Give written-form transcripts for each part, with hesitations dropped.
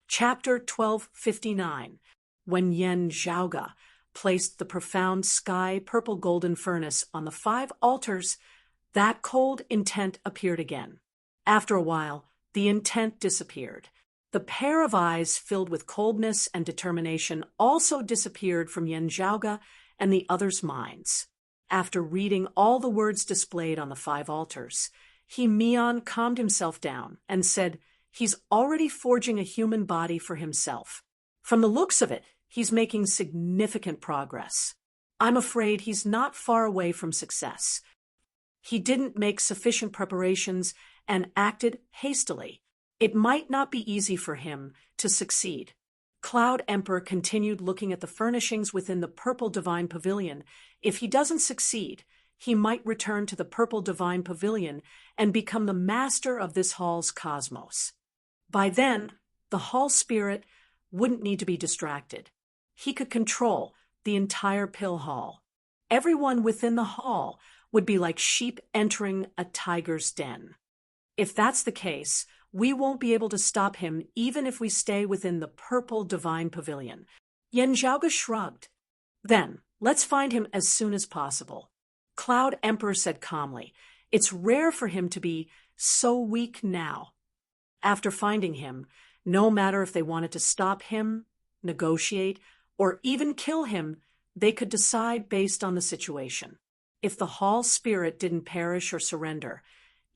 Chapter 1259, when Yen Zhaoge placed the profound sky purple golden furnace on the 5 altars, that cold intent appeared again. After a while, the intent disappeared. The pair of eyes filled with coldness and determination also disappeared from Yen Zhaoge and the others' minds. After reading all the words displayed on the 5 altars, Mian calmed himself down and said, "He's already forging a human body for himself. From the looks of it, he's making significant progress. I'm afraid he's not far away from success. He didn't make sufficient preparations and acted hastily. It might not be easy for him to succeed." Cloud Emperor continued looking at the furnishings within the Purple Divine Pavilion. If he doesn't succeed, he might return to the Purple Divine Pavilion and become the master of this hall's cosmos. By then, the hall spirit wouldn't need to be distracted. He could control the entire pill hall. Everyone within the hall would be like sheep entering a tiger's den. If that's the case, we won't be able to stop him even if we stay within the Purple Divine Pavilion. Yen Zhaoge shrugged. Then, let's find him as soon as possible. Cloud Emperor said calmly, "It's rare for him to be so weak now." After finding him, no matter if they wanted to stop him, negotiate, or even kill him, they could decide based on the situation. If the hall spirit didn't perish or surrender,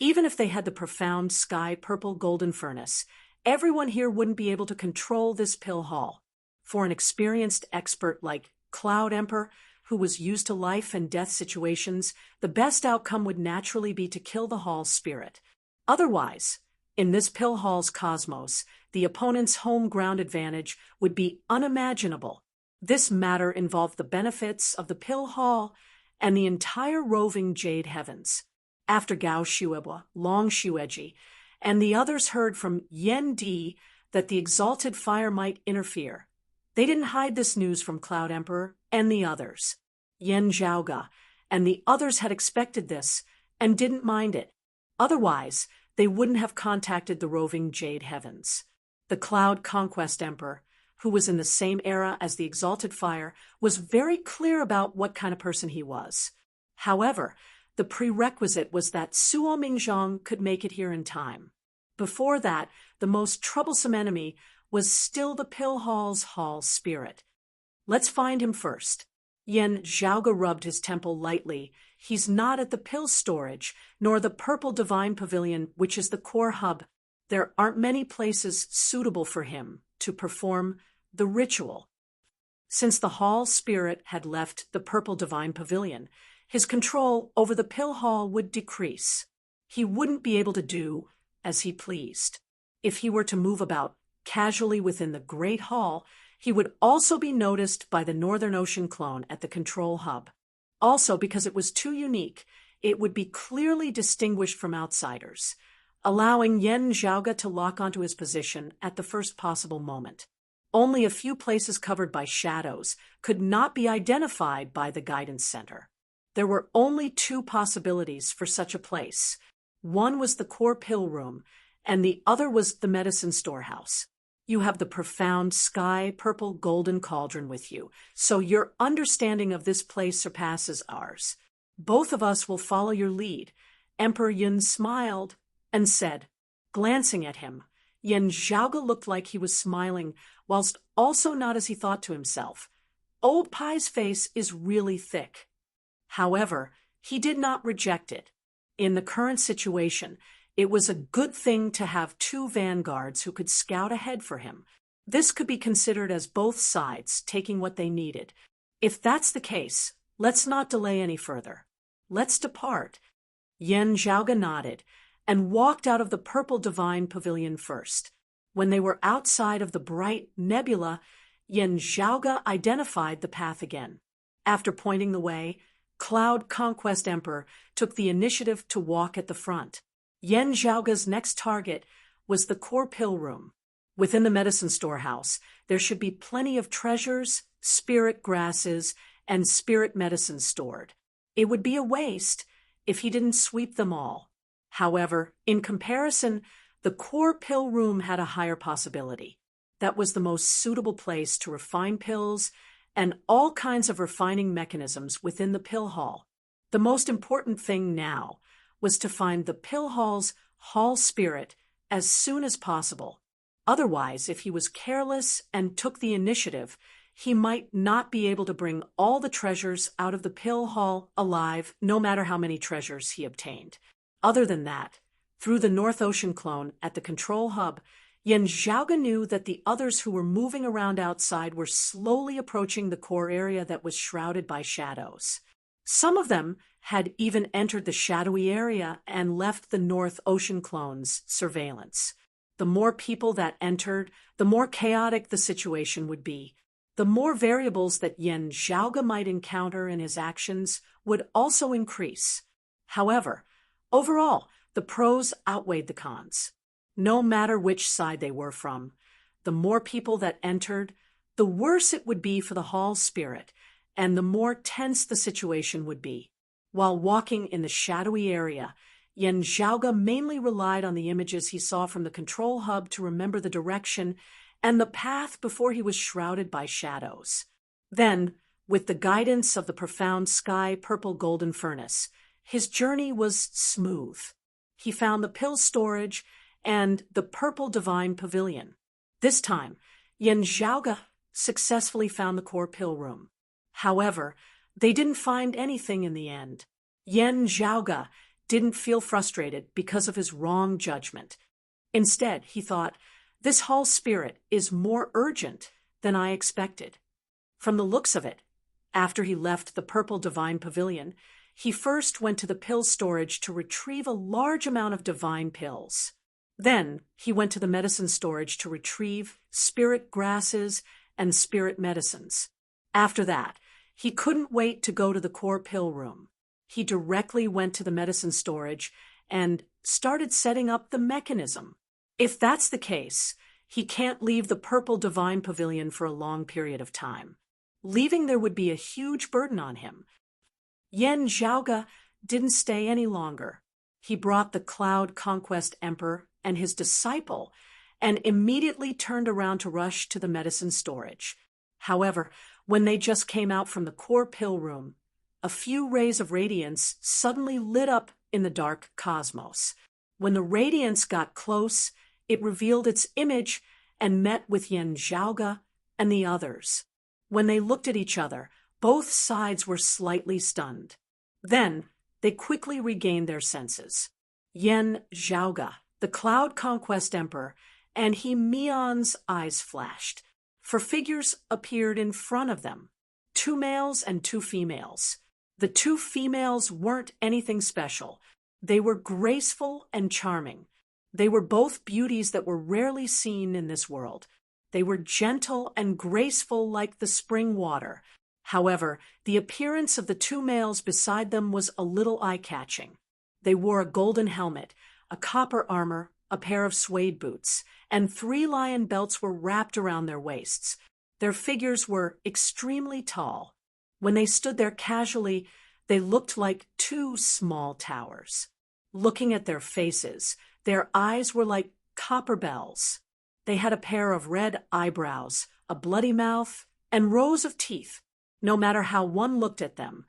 even if they had the profound sky purple golden furnace, everyone here wouldn't be able to control this pill hall. For an experienced expert like Cloud Emperor, who was used to life and death situations, the best outcome would naturally be to kill the hall's spirit. Otherwise, in this pill hall's cosmos, the opponent's home ground advantage would be unimaginable. This matter involved the benefits of the pill hall and the entire roving Jade Heavens. After Gao Shuebo, Long Shueji, and the others heard from Yen Di that the exalted fire might interfere, they didn't hide this news from Cloud Emperor and the others. Yen Zhaoge and the others had expected this and didn't mind it. Otherwise, they wouldn't have contacted the roving Jade Heavens. The Cloud Conquest Emperor, who was in the same era as the Exalted Fire, was very clear about what kind of person he was. However, the prerequisite was that Suo Mingzhong could make it here in time. Before that, the most troublesome enemy was still the pill hall's hall spirit. Let's find him first. Yen Zhaoge rubbed his temple lightly. He's not at the pill storage, nor the Purple Divine Pavilion, which is the core hub. There aren't many places suitable for him to perform the ritual. Since the hall spirit had left the Purple Divine Pavilion, his control over the pill hall would decrease. He wouldn't be able to do as he pleased. If he were to move about casually within the Great Hall, he would also be noticed by the Northern Ocean clone at the control hub. Also, because it was too unique, it would be clearly distinguished from outsiders, allowing Yen Zhaoge to lock onto his position at the first possible moment. Only a few places covered by shadows could not be identified by the guidance center. There were only 2 possibilities for such a place. One was the core pill room, and the other was the medicine storehouse. You have the profound sky purple golden cauldron with you, so your understanding of this place surpasses ours. Both of us will follow your lead. Emperor Yun smiled and said, glancing at him. Yen Zhaoge looked like he was smiling, whilst also not as he thought to himself. Old Pai's face is really thick. However, he did not reject it. In the current situation, it was a good thing to have 2 vanguards who could scout ahead for him. This could be considered as both sides taking what they needed. If that's the case, let's not delay any further. Let's depart. Yen Zhaoge nodded and walked out of the Purple Divine Pavilion first. When they were outside of the bright nebula, Yen Zhaoge identified the path again. After pointing the way, Cloud Conquest Emperor took the initiative to walk at the front. Yen Zhaoge's next target was the core pill room. Within the medicine storehouse, there should be plenty of treasures, spirit grasses, and spirit medicine stored. It would be a waste if he didn't sweep them all. However, in comparison, the core pill room had a higher possibility. that was the most suitable place to refine pills and all kinds of refining mechanisms within the pill hall. The most important thing now was to find the pill hall's hall spirit as soon as possible. Otherwise, if he was careless and took the initiative, he might not be able to bring all the treasures out of the pill hall alive, no matter how many treasures he obtained. Other than that, through the North Ocean clone at the control hub, Yen Zhaoga knew that the others who were moving around outside were slowly approaching the core area that was shrouded by shadows. Some of them had even entered the shadowy area and left the North Ocean clone's surveillance. The more people that entered, the more chaotic the situation would be. The more variables that Yen Zhaoga might encounter in his actions would also increase. However, overall, the pros outweighed the cons. No matter which side they were from, the more people that entered, the worse it would be for the hall's spirit, and the more tense the situation would be. While walking in the shadowy area, Yen Zhaoga mainly relied on the images he saw from the control hub to remember the direction and the path before he was shrouded by shadows. Then, with the guidance of the profound sky purple golden furnace, his journey was smooth. He found the pill storage and the purple divine pavilion. This time, Yen Zhaoga successfully found the core pill room. However, they didn't find anything in the end. Yen Zhaoga didn't feel frustrated because of his wrong judgment. Instead, he thought, this hall spirit is more urgent than I expected. From the looks of it, after he left the purple divine pavilion, he first went to the pill storage to retrieve a large amount of divine pills. Then he went to the medicine storage to retrieve spirit grasses and spirit medicines. After that, he couldn't wait to go to the core pill room. He directly went to the medicine storage and started setting up the mechanism. If that's the case, he can't leave the purple divine pavilion for a long period of time. Leaving there would be a huge burden on him. Yen Zhaoga didn't stay any longer. He brought the Cloud Conquest Emperor and his disciple and immediately turned around to rush to the medicine storage. However, when they just came out from the core pill room, a few rays of radiance suddenly lit up in the dark cosmos. When the radiance got close, it revealed its image and met with Yen Zhaoga and the others. When they looked at each other, both sides were slightly stunned. Then they quickly regained their senses. Yen Zhaoga, the Cloud Conquest Emperor, and He Mion's eyes flashed, for figures appeared in front of them, 2 males and 2 females. The 2 females weren't anything special. They were graceful and charming. They were both beauties that were rarely seen in this world. They were gentle and graceful like the spring water. However, the appearance of the 2 males beside them was a little eye-catching. They wore a golden helmet, a copper armor, a pair of suede boots, and 3 lion belts were wrapped around their waists. Their figures were extremely tall. When they stood there casually, they looked like 2 small towers. Looking at their faces, their eyes were like copper bells. They had a pair of red eyebrows, a bloody mouth, and rows of teeth. No matter how one looked at them,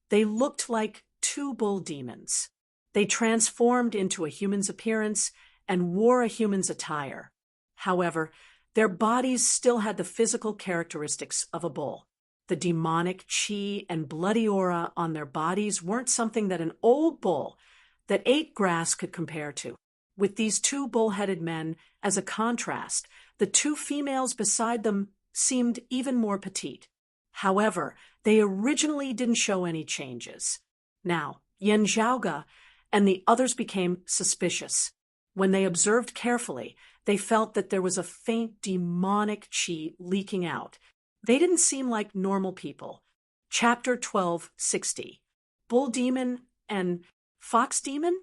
they looked like 2 bull demons. They transformed into a human's appearance and wore a human's attire. However, their bodies still had the physical characteristics of a bull. The demonic chi and bloody aura on their bodies weren't something that an old bull that ate grass could compare to. With these 2 bull-headed men as a contrast, the 2 females beside them seemed even more petite. However, they originally didn't show any changes. Now, Yen Zhaoga and the others became suspicious. When they observed carefully, they felt that there was a faint demonic chi leaking out. They didn't seem like normal people. Chapter 1260. Bull Demon and Fox Demon?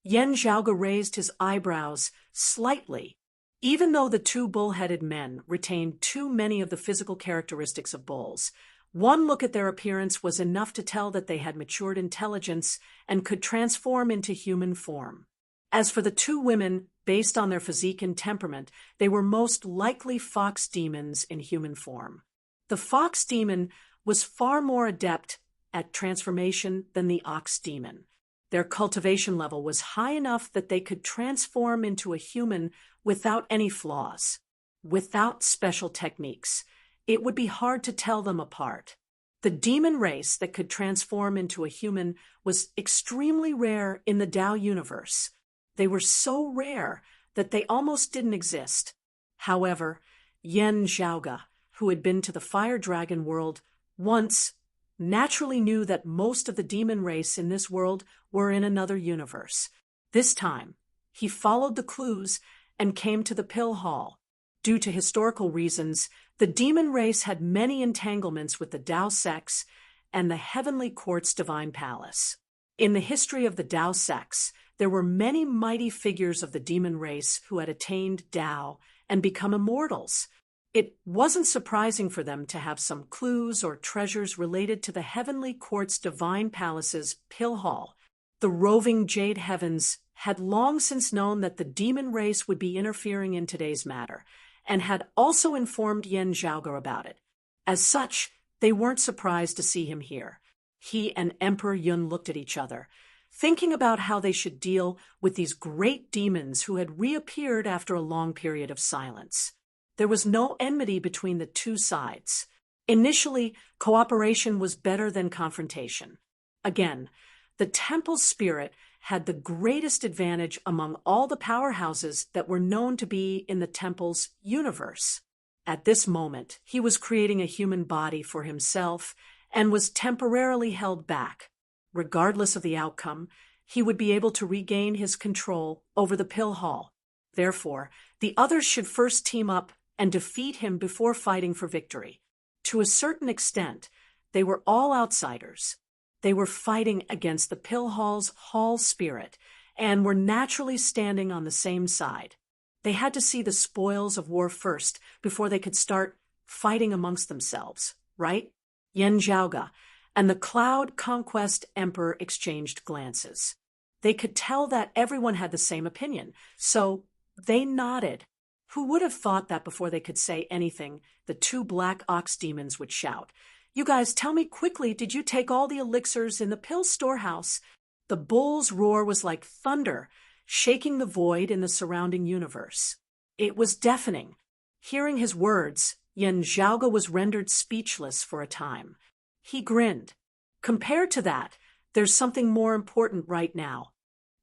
Yen Zhaoga raised his eyebrows slightly. Even though the 2 bull-headed men retained too many of the physical characteristics of bulls, one look at their appearance was enough to tell that they had matured intelligence and could transform into human form. As for the 2 women based on their physique and temperament, they were most likely fox demons in human form. The fox demon was far more adept at transformation than the ox demon. Their cultivation level was high enough that they could transform into a human without any flaws, without special techniques. It would be hard to tell them apart. The demon race that could transform into a human was extremely rare in the Tao universe. They were so rare that they almost didn't exist. However, Yen Zhaoge, who had been to the fire dragon world once, naturally knew that most of the demon race in this world were in another universe. This time, he followed the clues and came to the pill hall. Due to historical reasons, the demon race had many entanglements with the Tao sects and the Heavenly Court's divine palace. In the history of the Tao sects, there were many mighty figures of the demon race who had attained Tao and become immortals. It wasn't surprising for them to have some clues or treasures related to the Heavenly Court's divine palace's pill hall. The roving Jade Heavens had long since known that the demon race would be interfering in today's matter, and had also informed Yen Zhaoge about it. As such, they weren't surprised to see him here. He and Emperor Yun looked at each other, thinking about how they should deal with these great demons who had reappeared after a long period of silence. There was no enmity between the two sides. Initially, cooperation was better than confrontation. Again, the temple's spirit had the greatest advantage among all the powerhouses that were known to be in the temple's universe. At this moment, he was creating a human body for himself and was temporarily held back. Regardless of the outcome, he would be able to regain his control over the pill hall. Therefore, the others should first team up and defeat him before fighting for victory. To a certain extent, they were all outsiders. They were fighting against the pill hall's hall spirit and were naturally standing on the same side. They had to see the spoils of war first before they could start fighting amongst themselves, right? Yen Zhaoge and the Cloud Conquest Emperor exchanged glances. They could tell that everyone had the same opinion, so they nodded. Who would have thought that before they could say anything, the two black ox demons would shout, "You guys, tell me quickly, did you take all the elixirs in the pill storehouse?" The bull's roar was like thunder, shaking the void in the surrounding universe. It was deafening. Hearing his words, Yen Zhaoge was rendered speechless for a time. He grinned. Compared to that, there's something more important right now.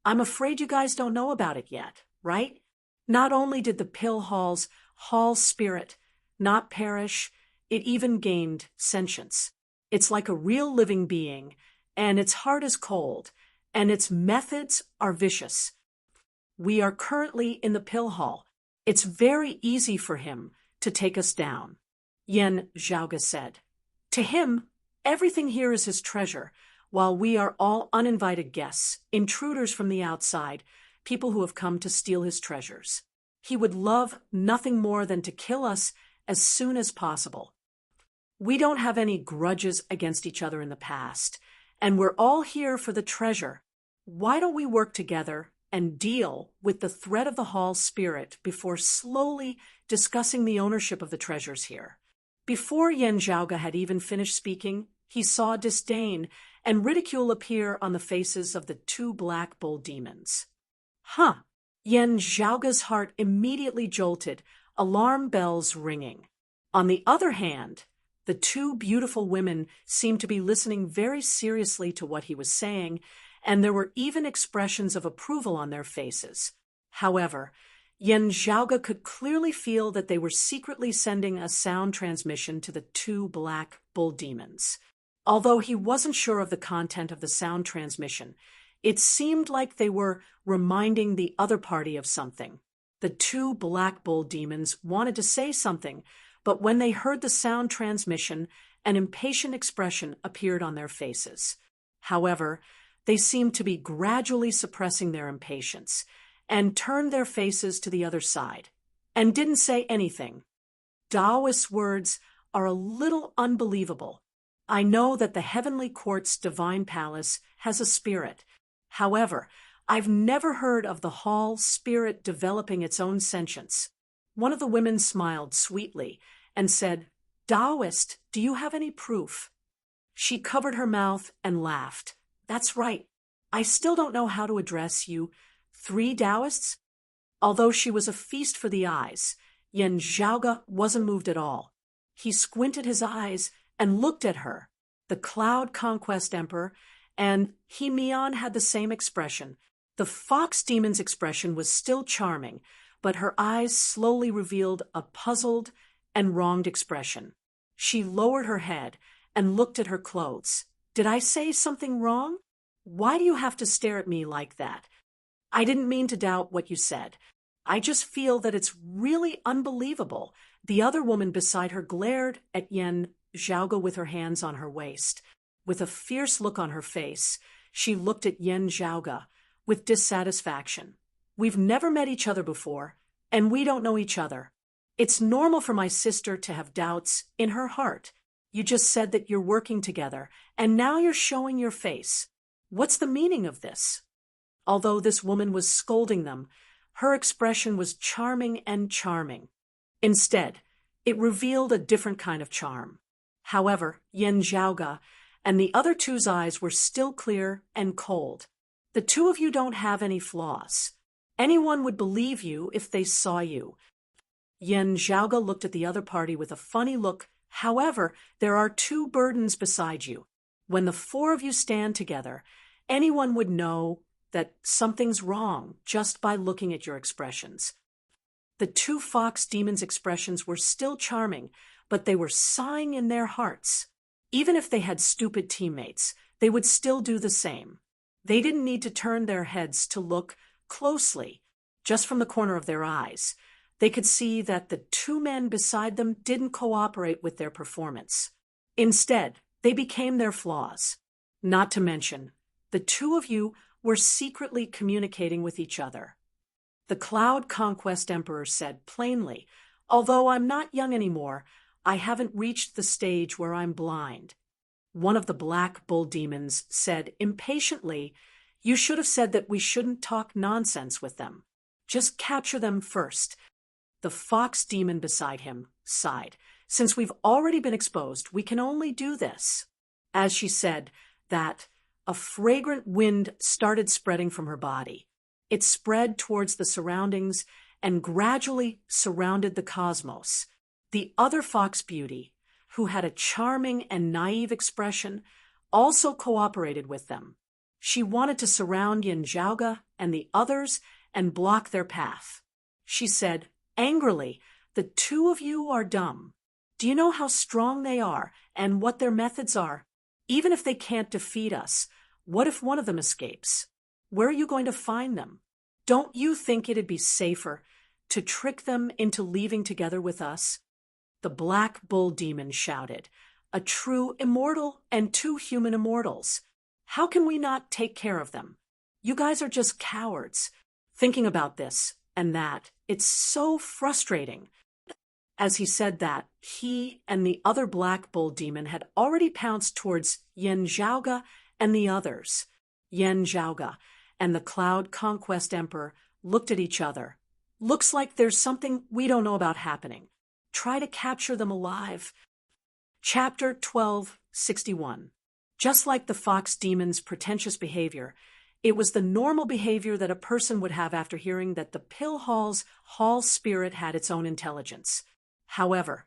I'm afraid you guys don't know about it yet, right? Not only did the pill hall's hall spirit not perish, it even gained sentience. It's like a real living being, and its heart is cold, and its methods are vicious. We are currently in the pill hall. It's very easy for him to take us down, Yen Zhaoge said. To him, everything here is his treasure, while we are all uninvited guests, intruders from the outside, people who have come to steal his treasures. He would love nothing more than to kill us as soon as possible. We don't have any grudges against each other in the past, and we're all here for the treasure. Why don't we work together and deal with the threat of the hall spirit before slowly discussing the ownership of the treasures here? Before Yen Zhaoge had even finished speaking, he saw disdain and ridicule appear on the faces of the two black bull demons. Huh! Yen Zhaoge's heart immediately jolted, alarm bells ringing. On the other hand, the two beautiful women seemed to be listening very seriously to what he was saying, and there were even expressions of approval on their faces. However, Yen Zhaoge could clearly feel that they were secretly sending a sound transmission to the two black bull demons. Although he wasn't sure of the content of the sound transmission, it seemed like they were reminding the other party of something. The two black bull demons wanted to say something, but when they heard the sound transmission, an impatient expression appeared on their faces. However, they seemed to be gradually suppressing their impatience and turned their faces to the other side and didn't say anything. Taoist words are a little unbelievable. I know that the Heavenly Court's divine palace has a spirit. However, I've never heard of the hall spirit developing its own sentience. One of the women smiled sweetly and said, Taoist, do you have any proof? She covered her mouth and laughed. That's right. I still don't know how to address you. 3 Taoists? Although she was a feast for the eyes, Yen Zhaoge wasn't moved at all. He squinted his eyes and looked at her. The Cloud Conquest Emperor and He Mian had the same expression. The fox demon's expression was still charming, but her eyes slowly revealed a puzzled and wronged expression. She lowered her head and looked at her clothes. Did I say something wrong? Why do you have to stare at me like that? I didn't mean to doubt what you said. I just feel that it's really unbelievable. The other woman beside her glared at Yen Zhaoge with her hands on her waist. With a fierce look on her face, she looked at Yen Zhaoge with dissatisfaction. We've never met each other before, and we don't know each other. It's normal for my sister to have doubts in her heart. You just said that you're working together, and now you're showing your face. What's the meaning of this? Although this woman was scolding them, her expression was charming and charming. Instead, it revealed a different kind of charm. However, Yen Zhaoge and the other two's eyes were still clear and cold. The two of you don't have any flaws. Anyone would believe you if they saw you. Yen Zhaoge looked at the other party with a funny look. However, there are 2 burdens beside you. When the 4 of you stand together, anyone would know that something's wrong just by looking at your expressions. The 2 fox demons' expressions were still charming, but they were sighing in their hearts. Even if they had stupid teammates, they would still do the same. They didn't need to turn their heads to look closely. Just from the corner of their eyes, they could see that the 2 men beside them didn't cooperate with their performance. Instead, they became their flaws. Not to mention, the 2 of you were secretly communicating with each other. The Cloud Conquest Emperor said plainly, although I'm not young anymore, I haven't reached the stage where I'm blind. One of the black bull demons said impatiently, you should have said that we shouldn't talk nonsense with them. Just capture them first. The fox demon beside him sighed. Since we've already been exposed, we can only do this. As she said that, a fragrant wind started spreading from her body. It spread towards the surroundings and gradually surrounded the cosmos. The other fox beauty, who had a charming and naive expression, also cooperated with them. She wanted to surround Yen Zhaoge and the others and block their path. She said, angrily, the 2 of you are dumb. Do you know how strong they are and what their methods are? Even if they can't defeat us, what if one of them escapes? Where are you going to find them? Don't you think it'd be safer to trick them into leaving together with us? The black bull demon shouted, a true immortal and 2 human immortals. How can we not take care of them? You guys are just cowards. Thinking about this and that, it's so frustrating. As he said that, he and the other black bull demon had already pounced towards Yen Zhaoge and the others. Yen Zhaoge and the Cloud Conquest Emperor looked at each other. Looks like there's something we don't know about happening. Try to capture them alive. Chapter 1261. Just like the fox demon's pretentious behavior, it was the normal behavior that a person would have after hearing that the pill hall's hall spirit had its own intelligence. However,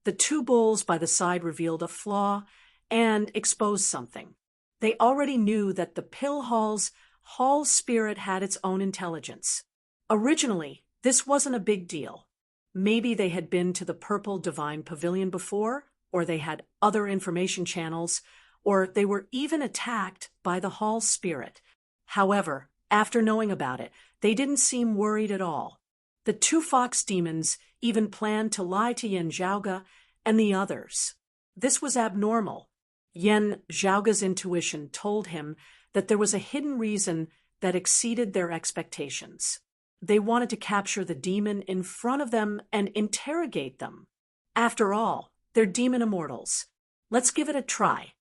the 2 bulls by the side revealed a flaw and exposed something. They already knew that the pill hall's hall spirit had its own intelligence. Originally, this wasn't a big deal. Maybe they had been to the Purple Divine Pavilion before, or they had other information channels, or they were even attacked by the hall spirit. However, after knowing about it, they didn't seem worried at all. The 2 fox demons even planned to lie to Yen Zhaoge and the others. This was abnormal. Yen Zhaoge's intuition told him that there was a hidden reason that exceeded their expectations. They wanted to capture the demon in front of them and interrogate them. After all, they're demon immortals. Let's give it a try.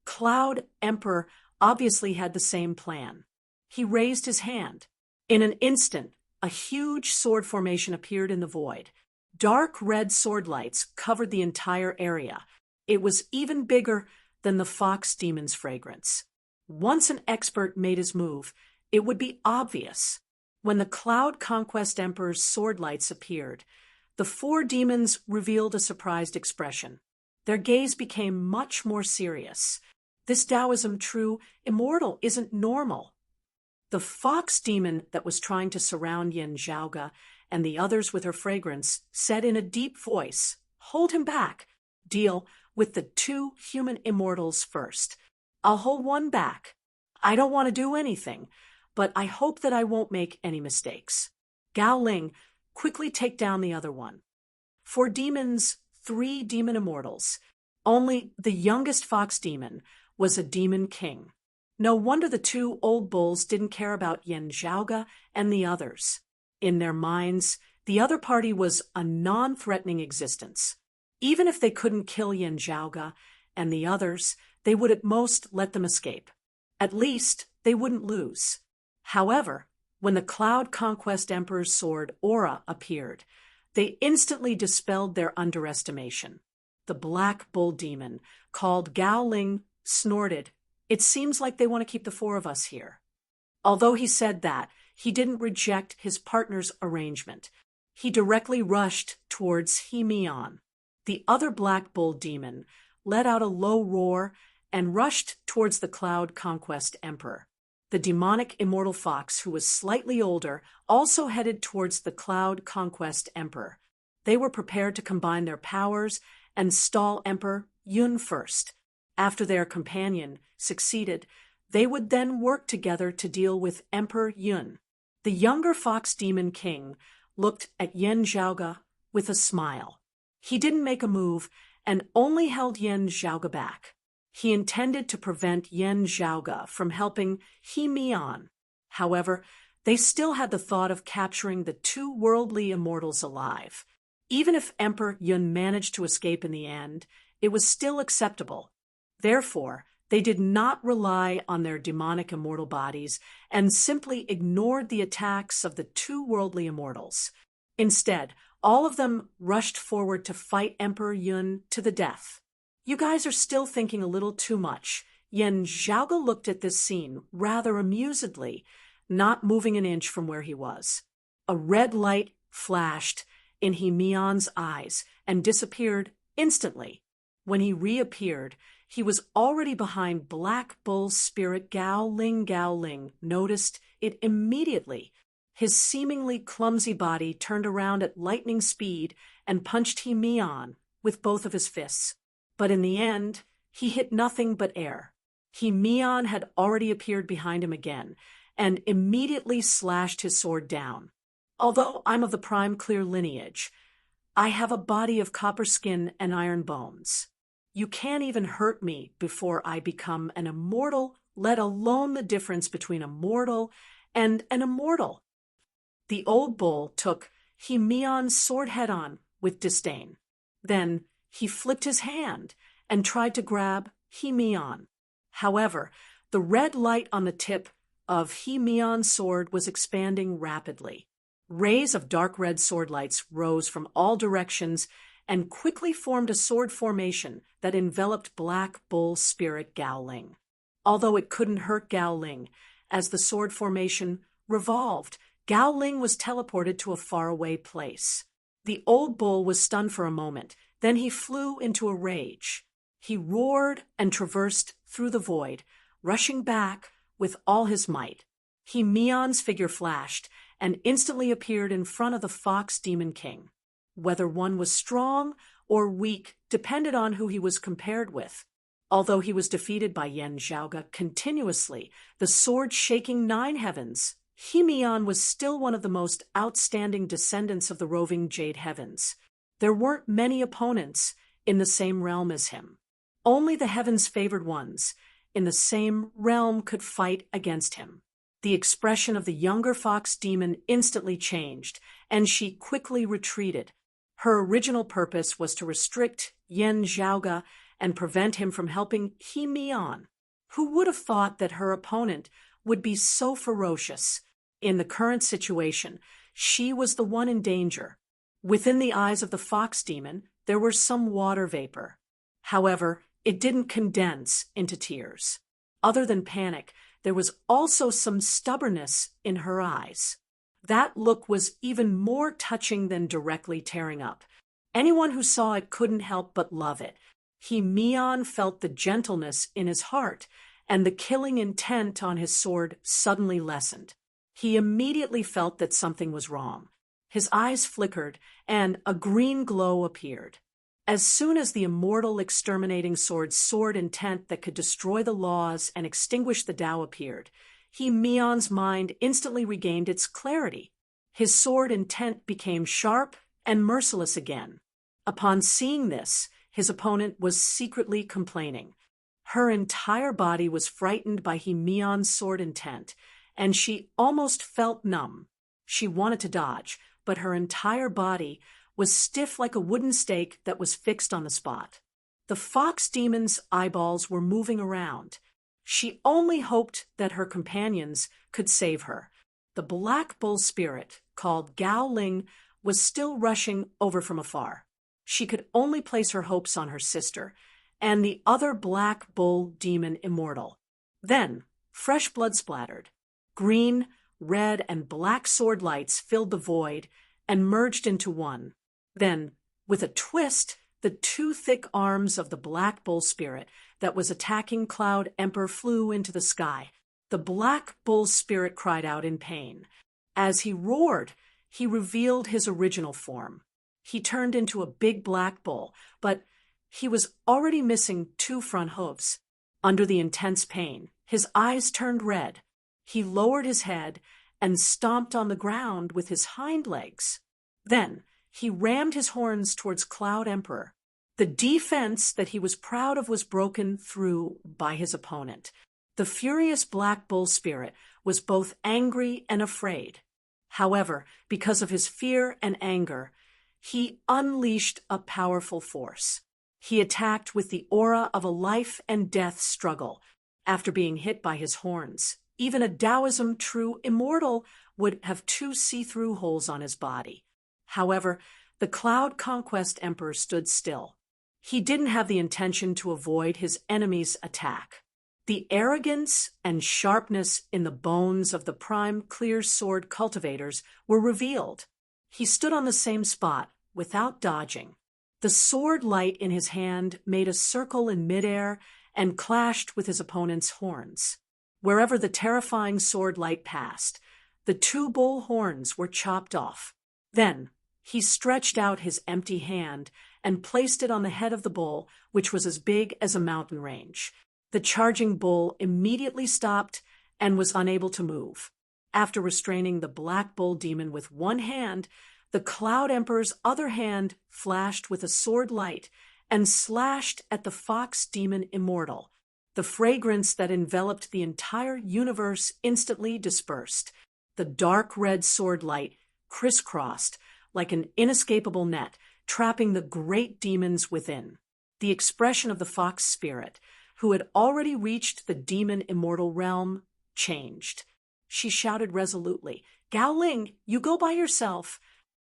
Cloud Emperor obviously had the same plan. He raised his hand. In an instant, a huge sword formation appeared in the void. Dark red sword lights covered the entire area. It was even bigger than the fox demon's fragrance. Once an expert made his move, it would be obvious. When the Cloud Conquest Emperor's sword lights appeared, the four demons revealed a surprised expression. Their gaze became much more serious. This Taoism true immortal isn't normal. The fox demon that was trying to surround Yin Zhaoge and the others with her fragrance said in a deep voice, "Hold him back. Deal with the two human immortals first. I'll hold one back. I don't want to do anything, but I hope that I won't make any mistakes. Gao Ling, quickly take down the other one." For demons, 3 demon immortals, only the youngest fox demon was a demon king. No wonder the 2 old bulls didn't care about Yin Zhaoge and the others. In their minds, the other party was a non-threatening existence. Even if they couldn't kill Yin Zhaoge and the others, they would at most let them escape. At least, they wouldn't lose. However, when the Cloud Conquest Emperor's sword aura appeared, they instantly dispelled their underestimation. The black bull demon, called Gao Ling, snorted, "It seems like they want to keep the 4 of us here." Although he said that, he didn't reject his partner's arrangement. He directly rushed towards He Mian. The other black bull demon let out a low roar and rushed towards the Cloud Conquest Emperor. The demonic immortal fox, who was slightly older, also headed towards the Cloud Conquest Emperor. They were prepared to combine their powers and stall Emperor Yun first. After their companion succeeded, they would then work together to deal with Emperor Yun. The younger fox demon king looked at Yin Zhaoge with a smile. He didn't make a move and only held Yin Zhaoge back. He intended to prevent Yin Zhaoge from helping He Mian. However, they still had the thought of capturing the 2 worldly immortals alive. Even if Emperor Yun managed to escape in the end, it was still acceptable. Therefore, they did not rely on their demonic immortal bodies and simply ignored the attacks of the 2 worldly immortals. Instead, all of them rushed forward to fight Emperor Yun to the death. "You guys are still thinking a little too much." Yin Zhaoge looked at this scene rather amusedly, not moving an inch from where he was. A red light flashed in He Mian's eyes and disappeared instantly. When he reappeared, he was already behind Black Bull's spirit. Gao Ling noticed it immediately. His seemingly clumsy body turned around at lightning speed and punched He Mian with both of his fists. But in the end, he hit nothing but air. He Mian had already appeared behind him again and immediately slashed his sword down. "Although I'm of the prime clear lineage, I have a body of copper skin and iron bones. You can't even hurt me before I become an immortal, let alone the difference between a mortal and an immortal." The old bull took He Mian's sword head-on with disdain. Then he flipped his hand and tried to grab He Mian. However, the red light on the tip of He Mian's sword was expanding rapidly. Rays of dark red sword lights rose from all directions and quickly formed a sword formation that enveloped Black Bull's spirit Gao Ling. Although it couldn't hurt Gao Ling, as the sword formation revolved, Gao Ling was teleported to a faraway place. The old bull was stunned for a moment. Then he flew into a rage. He roared and traversed through the void, rushing back with all his might. He Mian's figure flashed and instantly appeared in front of the Fox Demon King. Whether one was strong or weak depended on who he was compared with. Although he was defeated by Yin Zhaoge continuously, the sword shaking 9 heavens, He Mian was still one of the most outstanding descendants of the roving Jade Heavens. There weren't many opponents in the same realm as him. Only the heavens' favored ones in the same realm could fight against him. The expression of the younger fox demon instantly changed, and she quickly retreated. Her original purpose was to restrict Yin Zhaoge and prevent him from helping He Mian. Who would have thought that her opponent would be so ferocious. In the current situation, she was the one in danger. Within the eyes of the fox demon, there were some water vapor. However, it didn't condense into tears. Other than panic, there was also some stubbornness in her eyes. That look was even more touching than directly tearing up. Anyone who saw it couldn't help but love it. Mian felt the gentleness in his heart, and the killing intent on his sword suddenly lessened. He immediately felt that something was wrong. His eyes flickered, and a green glow appeared. As soon as the immortal exterminating sword intent that could destroy the laws and extinguish the Tao appeared, Mian's mind instantly regained its clarity. His sword intent became sharp and merciless again. Upon seeing this, his opponent was secretly complaining. Her entire body was frightened by Mian's sword intent, and she almost felt numb. She wanted to dodge, but her entire body was stiff like a wooden stake that was fixed on the spot. The fox demon's eyeballs were moving around. She only hoped that her companions could save her. The black bull spirit, called Gao Ling, was still rushing over from afar. She could only place her hopes on her sister, and the other black bull demon immortal. Then, fresh blood splattered. Green, red, and black sword lights filled the void and merged into one. Then, with a twist, the two thick arms of the black bull spirit that was attacking Cloud Emperor flew into the sky. The black bull spirit cried out in pain. As he roared, he revealed his original form. He turned into a big black bull, but he was already missing two front hooves. Under the intense pain, his eyes turned red. He lowered his head and stomped on the ground with his hind legs. Then, he rammed his horns towards Cloud Emperor. The defense that he was proud of was broken through by his opponent. The furious black bull spirit was both angry and afraid. However, because of his fear and anger, he unleashed a powerful force. He attacked with the aura of a life and death struggle. After being hit by his horns, even a Taoism true immortal would have two see-through holes on his body. However, the Cloud Conquest Emperor stood still. He didn't have the intention to avoid his enemy's attack. The arrogance and sharpness in the bones of the prime clear sword cultivators were revealed. He stood on the same spot, without dodging. The sword light in his hand made a circle in midair and clashed with his opponent's horns. Wherever the terrifying sword light passed, the two bull horns were chopped off. Then, he stretched out his empty hand and placed it on the head of the bull, which was as big as a mountain range. The charging bull immediately stopped and was unable to move. After restraining the black bull demon with one hand, the Cloud Emperor's other hand flashed with a sword light and slashed at the fox demon immortal. The fragrance that enveloped the entire universe instantly dispersed. The dark red sword light crisscrossed like an inescapable net, trapping the great demons within. The expression of the fox spirit, who had already reached the demon immortal realm, changed. She shouted resolutely, "Gao Ling, you go by yourself."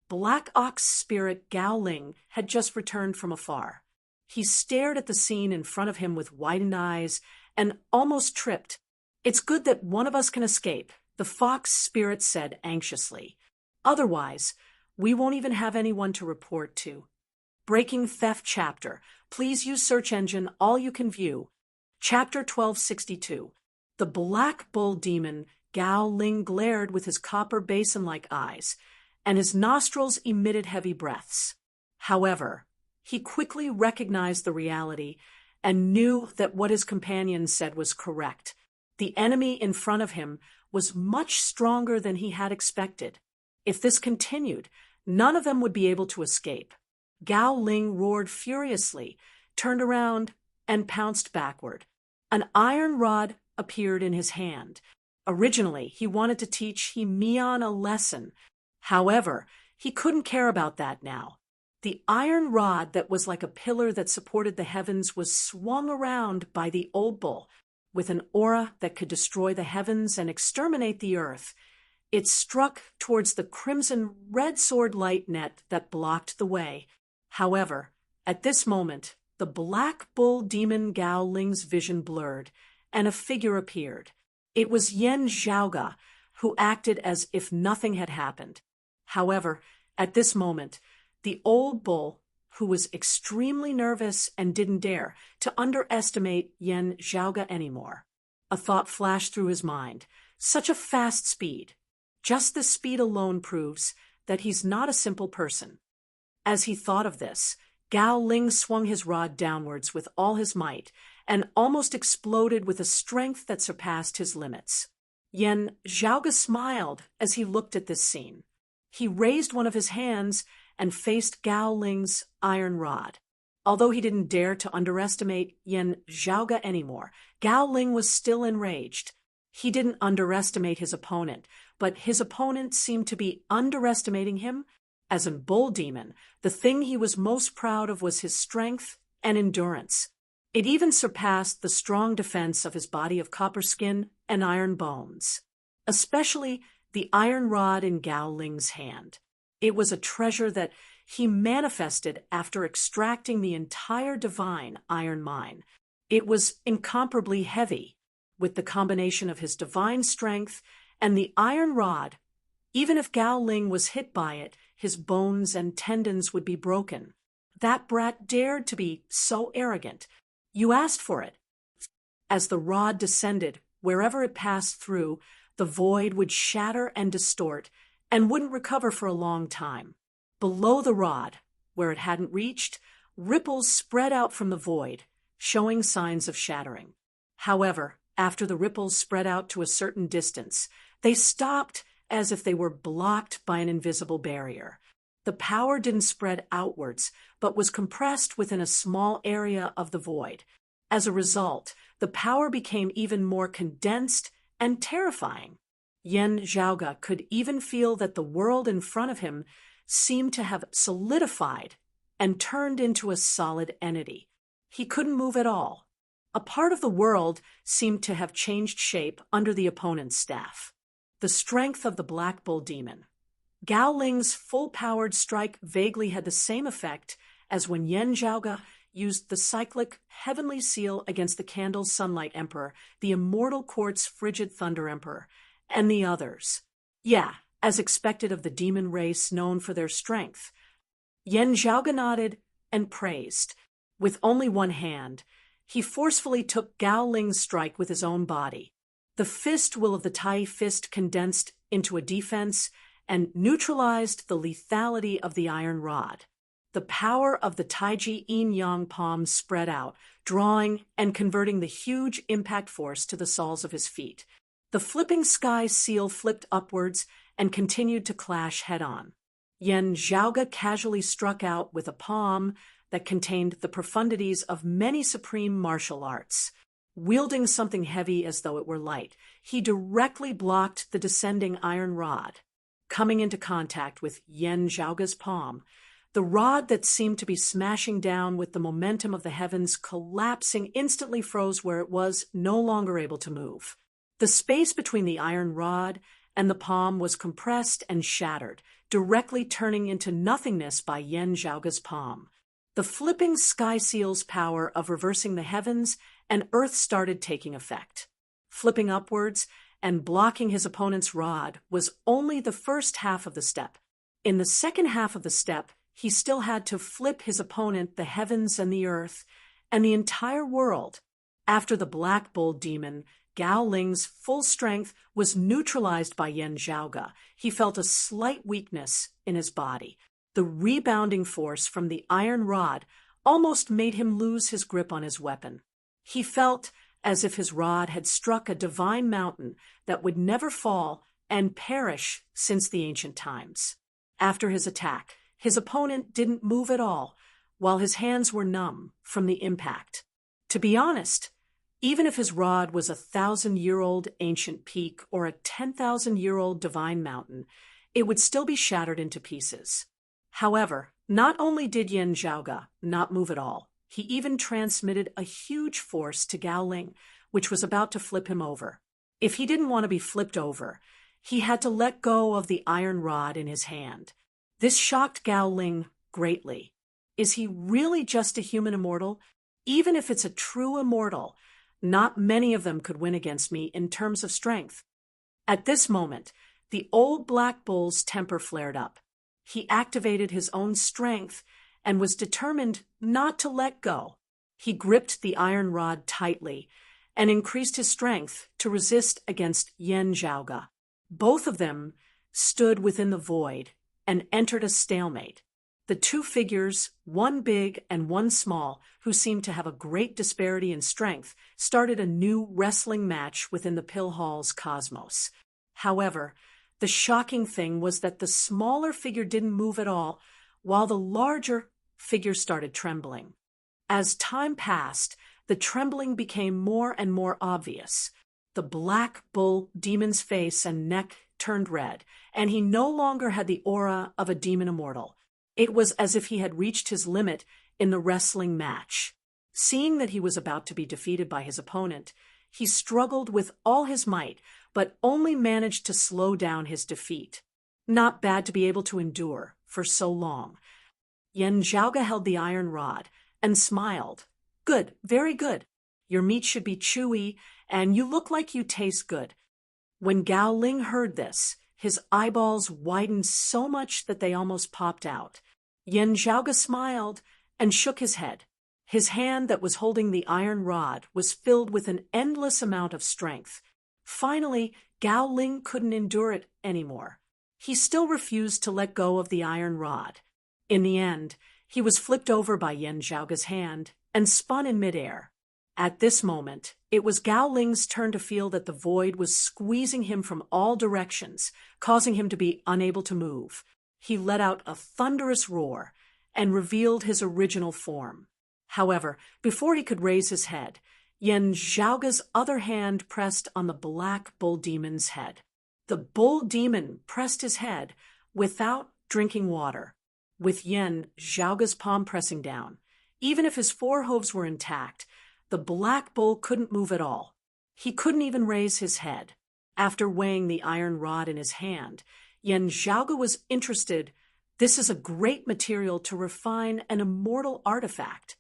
Black Ox spirit Gao Ling had just returned from afar. He stared at the scene in front of him with widened eyes and almost tripped. "It's good that one of us can escape," the fox spirit said anxiously. "Otherwise, we won't even have anyone to report to." Breaking Theft Chapter. Please use search engine all you can view. Chapter 1262. The Black Bull Demon Gao Ling glared with his copper basin-like eyes, and his nostrils emitted heavy breaths. However, he quickly recognized the reality and knew that what his companions said was correct. The enemy in front of him was much stronger than he had expected. If this continued, none of them would be able to escape. Gao Ling roared furiously, turned around, and pounced backward. An iron rod appeared in his hand. Originally, he wanted to teach Mian a lesson. However, he couldn't care about that now. The iron rod that was like a pillar that supported the heavens was swung around by the old bull. with an aura that could destroy the heavens and exterminate the earth. It struck towards the crimson red sword light net that blocked the way. However, at this moment, the black bull demon Gao Ling's vision blurred, and a figure appeared. It was Yan Zhaoga, who acted as if nothing had happened. However, at this moment, the old bull, who was extremely nervous and didn't dare to underestimate Yan Zhaoga anymore. A thought flashed through his mind. Such a fast speed. Just this speed alone proves that he's not a simple person. As he thought of this, Gao Ling swung his rod downwards with all his might and almost exploded with a strength that surpassed his limits. Yan Zhaoga smiled as he looked at this scene. He raised one of his hands and faced Gao Ling's iron rod. Although he didn't dare to underestimate Yan Zhaoga anymore, Gao Ling was still enraged. He didn't underestimate his opponent, but his opponent seemed to be underestimating him. As a bull demon, the thing he was most proud of was his strength and endurance. It even surpassed the strong defense of his body of copper skin and iron bones, especially the iron rod in Gao Ling's hand. It was a treasure that he manifested after extracting the entire divine iron mine. It was incomparably heavy, with the combination of his divine strength and the iron rod. Even if Gao Ling was hit by it, his bones and tendons would be broken. That brat dared to be so arrogant. You asked for it. As the rod descended, wherever it passed through, the void would shatter and distort, and wouldn't recover for a long time. Below the rod, where it hadn't reached, ripples spread out from the void, showing signs of shattering. However, after the ripples spread out to a certain distance, they stopped as if they were blocked by an invisible barrier. The power didn't spread outwards, but was compressed within a small area of the void. As a result, the power became even more condensed and terrifying. Yan Zhaoga could even feel that the world in front of him seemed to have solidified and turned into a solid entity. He couldn't move at all. A part of the world seemed to have changed shape under the opponent's staff. The strength of the Black Bull Demon. Gao Ling's full-powered strike vaguely had the same effect as when Yan Zhaoga used the cyclic Heavenly Seal against the Candle's Sunlight Emperor, the Immortal Quartz Frigid Thunder Emperor, and the others. Yeah, as expected of the demon race known for their strength. Yan Zhaoga nodded and praised. With only one hand, he forcefully took Gao Ling's strike with his own body. The fist will of the Tai fist condensed into a defense and neutralized the lethality of the iron rod. The power of the Taiji yin-yang palm spread out, drawing and converting the huge impact force to the soles of his feet. The flipping sky seal flipped upwards and continued to clash head-on. Yan Zhaoga casually struck out with a palm that contained the profundities of many supreme martial arts. Wielding something heavy as though it were light, he directly blocked the descending iron rod. Coming into contact with Yan Zhaoga's palm, the rod that seemed to be smashing down with the momentum of the heavens collapsing instantly froze where it was no longer able to move. The space between the iron rod and the palm was compressed and shattered, directly turning into nothingness by Yan Zhaoga's palm. The flipping sky seal's power of reversing the heavens and earth started taking effect. Flipping upwards and blocking his opponent's rod was only the first half of the step. In the second half of the step, he still had to flip his opponent, the heavens and the earth, and the entire world. After the Black Bull Demon, Gao Ling's full strength was neutralized by Yan Zhaoga. He felt a slight weakness in his body. The rebounding force from the iron rod almost made him lose his grip on his weapon. He felt as if his rod had struck a divine mountain that would never fall and perish since the ancient times. After his attack, his opponent didn't move at all, while his hands were numb from the impact. To be honest, even if his rod was a 1,000-year-old ancient peak or a 10,000-year-old divine mountain, it would still be shattered into pieces. However, not only did Yan Zhaoga not move at all, He even transmitted a huge force to Gao Ling, which was about to flip him over. If he didn't want to be flipped over, he had to let go of the iron rod in his hand. This shocked Gao Ling greatly. Is he really just a human immortal? Even if it's a true immortal, not many of them could win against me in terms of strength. At this moment, the old black bull's temper flared up. He activated his own strength and was determined not to let go. He gripped the iron rod tightly and increased his strength to resist against Yan Zhaoge. Both of them stood within the void and entered a stalemate. The two figures, one big and one small, who seemed to have a great disparity in strength, started a new wrestling match within the pill hall's cosmos. However, the shocking thing was that the smaller figure didn't move at all, while the larger figure started trembling. As time passed, the trembling became more and more obvious. The black bull demon's face and neck turned red, and he no longer had the aura of a demon immortal. It was as if he had reached his limit in the wrestling match. Seeing that he was about to be defeated by his opponent, he struggled with all his might, but only managed to slow down his defeat. Not bad to be able to endure for so long. Yan Zhaoge held the iron rod and smiled. Good, very good. Your meat should be chewy, and you look like you taste good. When Gao Ling heard this, his eyeballs widened so much that they almost popped out. Yan Zhaoge smiled and shook his head. His hand that was holding the iron rod was filled with an endless amount of strength. Finally, Gao Ling couldn't endure it anymore. He still refused to let go of the iron rod. In the end, he was flipped over by Yan Zhaoge's hand and spun in midair. At this moment, it was Gao Ling's turn to feel that the void was squeezing him from all directions, causing him to be unable to move. He let out a thunderous roar and revealed his original form. However, before he could raise his head, Yan Zhaoge's other hand pressed on the black bull demon's head. The bull demon pressed his head without drinking water, with Yan Zhaoge's palm pressing down. Even if his four hooves were intact, the black bull couldn't move at all. He couldn't even raise his head. After weighing the iron rod in his hand, Yan Zhaoge was interested. This is a great material to refine an immortal artifact.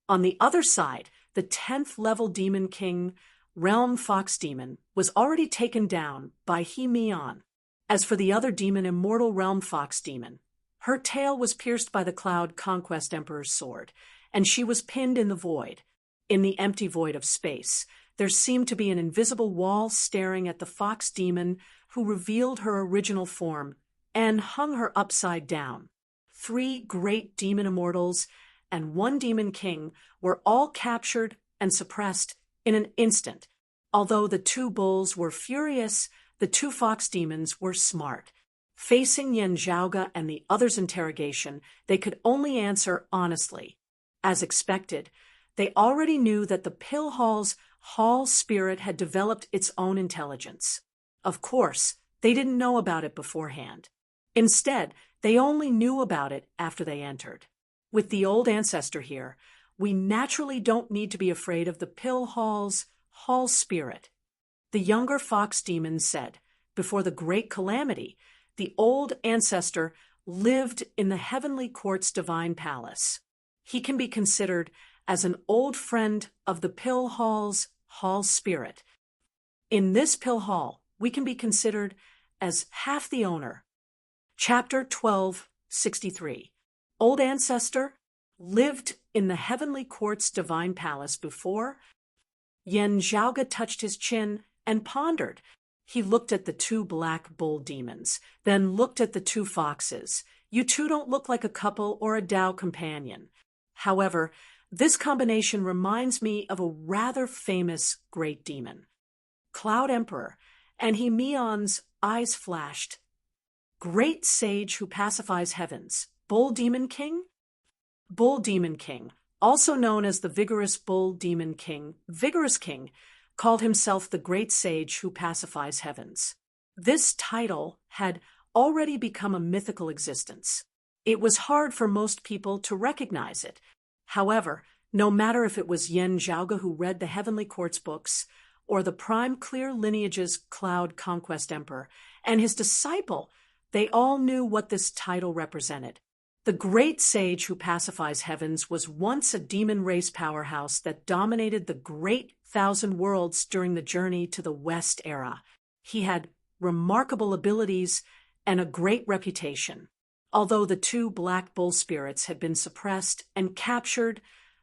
On the other side, the 10th level demon king, Realm Fox Demon, was already taken down by He Mian. As for the other demon, Immortal Realm Fox Demon, her tail was pierced by the Cloud Conquest Emperor's sword, and she was pinned in the void. In the empty void of space, there seemed to be an invisible wall staring at the fox demon, who revealed her original form and hung her upside down. 3 great demon immortals and 1 demon king were all captured and suppressed in an instant. Although the 2 bulls were furious, the 2 fox demons were smart. Facing Yan Zhaoge and the others' interrogation, they could only answer honestly. As expected, they already knew that the pill hall's hall spirit had developed its own intelligence. Of course, they didn't know about it beforehand. Instead, they only knew about it after they entered. With the old ancestor here, we naturally don't need to be afraid of the pill hall's hall spirit. The younger fox demon said, before the great calamity, the old ancestor lived in the heavenly court's divine palace. He can be considered as an old friend of the pill hall's hall spirit. In this pill hall, we can be considered as half the owner. Chapter 1263. Old ancestor lived in the heavenly court's divine palace before. Yan Zhaoge touched his chin and pondered. He looked at the 2 black bull demons, then looked at the 2 foxes. You 2 don't look like a couple or a Tao companion. However, this combination reminds me of a rather famous great demon. Cloud Emperor, and He Mian's eyes flashed. Great sage who pacifies heavens. Bull Demon King? Bull Demon King, also known as the Vigorous Bull Demon King, Vigorous King, called himself the Great Sage who pacifies heavens. This title had already become a mythical existence. It was hard for most people to recognize it. However, No matter if it was Yen Zhaoge who read the Heavenly Court's books, or the prime clear lineage's Cloud Conquest Emperor, and his disciple, they all knew what this title represented. The great sage who pacifies heavens was once a demon race powerhouse that dominated the great thousand worlds during the journey to the West era. He had remarkable abilities and a great reputation. Although the two black bull spirits had been suppressed and captured,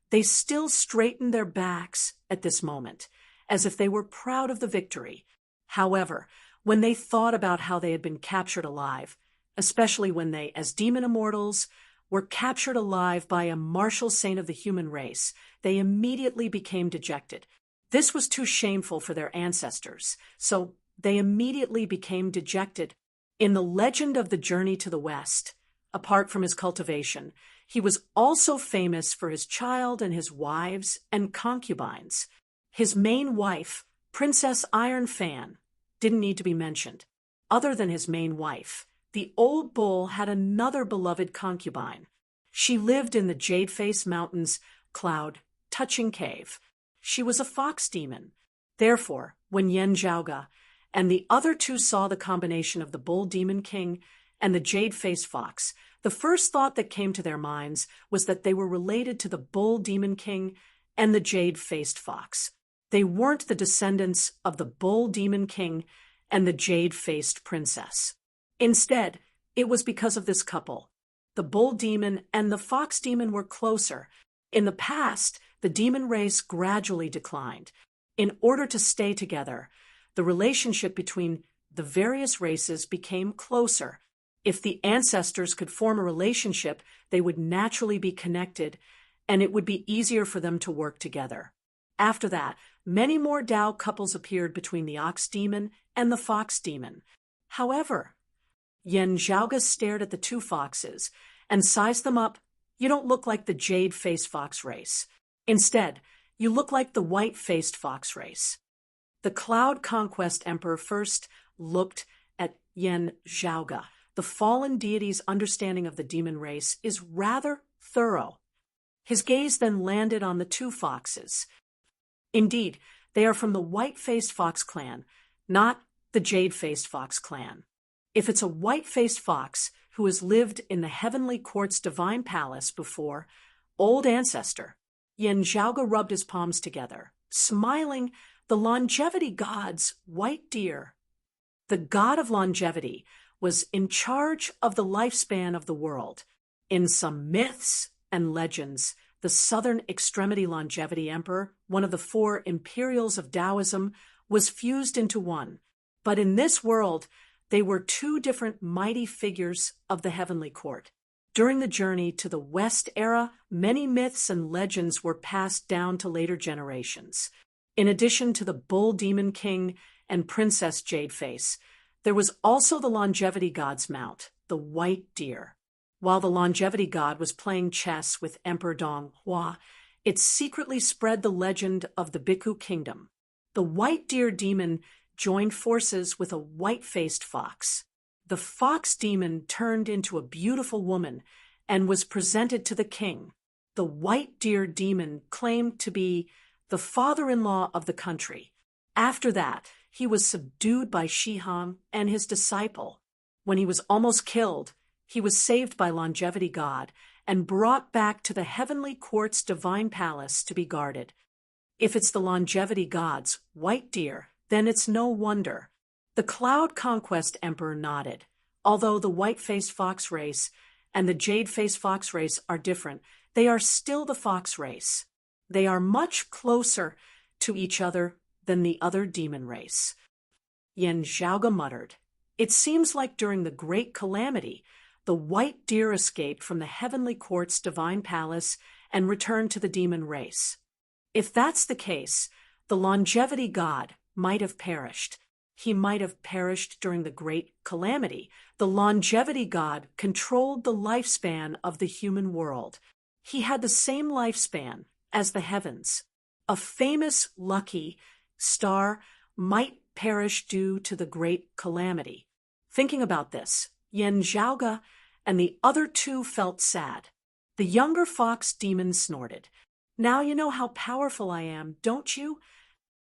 they still straightened their backs at this moment, as if they were proud of the victory. However, when they thought about how they had been captured alive, especially when they, as demon immortals, were captured alive by a martial saint of the human race, they immediately became dejected. This was too shameful for their ancestors, so they immediately became dejected. In the legend of the journey to the West, apart from his cultivation, he was also famous for his child and his wives and concubines. His main wife, Princess Iron Fan, didn't need to be mentioned. Other than his main wife, the old bull had another beloved concubine. She lived in the Jade-Face Mountains' cloud-touching cave. She was a fox demon. Therefore, when Yen Zhaoge and the other two saw the combination of the bull demon king and the jade-faced fox, the first thought that came to their minds was that they were related to the bull demon king and the jade-faced fox. They weren't the descendants of the bull demon king and the jade-faced princess. Instead, it was because of this couple. The bull demon and the fox demon were closer. In the past, the demon race gradually declined. In order to stay together, the relationship between the various races became closer. If the ancestors could form a relationship, they would naturally be connected, and it would be easier for them to work together. After that, many more Tao couples appeared between the ox demon and the fox demon. However, Yen Zhaoge stared at the two foxes and sized them up. You don't look like the jade-faced fox race. Instead, you look like the white-faced fox race. The Cloud Conquest Emperor first looked at Yen Zhaoge. The fallen deity's understanding of the demon race is rather thorough. His gaze then landed on the two foxes. Indeed, they are from the white-faced fox clan, not the jade-faced fox clan. If it's a white-faced fox who has lived in the Heavenly Court's divine palace before, old ancestor, Yen Zhaoge rubbed his palms together, smiling. The longevity god's white deer, the god of longevity, was in charge of the lifespan of the world. In some myths and legends, the southern extremity longevity emperor, one of the four imperials of Taoism, was fused into one. But in this world, they were two different mighty figures of the heavenly court. During the journey to the West era, many myths and legends were passed down to later generations. In addition to the bull demon king and princess Jadeface, there was also the longevity god's mount, the white deer. While the longevity god was playing chess with Emperor Dong Hua, it secretly spread the legend of the Bhikkhu kingdom. The white deer demon joined forces with a white-faced fox. The fox demon turned into a beautiful woman and was presented to the king. The white deer demon claimed to be the father-in-law of the country. After that, he was subdued by Shihan and his disciple. When he was almost killed, he was saved by longevity god and brought back to the heavenly court's divine palace to be guarded. If it's the longevity god's white deer, then it's no wonder. The Cloud Conquest Emperor nodded. Although the white-faced fox race and the jade-faced fox race are different, they are still the fox race. They are much closer to each other than the other demon race. Yen Zhaoge muttered, "It seems like during the Great Calamity, the white deer escaped from the heavenly court's divine palace and returned to the demon race. If that's the case, the longevity god might have perished. He might have perished during the Great Calamity. The longevity god controlled the lifespan of the human world. He had the same lifespan as the heavens. A famous lucky star might perish due to the Great Calamity." Thinking about this, Yen Zhaoge and the other two felt sad. The younger fox demon snorted. Now you know how powerful I am, don't you?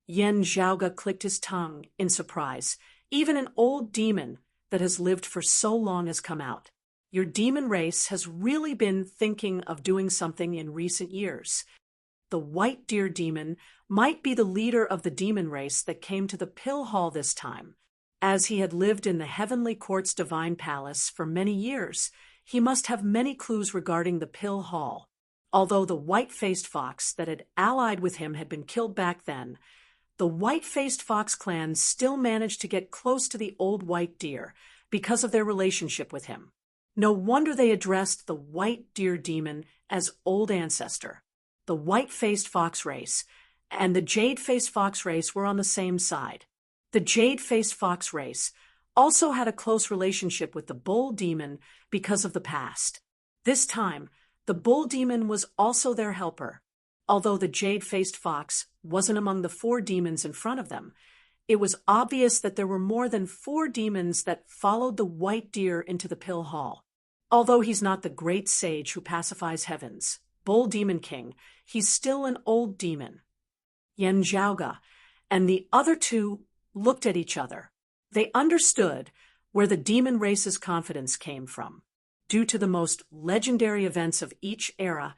Yen Zhaoga clicked his tongue in surprise. Even an old demon that has lived for so long has come out. Your demon race has really been thinking of doing something in recent years. The white deer demon might be the leader of the demon race that came to the Pill Hall this time. As he had lived in the Heavenly Court's Divine Palace for many years, he must have many clues regarding the Pill Hall. Although the white-faced fox that had allied with him had been killed back then, the white-faced fox clan still managed to get close to the old white deer because of their relationship with him. No wonder they addressed the white deer demon as Old Ancestor. The white-faced fox race and the jade-faced fox race were on the same side. The jade-faced fox race also had a close relationship with the bull demon because of the past. This time, the bull demon was also their helper. Although the jade-faced fox wasn't among the 4 demons in front of them, it was obvious that there were more than 4 demons that followed the white deer into the Pill Hall. Although he's not the great sage who pacifies heavens, Bull Demon King, he's still an old demon. Yen Zhaoga and the other 2 looked at each other. They understood where the demon race's confidence came from. Due to the most legendary events of each era,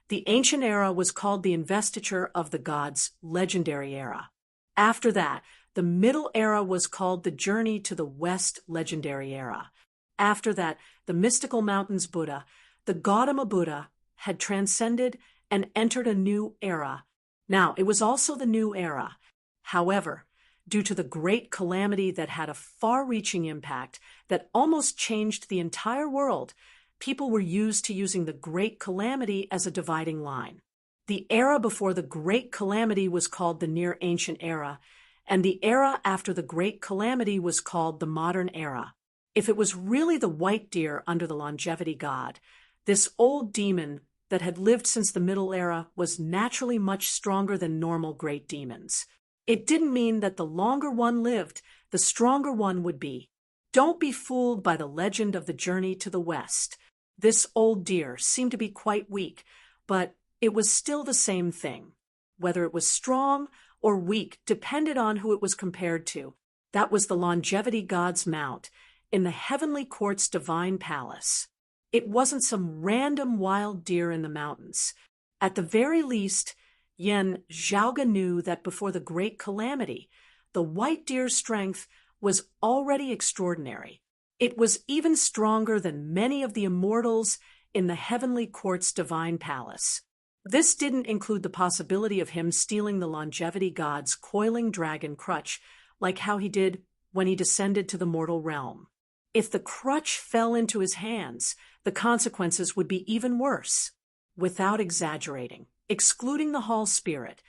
the ancient era was called the investiture of the gods' legendary era. After that, the middle era was called the journey to the west legendary era. After that, the mystical mountains Buddha, the Gautama Buddha, had transcended and entered a new era. Now, it was also the new era. However, due to the great calamity that had a far-reaching impact that almost changed the entire world, people were used to using the great calamity as a dividing line. The era before the great calamity was called the near ancient era, and the era after the great calamity was called the modern era. If it was really the white deer under the longevity god, this old demon that had lived since the middle era was naturally much stronger than normal great demons. It didn't mean that the longer one lived, the stronger one would be. Don't be fooled by the legend of the journey to the west. This old deer seemed to be quite weak, but it was still the same thing. Whether it was strong or weak depended on who it was compared to. That was the longevity god's mount in the Heavenly Court's Divine Palace. It wasn't some random wild deer in the mountains. At the very least, Yen Zhaoga knew that before the great calamity, the white deer's strength was already extraordinary. It was even stronger than many of the immortals in the Heavenly Court's Divine Palace. This didn't include the possibility of him stealing the longevity god's coiling dragon crutch, like how he did when he descended to the mortal realm. If the crutch fell into his hands, the consequences would be even worse. Without exaggerating, excluding the hall spirit,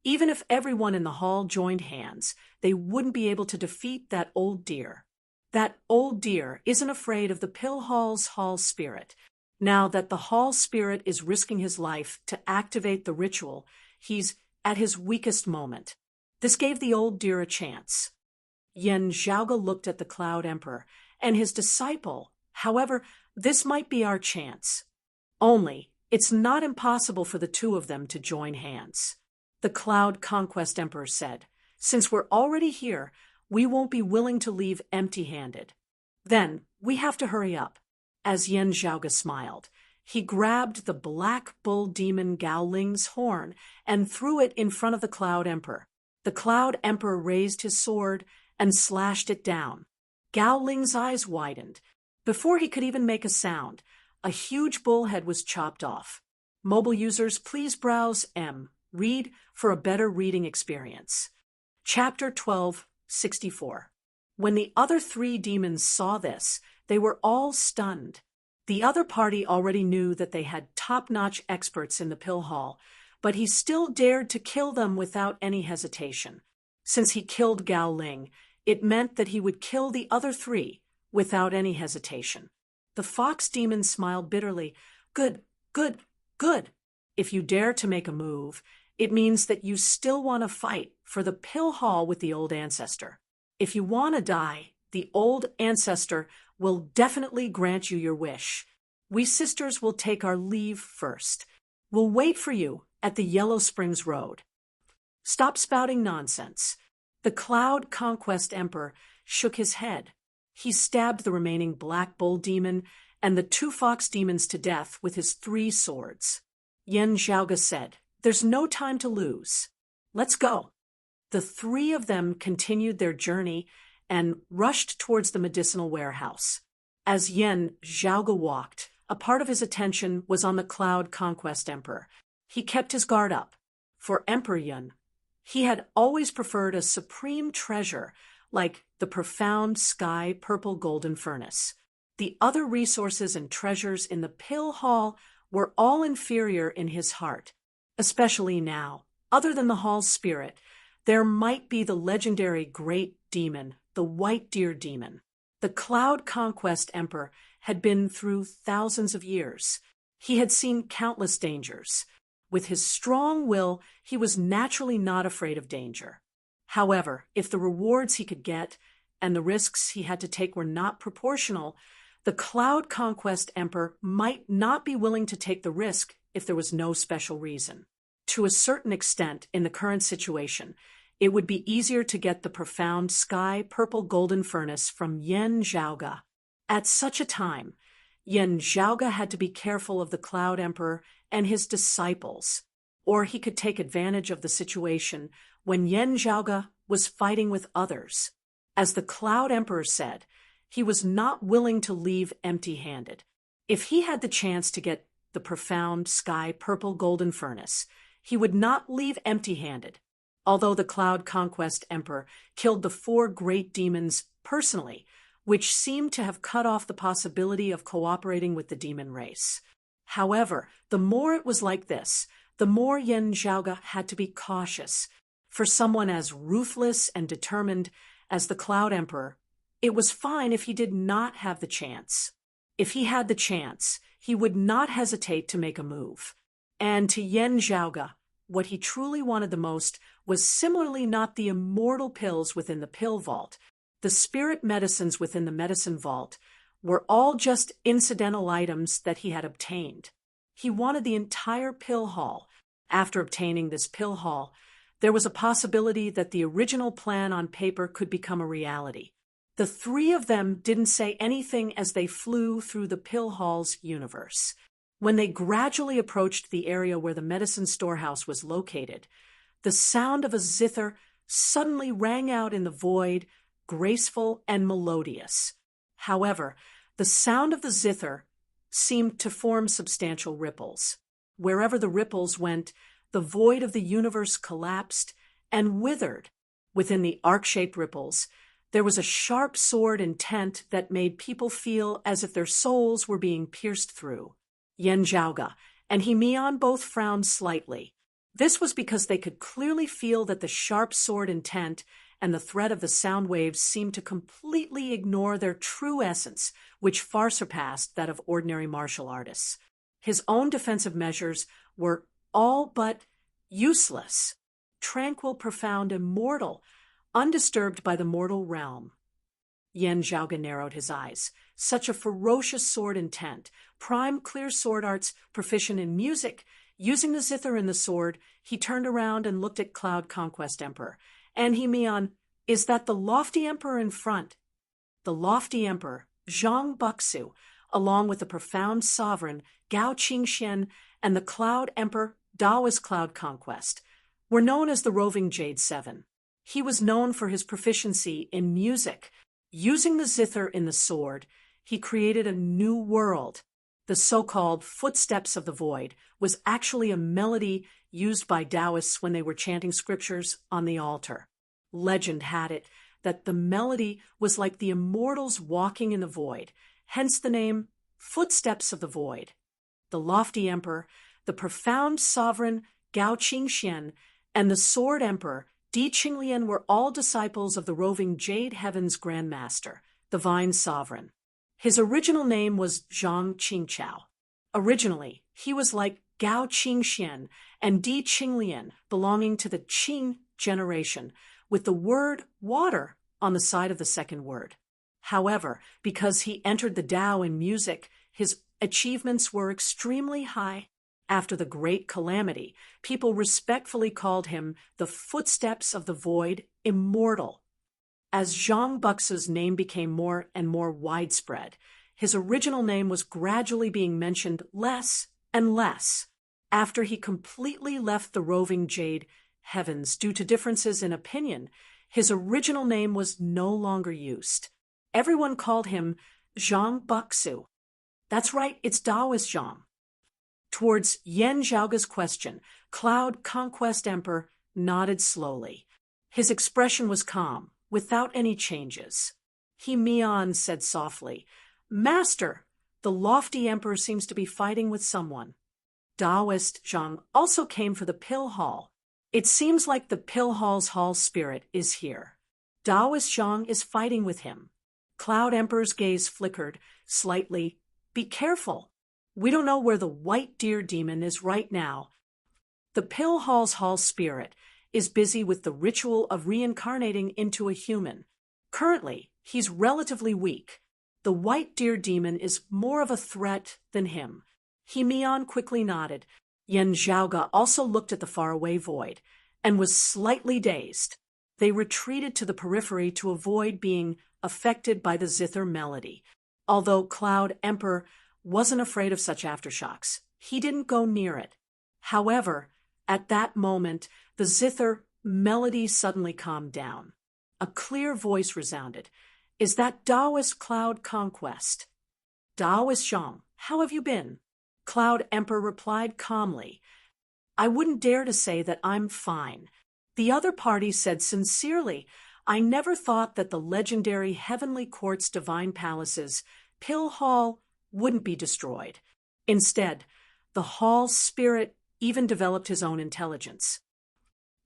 even if everyone in the hall joined hands, they wouldn't be able to defeat that old deer. That old deer isn't afraid of the Pill Hall's hall spirit. Now that the hall spirit is risking his life to activate the ritual, he's at his weakest moment. This gave the old deer a chance. Yen Zhaoga looked at the Cloud Emperor and his disciple. However, this might be our chance. Only, it's not impossible for the 2 of them to join hands. The Cloud Conquest Emperor said, since we're already here, we won't be willing to leave empty-handed. Then, we have to hurry up. As Yen Zhaoga smiled, he grabbed the black bull demon Gao Ling's horn and threw it in front of the Cloud Emperor. The Cloud Emperor raised his sword and slashed it down. Gao Ling's eyes widened. Before he could even make a sound, a huge bull head was chopped off. Mobile users, please browse read for a better reading experience. Chapter 1264. When the other 3 demons saw this, they were all stunned. The other party already knew that they had top-notch experts in the Pill Hall, but he still dared to kill them without any hesitation. Since he killed Gao Ling, it meant that he would kill the other 3 without any hesitation. The fox demon smiled bitterly. Good, good, good. If you dare to make a move, it means that you still want to fight for the Pill Hall with the old ancestor. If you want to die, the old ancestor will definitely grant you your wish. We sisters will take our leave first. We'll wait for you at the Yellow Springs Road. "Stop spouting nonsense." The Cloud Conquest Emperor shook his head. He stabbed the remaining Black Bull demon and the 2 fox demons to death with his 3 swords. Yen Zhaoga said, "There's no time to lose. Let's go." The 3 of them continued their journey and rushed towards the medicinal warehouse. As Yen Zhaoga walked, a part of his attention was on the Cloud Conquest Emperor. He kept his guard up. For Emperor Yen, he had always preferred a supreme treasure like the profound sky purple golden furnace. The other resources and treasures in the pill hall were all inferior in his heart, especially now. Other than the hall's spirit, there might be the legendary great demon, the white deer demon. The Cloud Conquest Emperor had been through thousands of years. He had seen countless dangers. With his strong will, he was naturally not afraid of danger. However, if the rewards he could get and the risks he had to take were not proportional, the Cloud Conquest Emperor might not be willing to take the risk if there was no special reason. To a certain extent, in the current situation, it would be easier to get the profound sky purple golden furnace from Yen Zhaoga. At such a time, Yen Zhaoga had to be careful of the Cloud Emperor and his disciples, or he could take advantage of the situation when Yen Zhaoga was fighting with others. As the Cloud Emperor said, he was not willing to leave empty-handed. If he had the chance to get the profound sky purple golden furnace, he would not leave empty-handed. Although the Cloud Conquest Emperor killed the 4 great demons personally, which seemed to have cut off the possibility of cooperating with the demon race. However, the more it was like this, the more Yen Zhaoga had to be cautious. For someone as ruthless and determined as the Cloud Emperor, it was fine if he did not have the chance. If he had the chance, he would not hesitate to make a move. And to Yen Zhaoga, what he truly wanted the most was similarly not the immortal pills within the pill vault. The spirit medicines within the medicine vault were all just incidental items that he had obtained. He wanted the entire pill hall. After obtaining this pill hall, there was a possibility that the original plan on paper could become a reality. The 3 of them didn't say anything as they flew through the pill hall's universe. When they gradually approached the area where the medicine storehouse was located, the sound of a zither suddenly rang out in the void, graceful and melodious. However, the sound of the zither seemed to form substantial ripples. Wherever the ripples went, the void of the universe collapsed and withered. Within the arc-shaped ripples, there was a sharp sword intent that made people feel as if their souls were being pierced through. Yen Zhaoga and He-Mian both frowned slightly. This was because they could clearly feel that the sharp sword intent and the threat of the sound waves seemed to completely ignore their true essence, which far surpassed that of ordinary martial artists. His own defensive measures were all but useless. Tranquil, profound, immortal, undisturbed by the mortal realm. Yen Zhaoga narrowed his eyes. Such a ferocious sword intent, prime clear sword arts, proficient in music. Using the zither in the sword, he turned around and looked at Cloud Conquest Emperor. And He-Mian, is that the lofty emperor in front? The lofty emperor, Zhang Buxu, along with the profound sovereign, Gao Qingxian, and the Cloud Emperor, Daoist Cloud Conquest, were known as the Roving Jade 7. He was known for his proficiency in music. Using the zither in the sword, he created a new world. The so-called Footsteps of the Void was actually a melody used by Taoists when they were chanting scriptures on the altar. Legend had it that the melody was like the immortals walking in the void, hence the name Footsteps of the Void. The lofty emperor, the profound sovereign Gao Qingxian, and the sword emperor Di Qinglian were all disciples of the roving Jade Heaven's Grandmaster, the Vine Sovereign. His original name was Zhang Qingchao. Originally, he was like Gao Qingxian and Di Qinglian, belonging to the Qing generation, with the word water on the side of the second word. However, because he entered the Tao in music, his achievements were extremely high. After the great calamity, people respectfully called him the Footsteps of the Void Immortal. As Zhang Buxu's name became more and more widespread, his original name was gradually being mentioned less and less. After he completely left the roving Jade Heavens due to differences in opinion, his original name was no longer used. Everyone called him Zhang Buxu. That's right, it's Taoist Zhang. Towards Yan Zhaoga's question, Cloud Conquest Emperor nodded slowly. His expression was calm, without any changes. He said softly, "Master, the lofty emperor seems to be fighting with someone." Taoist Zhang also came for the pill hall. It seems like the pill hall's hall spirit is here. Taoist Zhang is fighting with him. Cloud Emperor's gaze flickered slightly. "Be careful. We don't know where the white deer demon is right now." The pill hall's hall spirit is busy with the ritual of reincarnating into a human. Currently, he's relatively weak. The white deer demon is more of a threat than him. Mian quickly nodded. Yan Zhaoga also looked at the faraway void and was slightly dazed. They retreated to the periphery to avoid being affected by the zither melody. Although Cloud Emperor wasn't afraid of such aftershocks, he didn't go near it. However, at that moment, the zither melody suddenly calmed down. A clear voice resounded. "Is that Taoist Cloud Conquest?" "Taoist Zhang, how have you been?" Cloud Emperor replied calmly. "I wouldn't dare to say that I'm fine." The other party said sincerely, "I never thought that the legendary Heavenly Court's divine palaces, Pill Hall, wouldn't be destroyed. Instead, the hall's spirit even developed his own intelligence.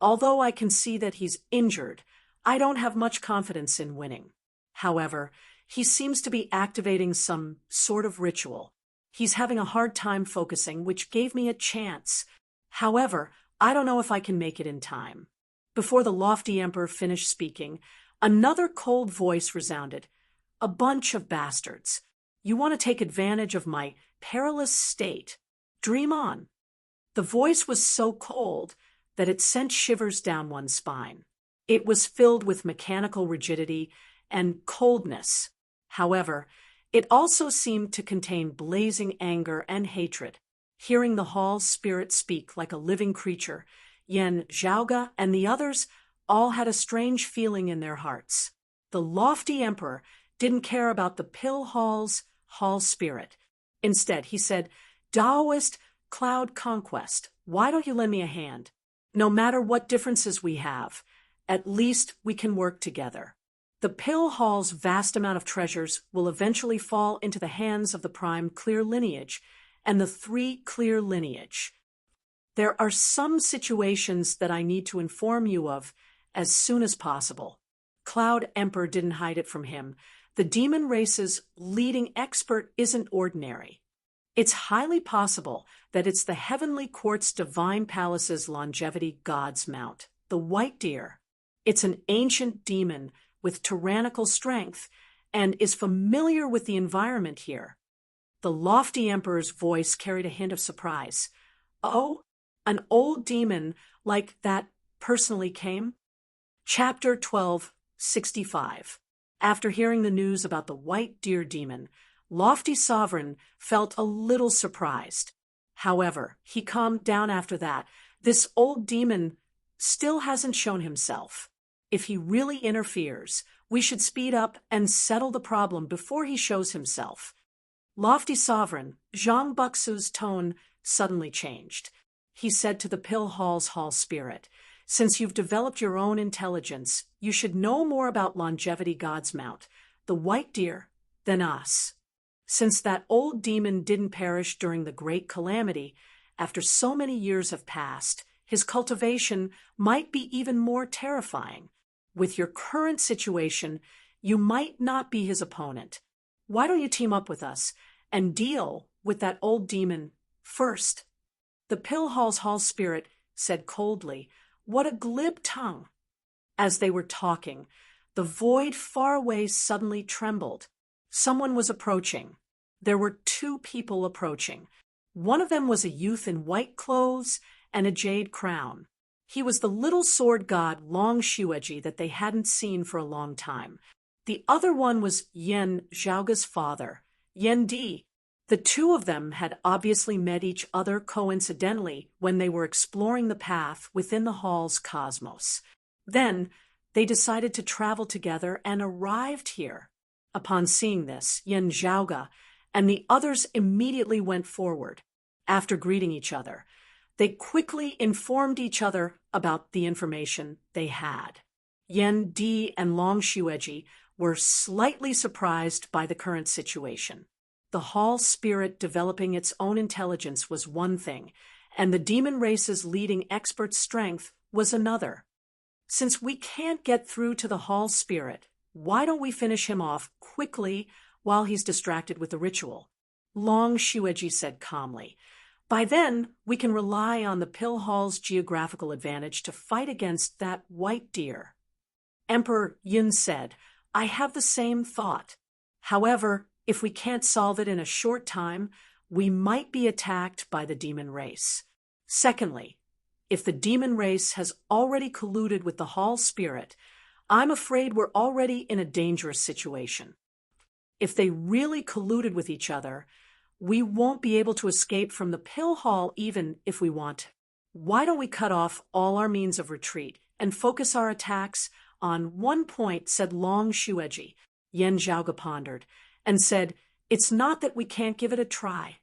Although I can see that he's injured, I don't have much confidence in winning. However, he seems to be activating some sort of ritual. He's having a hard time focusing, which gave me a chance. However, I don't know if I can make it in time." Before the lofty emperor finished speaking, another cold voice resounded. "A bunch of bastards. You want to take advantage of my perilous state. Dream on." The voice was so cold that it sent shivers down one's spine. It was filled with mechanical rigidity and coldness. However, it also seemed to contain blazing anger and hatred. Hearing the hall's spirit speak like a living creature, Yan Zhaoga and the others all had a strange feeling in their hearts. The lofty emperor didn't care about the pill hall's hall spirit. Instead, he said, "Taoist Cloud Conquest, why don't you lend me a hand? No matter what differences we have, at least we can work together. The pill hall's vast amount of treasures will eventually fall into the hands of the prime clear lineage and the 3 clear lineage. There are some situations that I need to inform you of as soon as possible." Cloud Emperor didn't hide it from him. The demon race's leading expert isn't ordinary. It's highly possible that it's the Heavenly Court's Divine Palace's longevity god's mount, the white deer. It's an ancient demon with tyrannical strength and is familiar with the environment here. The lofty emperor's voice carried a hint of surprise. "Oh, an old demon like that personally came?" Chapter 1265. After hearing the news about the white deer demon, Lofty Sovereign felt a little surprised. However, he calmed down after that. This old demon still hasn't shown himself. If he really interferes, we should speed up and settle the problem before he shows himself. Lofty Sovereign, Zhang Buxu's tone suddenly changed. He said to the pill hall's hall spirit, "Since you've developed your own intelligence, you should know more about longevity god's mount, the white deer, than us. Since that old demon didn't perish during the great calamity, after so many years have passed, his cultivation might be even more terrifying. With your current situation, you might not be his opponent. Why don't you team up with us and deal with that old demon first?" The pill hall's hall spirit said coldly, "What a glib tongue." As they were talking, the void far away suddenly trembled. Someone was approaching. There were 2 people approaching. One of them was a youth in white clothes and a jade crown. He was the little sword god Long Shueji that they hadn't seen for a long time. The other one was Yen Zhaoga's father, Yen Di. The two of them had obviously met each other coincidentally when they were exploring the path within the hall's cosmos. Then, they decided to travel together and arrived here. Upon seeing this, Yen Zhaoga and the others immediately went forward. After greeting each other, they quickly informed each other about the information they had. Yen Di and Long Shueji were slightly surprised by the current situation. The Hall spirit developing its own intelligence was one thing, and the demon race's leading expert strength was another. Since we can't get through to the Hall spirit, why don't we finish him off quickly while he's distracted with the ritual? Long Shueji said calmly. By then, we can rely on the Pill Hall's geographical advantage to fight against that white deer. Emperor Yun said, I have the same thought. However, if we can't solve it in a short time, we might be attacked by the demon race. Secondly, if the demon race has already colluded with the Hall spirit, I'm afraid we're already in a dangerous situation. If they really colluded with each other, we won't be able to escape from the Pill Hall even if we want. Why don't we cut off all our means of retreat and focus our attacks on one point, said Long Shueji. Yen Zhaoga pondered and said, it's not that we can't give it a try.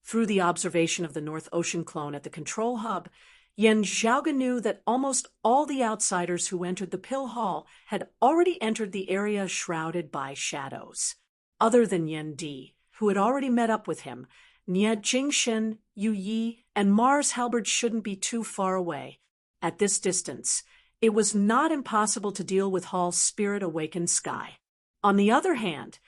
Through the observation of the North Ocean clone at the control hub, Yen Zhaoga knew that almost all the outsiders who entered the Pill Hall had already entered the area shrouded by shadows. Other than Yen Di, who had already met up with him, Nie Jingshin, Yu Yi, and Mars Halberd shouldn't be too far away. At this distance, it was not impossible to deal with Hall's spirit-awakened sky. On the other hand,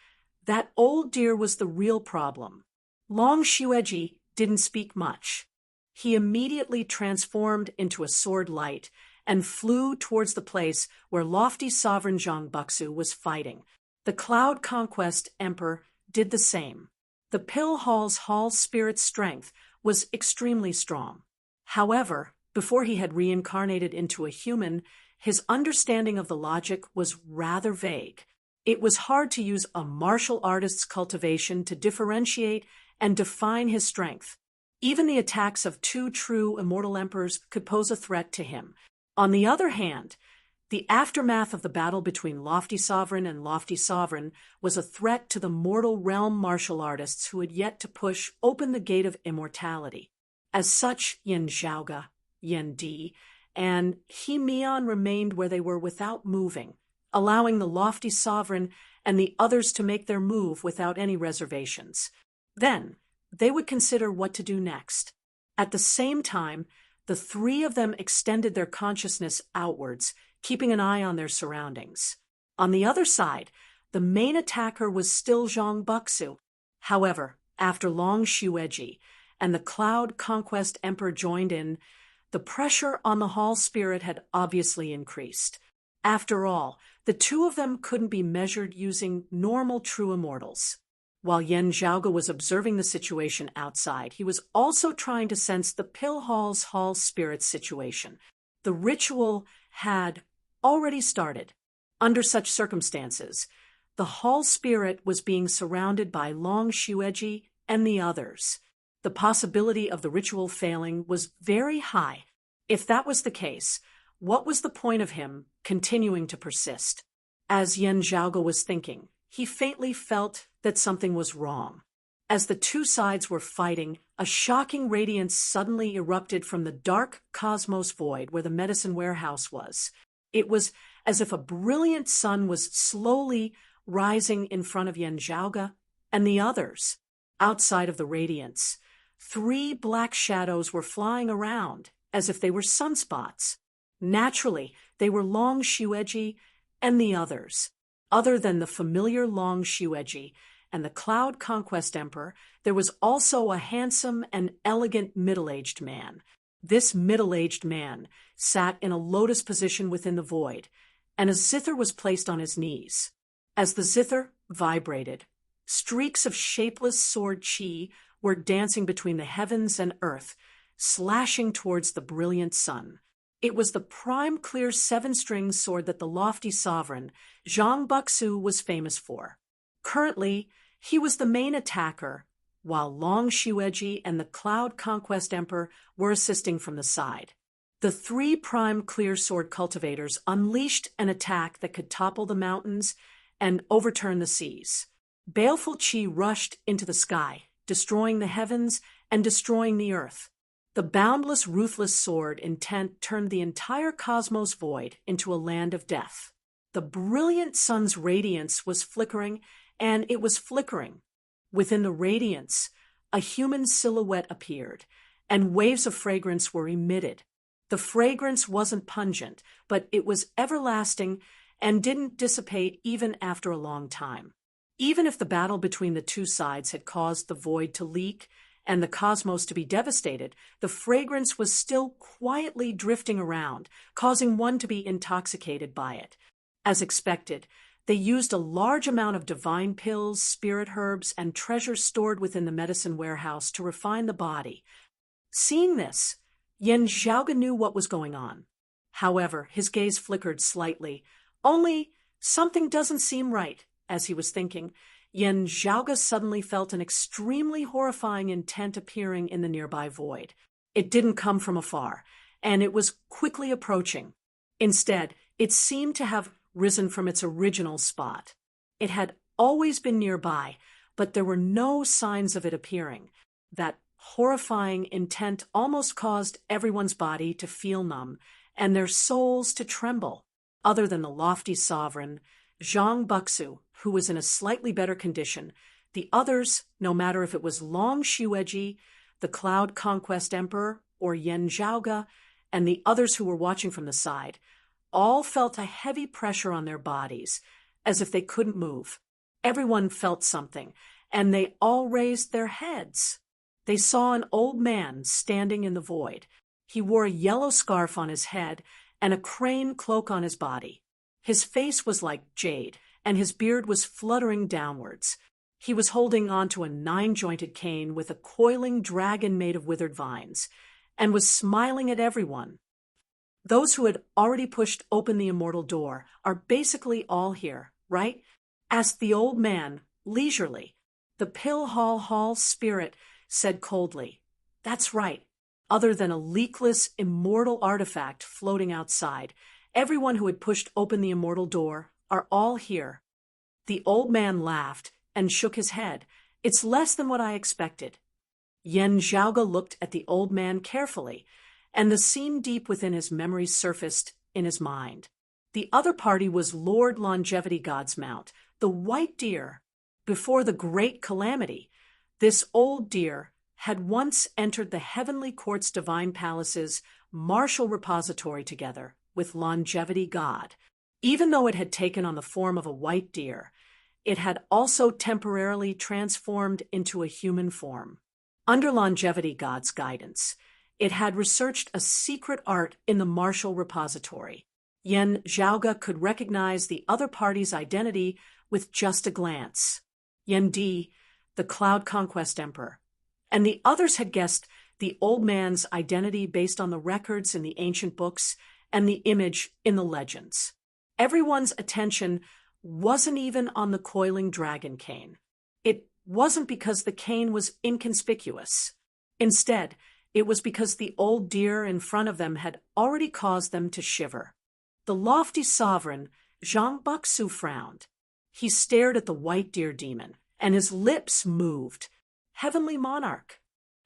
that old deer was the real problem. Long Shueji didn't speak much. He immediately transformed into a sword light and flew towards the place where lofty sovereign Zhang Buxu was fighting. The Cloud Conquest Emperor did the same. The Pill Hall's Hall spirit strength was extremely strong. However, before he had reincarnated into a human, his understanding of the logic was rather vague. It was hard to use a martial artist's cultivation to differentiate and define his strength. Even the attacks of two true immortal emperors could pose a threat to him. On the other hand, the aftermath of the battle between Lofty Sovereign and Lofty Sovereign was a threat to the mortal realm martial artists who had yet to push open the gate of immortality. As such, Yen Zhaoga, Yen Di, and He Mian remained where they were without moving, allowing the Lofty Sovereign and the others to make their move without any reservations. Then, they would consider what to do next. At the same time, the three of them extended their consciousness outwards, keeping an eye on their surroundings. On the other side, the main attacker was still Zhang Buxu. However, after Long Shueji and the Cloud Conquest Emperor joined in, the pressure on the Hall spirit had obviously increased. After all, the two of them couldn't be measured using normal true immortals. While Yen Zhaoga was observing the situation outside, he was also trying to sense the Pill Hall's Hall spirit situation. The ritual had already started. Under such circumstances, the Hall spirit was being surrounded by Long Shueji and the others. The possibility of the ritual failing was very high. If that was the case, what was the point of him continuing to persist? As Yen Zhaoga was thinking, he faintly felt that something was wrong. As the two sides were fighting, a shocking radiance suddenly erupted from the dark cosmos void where the medicine warehouse was. It was as if a brilliant sun was slowly rising in front of Yen Zhaoga and the others. Outside of the radiance, 3 black shadows were flying around as if they were sunspots. Naturally, they were Long Shueji and the others. Other than the familiar Long Shueji and the Cloud Conquest Emperor, there was also a handsome and elegant middle-aged man. This middle-aged man sat in a lotus position within the void, and a zither was placed on his knees. As the zither vibrated, streaks of shapeless sword chi were dancing between the heavens and earth, slashing towards the brilliant sun. It was the prime clear seven-string sword that the lofty sovereign, Zhang Buxu, was famous for. Currently, he was the main attacker, while Long Xueji and the Cloud Conquest Emperor were assisting from the side. The three prime clear sword cultivators unleashed an attack that could topple the mountains and overturn the seas. Baleful Qi rushed into the sky, destroying the heavens and destroying the earth. The boundless, ruthless sword intent turned the entire cosmos void into a land of death. The brilliant sun's radiance was flickering, and it was flickering. Within the radiance, a human silhouette appeared, and waves of fragrance were emitted. The fragrance wasn't pungent, but it was everlasting and didn't dissipate even after a long time. Even if the battle between the two sides had caused the void to leak and the cosmos to be devastated, the fragrance was still quietly drifting around, causing one to be intoxicated by it. As expected, they used a large amount of divine pills, spirit herbs, and treasures stored within the medicine warehouse to refine the body. Seeing this, Yan Zhaoga knew what was going on. However, his gaze flickered slightly. Only something doesn't seem right, as he was thinking. Yan Zhaoga suddenly felt an extremely horrifying intent appearing in the nearby void. It didn't come from afar, and it was quickly approaching. Instead, it seemed to have risen from its original spot. It had always been nearby, but there were no signs of it appearing. That horrifying intent almost caused everyone's body to feel numb and their souls to tremble. Other than the lofty sovereign, Zhang Buxu, who was in a slightly better condition, the others, no matter if it was Long Xueji, the Cloud Conquest Emperor, or Yan Zhaoga, and the others who were watching from the side, all felt a heavy pressure on their bodies, as if they couldn't move. Everyone felt something, and they all raised their heads. They saw an old man standing in the void. He wore a yellow scarf on his head and a crane cloak on his body. His face was like jade, and his beard was fluttering downwards. He was holding onto a 9-jointed cane with a coiling dragon made of withered vines, and was smiling at everyone. Those who had already pushed open the immortal door are basically all here, right? Asked the old man, leisurely. The Pill-Hall spirit said coldly, "That's right. Other than a leakless, immortal artifact floating outside, everyone who had pushed open the immortal door are all here." The old man laughed and shook his head. "It's less than what I expected." Yan Zhaoga looked at the old man carefully, and the scene deep within his memory surfaced in his mind. The other party was Lord Longevity God's mount, the white deer. Before the great calamity, this old deer had once entered the heavenly court's divine palace's martial repository together with Longevity God. Even though it had taken on the form of a white deer, it had also temporarily transformed into a human form. Under Longevity God's guidance, it had researched a secret art in the martial repository. Yan Zhaoga could recognize the other party's identity with just a glance. Yan Di, the Cloud Conquest Emperor, and the others had guessed the old man's identity based on the records in the ancient books and the image in the legends. Everyone's attention wasn't even on the coiling dragon cane. It wasn't because the cane was inconspicuous. Instead, it was because the old deer in front of them had already caused them to shiver. The lofty sovereign, Zhang Buxu, frowned. He stared at the white deer demon, and his lips moved. Heavenly Monarch.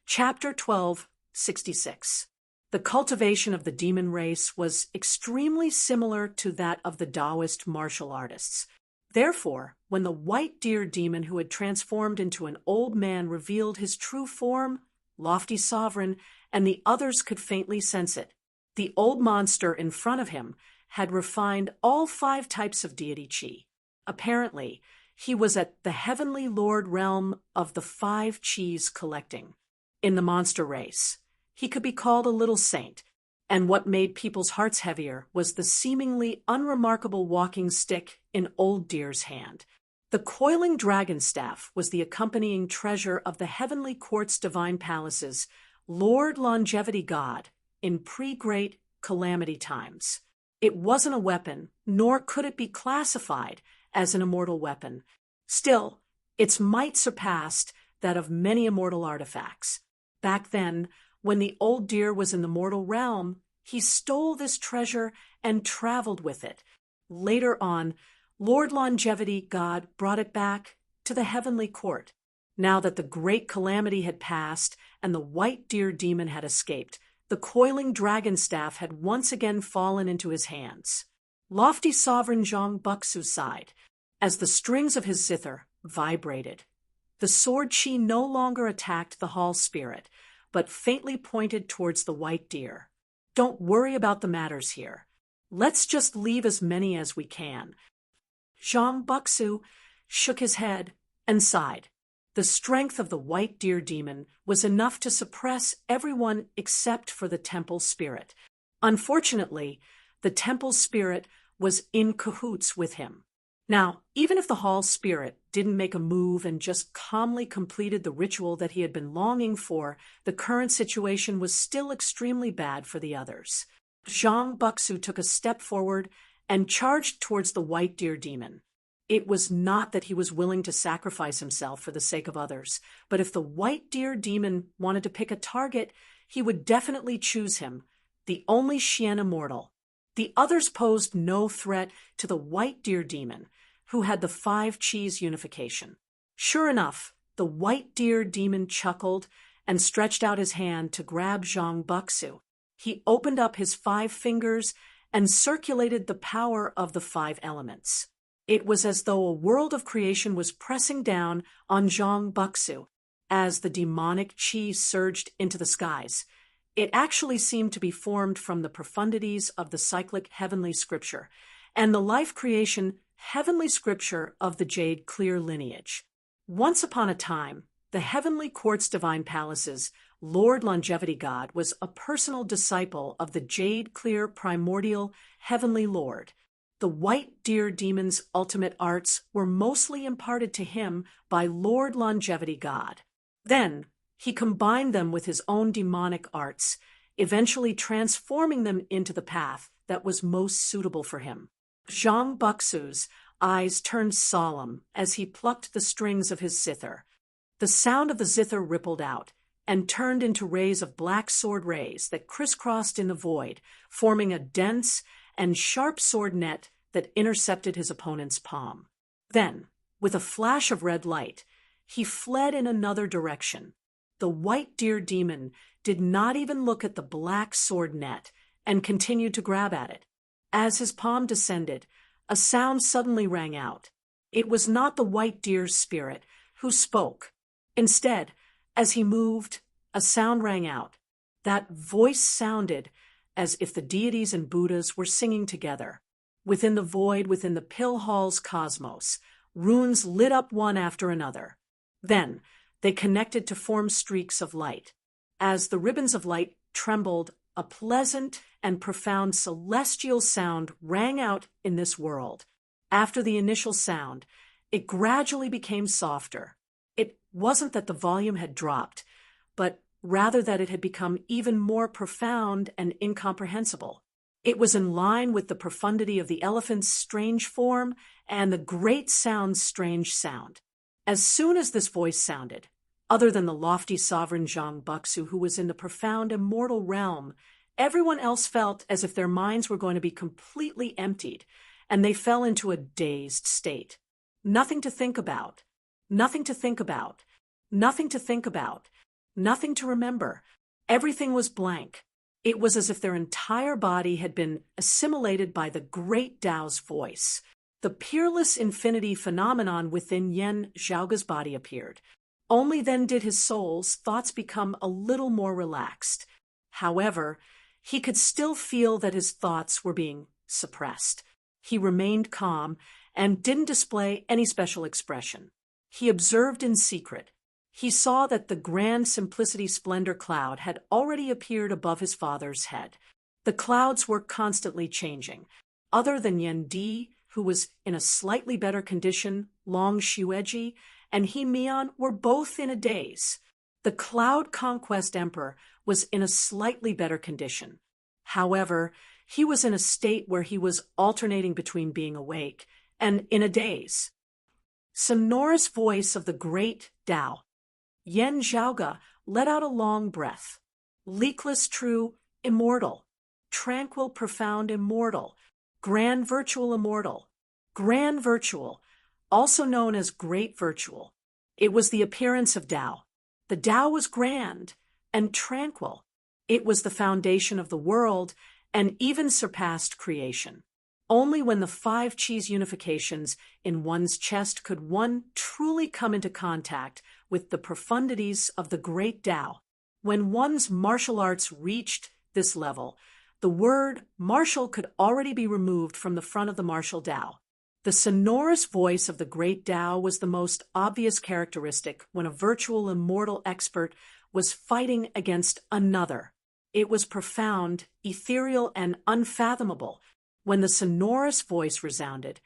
Chapter 12:66. The cultivation of the demon race was extremely similar to that of the Taoist martial artists. Therefore, when the white deer demon who had transformed into an old man revealed his true form, lofty sovereign, and the others could faintly sense it. The old monster in front of him had refined all 5 types of deity qi. Apparently, he was at the heavenly lord realm of the 5 qis collecting. In the monster race, he could be called a little saint, and what made people's hearts heavier was the seemingly unremarkable walking stick in Old Deer's hand. The coiling dragon staff was the accompanying treasure of the heavenly court's divine palaces, Lord Longevity God, in pre-great calamity times. It wasn't a weapon, nor could it be classified as an immortal weapon. Still, its might surpassed that of many immortal artifacts. Back then, when the old deer was in the mortal realm, he stole this treasure and traveled with it. Later on, Lord Longevity God brought it back to the heavenly court. Now that the great calamity had passed and the white deer demon had escaped, the coiling dragon staff had once again fallen into his hands. Lofty sovereign Zhang Buxu sighed as the strings of his zither vibrated. The sword chi no longer attacked the hall spirit, but faintly pointed towards the white deer. Don't worry about the matters here. Let's just leave as many as we can. Zhang Buxu shook his head and sighed. The strength of the white deer demon was enough to suppress everyone except for the temple spirit. Unfortunately, the temple spirit was in cahoots with him. Now, even if the hall spirit didn't make a move and just calmly completed the ritual that he had been longing for, the current situation was still extremely bad for the others. Zhang Buxu took a step forward and charged towards the white deer demon. It was not that he was willing to sacrifice himself for the sake of others, but if the white deer demon wanted to pick a target, he would definitely choose him, the only Xian immortal. The others posed no threat to the white deer demon, who had the 5 Qis unification. Sure enough, the white deer demon chuckled and stretched out his hand to grab Zhang Buxu. He opened up his 5 fingers and circulated the power of the 5 elements. It was as though a world of creation was pressing down on Zhang Buxu as the demonic qi surged into the skies. It actually seemed to be formed from the profundities of the cyclic heavenly scripture and the life creation heavenly scripture of the jade clear lineage. Once upon a time, the heavenly court's divine palaces, Lord Longevity God was a personal disciple of the jade clear primordial heavenly Lord. The white deer demon's ultimate arts were mostly imparted to him by Lord Longevity God. Then, he combined them with his own demonic arts, eventually transforming them into the path that was most suitable for him. Zhang Buxu's eyes turned solemn as he plucked the strings of his zither. The sound of the zither rippled out and turned into rays of black sword rays that crisscrossed in the void, forming a dense and sharp sword net that intercepted his opponent's palm. Then, with a flash of red light, he fled in another direction. The white deer demon did not even look at the black sword net and continued to grab at it. As his palm descended, a sound suddenly rang out. It was not the white deer's spirit who spoke. Instead, as he moved, a sound rang out. That voice sounded as if the deities and Buddhas were singing together. Within the void, within the pill hall's cosmos, runes lit up one after another. Then, they connected to form streaks of light. As the ribbons of light trembled, a pleasant and profound celestial sound rang out in this world. After the initial sound, it gradually became softer. It wasn't that the volume had dropped, but rather that it had become even more profound and incomprehensible. It was in line with the profundity of the elephant's strange form and the great sound's strange sound. As soon as this voice sounded, other than the lofty sovereign Zhang Buxu, who was in the profound immortal realm, everyone else felt as if their minds were going to be completely emptied, and they fell into a dazed state. Nothing to think about. Nothing to think about. Nothing to think about. Nothing to remember. Everything was blank. It was as if their entire body had been assimilated by the great Tao's voice. The peerless infinity phenomenon within Yan Zhaoga's body appeared. Only then did his soul's thoughts become a little more relaxed. However, he could still feel that his thoughts were being suppressed. He remained calm and didn't display any special expression. He observed in secret. He saw that the grand simplicity splendor cloud had already appeared above his father's head. The clouds were constantly changing. Other than Yan Di, who was in a slightly better condition, Long Shueji, and He Mian were both in a daze. The Cloud Conquest Emperor was in a slightly better condition. However, he was in a state where he was alternating between being awake and in a daze. Sonorous voice of the great Tao. Yen Zhaoge let out a long breath. Leakless, true, immortal. Tranquil, profound, immortal. Grand virtual immortal. Grand virtual, also known as great virtual. It was the appearance of Tao. The Tao was grand and tranquil. It was the foundation of the world and even surpassed creation. Only when the 5 Qis unifications in one's chest could one truly come into contact with the profundities of the great Tao. When one's martial arts reached this level, the word martial could already be removed from the front of the martial Tao. The sonorous voice of the great Tao was the most obvious characteristic when a virtual immortal expert was fighting against another. It was profound, ethereal, and unfathomable. When the sonorous voice resounded,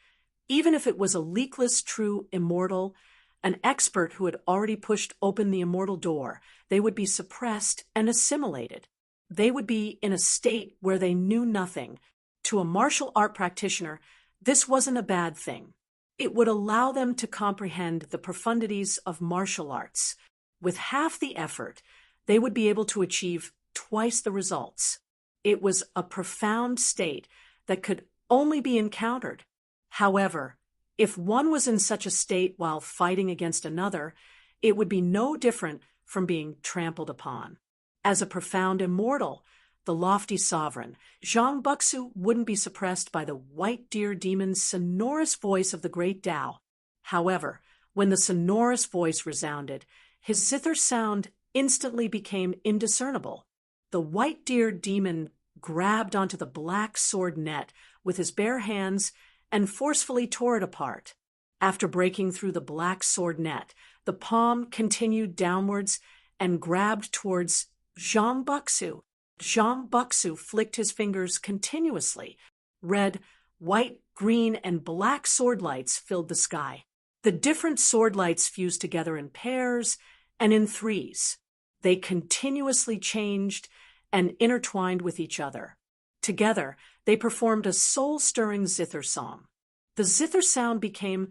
even if it was a leakless, true, immortal, an expert who had already pushed open the immortal door, they would be suppressed and assimilated. They would be in a state where they knew nothing. To a martial art practitioner, this wasn't a bad thing. It would allow them to comprehend the profundities of martial arts. With half the effort, they would be able to achieve twice the results. It was a profound state that could only be encountered. However, if one was in such a state while fighting against another, it would be no different from being trampled upon. As a profound immortal, the lofty sovereign, Zhang Buxu wouldn't be suppressed by the white deer demon's sonorous voice of the great Tao. However, when the sonorous voice resounded, his zither sound instantly became indiscernible. The white deer demon grabbed onto the black sword net with his bare hands and forcefully tore it apart. After breaking through the black sword net, the palm continued downwards and grabbed towards Zhang Buxu. Zhang Buxu flicked his fingers continuously. Red, white, green, and black sword lights filled the sky. The different sword lights fused together in pairs and in threes. They continuously changed and intertwined with each other. Together, they performed a soul-stirring zither song. The zither sound became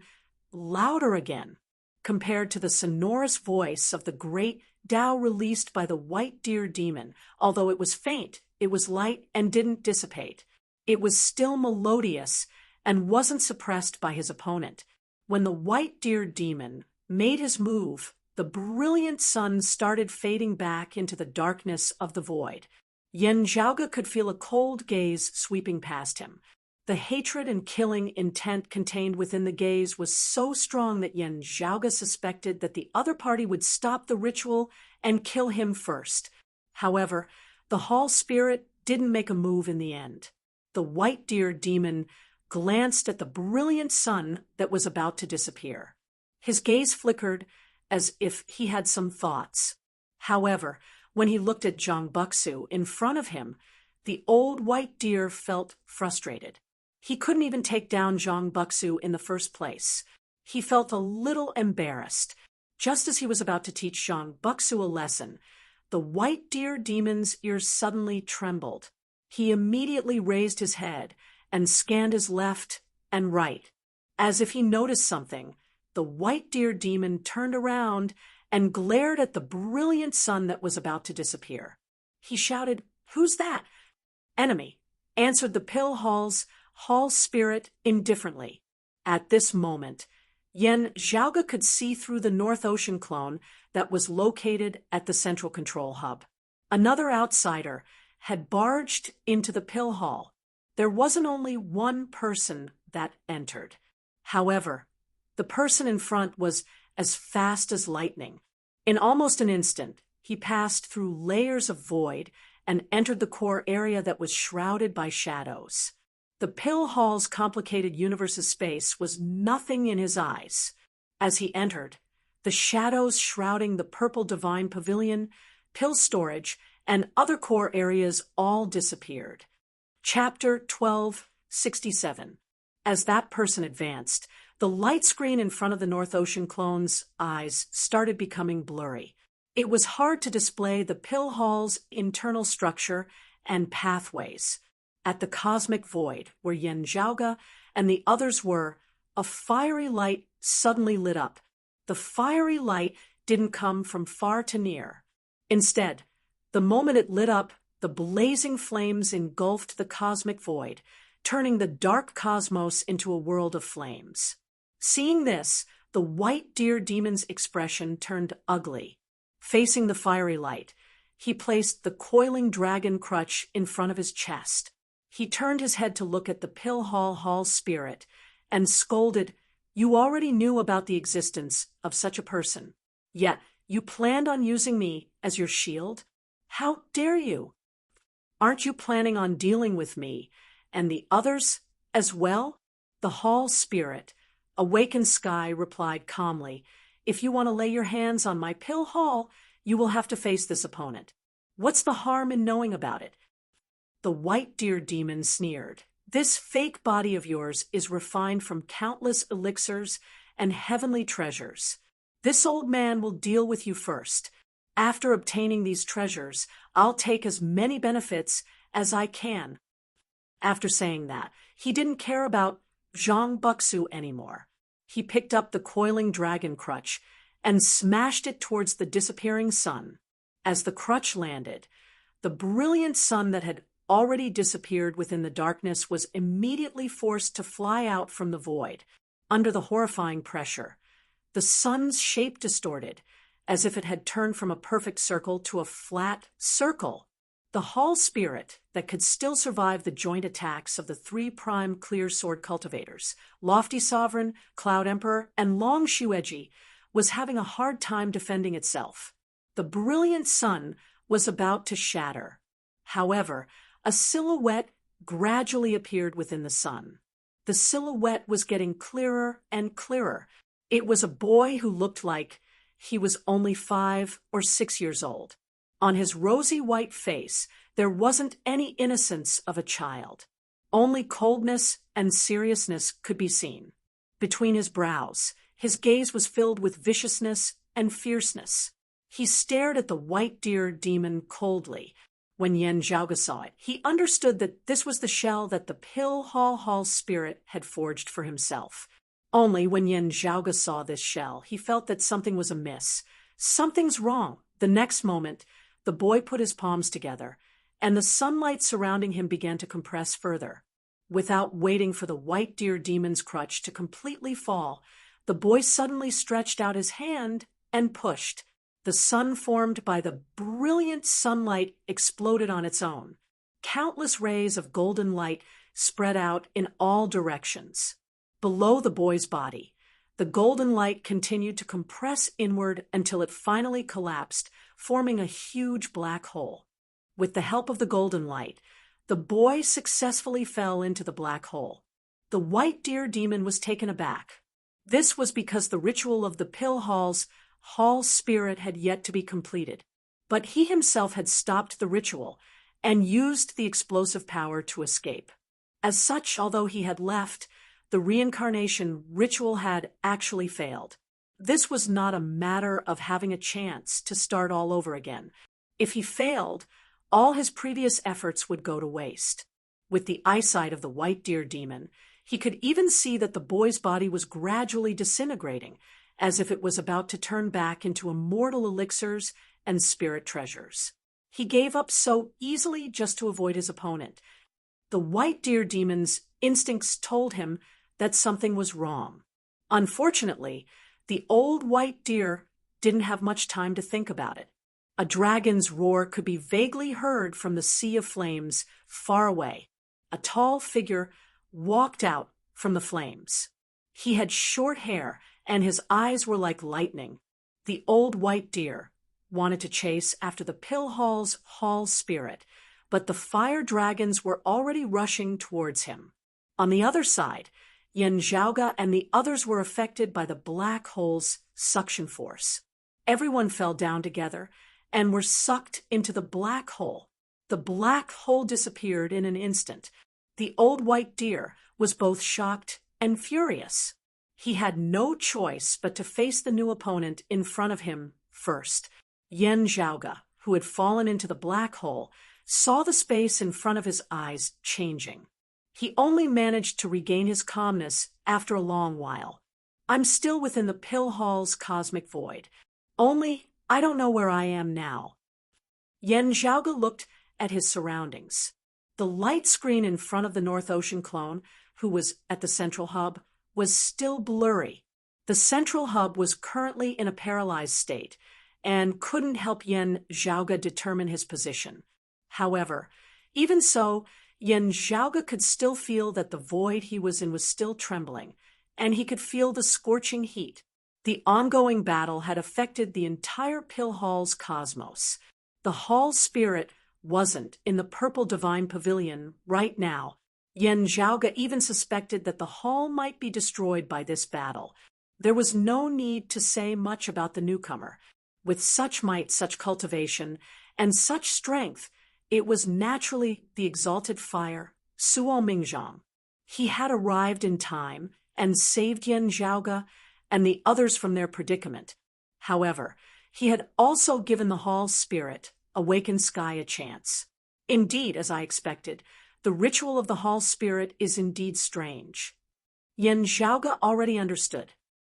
louder again, compared to the sonorous voice of the great Tao released by the white deer demon. Although it was faint, it was light and didn't dissipate. It was still melodious and wasn't suppressed by his opponent. When the white deer demon made his move, the brilliant sun started fading back into the darkness of the void. Yen Zhaoge could feel a cold gaze sweeping past him. The hatred and killing intent contained within the gaze was so strong that Yen Zhaoge suspected that the other party would stop the ritual and kill him first. However, the hall spirit didn't make a move in the end. The white deer demon glanced at the brilliant sun that was about to disappear. His gaze flickered as if he had some thoughts. However, when he looked at Zhang Buxu in front of him, the old white deer felt frustrated. He couldn't even take down Zhang Buxu in the first place. He felt a little embarrassed. Just as he was about to teach Zhang Buxu a lesson, the white deer demon's ears suddenly trembled. He immediately raised his head and scanned his left and right. As if he noticed something, the white deer demon turned around and glared at the brilliant sun that was about to disappear. He shouted, "Who's that?" "Enemy," answered the Pill Hall's hall spirit indifferently. At this moment, Yen Zhaoge could see through the North Ocean clone that was located at the central control hub. Another outsider had barged into the Pill Hall. There wasn't only one person that entered. However, the person in front was as fast as lightning. In almost an instant, he passed through layers of void and entered the core area that was shrouded by shadows. The Pill Hall's complicated universe's space was nothing in his eyes. As he entered, the shadows shrouding the purple divine pavilion, pill storage, and other core areas all disappeared. Chapter 1267. As that person advanced, the light screen in front of the North Ocean clone's eyes started becoming blurry. It was hard to display the pill hall's internal structure and pathways. At the cosmic void, where Yen Zhaoge and the others were, a fiery light suddenly lit up. The fiery light didn't come from far to near. Instead, the moment it lit up, the blazing flames engulfed the cosmic void, turning the dark cosmos into a world of flames. Seeing this, the white deer demon's expression turned ugly. Facing the fiery light, he placed the coiling dragon crutch in front of his chest. He turned his head to look at the pill hall spirit and scolded, "You already knew about the existence of such a person. Yet you planned on using me as your shield? How dare you? Aren't you planning on dealing with me and the others as well?" The hall spirit, awakened Sky, replied calmly, "If you want to lay your hands on my pill hall, you will have to face this opponent. What's the harm in knowing about it?" The white deer demon sneered, "This fake body of yours is refined from countless elixirs and heavenly treasures. This old man will deal with you first. After obtaining these treasures, I'll take as many benefits as I can." After saying that, he didn't care about Zhang Buxu anymore. He picked up the coiling dragon crutch and smashed it towards the disappearing sun. As the crutch landed, the brilliant sun that had already disappeared within the darkness was immediately forced to fly out from the void. Under the horrifying pressure, the sun's shape distorted, as if it had turned from a perfect circle to a flat circle. The hall spirit that could still survive the joint attacks of the 3 prime clear sword cultivators, Lofty Sovereign, Cloud Emperor, and Long Shueji, was having a hard time defending itself. The brilliant sun was about to shatter. However, a silhouette gradually appeared within the sun. The silhouette was getting clearer and clearer. It was a boy who looked like he was only 5 or 6 years old. On his rosy white face, there wasn't any innocence of a child. Only coldness and seriousness could be seen. Between his brows, his gaze was filled with viciousness and fierceness. He stared at the white deer demon coldly. When Yen Zhaoge saw it, he understood that this was the shell that the pill hall spirit had forged for himself. Only when Yen Zhaoge saw this shell, he felt that something was amiss. Something's wrong. The next moment, the boy put his palms together, and the sunlight surrounding him began to compress further. Without waiting for the white deer demon's crutch to completely fall, the boy suddenly stretched out his hand and pushed. The sun formed by the brilliant sunlight exploded on its own. Countless rays of golden light spread out in all directions. Below the boy's body, the golden light continued to compress inward until it finally collapsed, forming a huge black hole. With the help of the golden light, the boy successfully fell into the black hole. The white deer demon was taken aback. This was because the ritual of the pill hall's hall spirit had yet to be completed. But he himself had stopped the ritual and used the explosive power to escape. As such, although he had left, the reincarnation ritual had actually failed. This was not a matter of having a chance to start all over again. If he failed, all his previous efforts would go to waste. With the eyesight of the white deer demon, he could even see that the boy's body was gradually disintegrating, as if it was about to turn back into immortal elixirs and spirit treasures. He gave up so easily just to avoid his opponent. The white deer demon's instincts told him that something was wrong. Unfortunately, the old white deer didn't have much time to think about it. A dragon's roar could be vaguely heard from the sea of flames far away. A tall figure walked out from the flames. He had short hair, and his eyes were like lightning. The old white deer wanted to chase after the pill hall's hall spirit, but the fire dragons were already rushing towards him. On the other side, Yen Zhaoge and the others were affected by the black hole's suction force. Everyone fell down together and were sucked into the black hole. The black hole disappeared in an instant. The old white deer, was both shocked and furious. He had no choice but to face the new opponent in front of him first. Yan Zhaoge, who had fallen into the black hole, saw the space in front of his eyes changing. He only managed to regain his calmness after a long while. I'm still within the pill hall's cosmic void. Only I don't know where I am now. Yan Zhaoge looked at his surroundings. The light screen in front of the North Ocean clone, who was at the central hub, was still blurry. The central hub was currently in a paralyzed state and couldn't help Yan Zhaoge determine his position. However, even so, Yan Zhaoge could still feel that the void he was in was still trembling, and he could feel the scorching heat. The ongoing battle had affected the entire pill hall's cosmos. The hall spirit wasn't in the purple divine pavilion right now. Yan Zhaoge even suspected that the hall might be destroyed by this battle. There was no need to say much about the newcomer. With such might, such cultivation, and such strength, it was naturally the exalted fire, Suo Mingzhang. He had arrived in time and saved Yan Zhaoge and the others from their predicament. However, he had also given the hall's spirit, Awakened Sky, a chance. Indeed, as I expected, the ritual of the hall spirit is indeed strange. Yan Zhaoge already understood.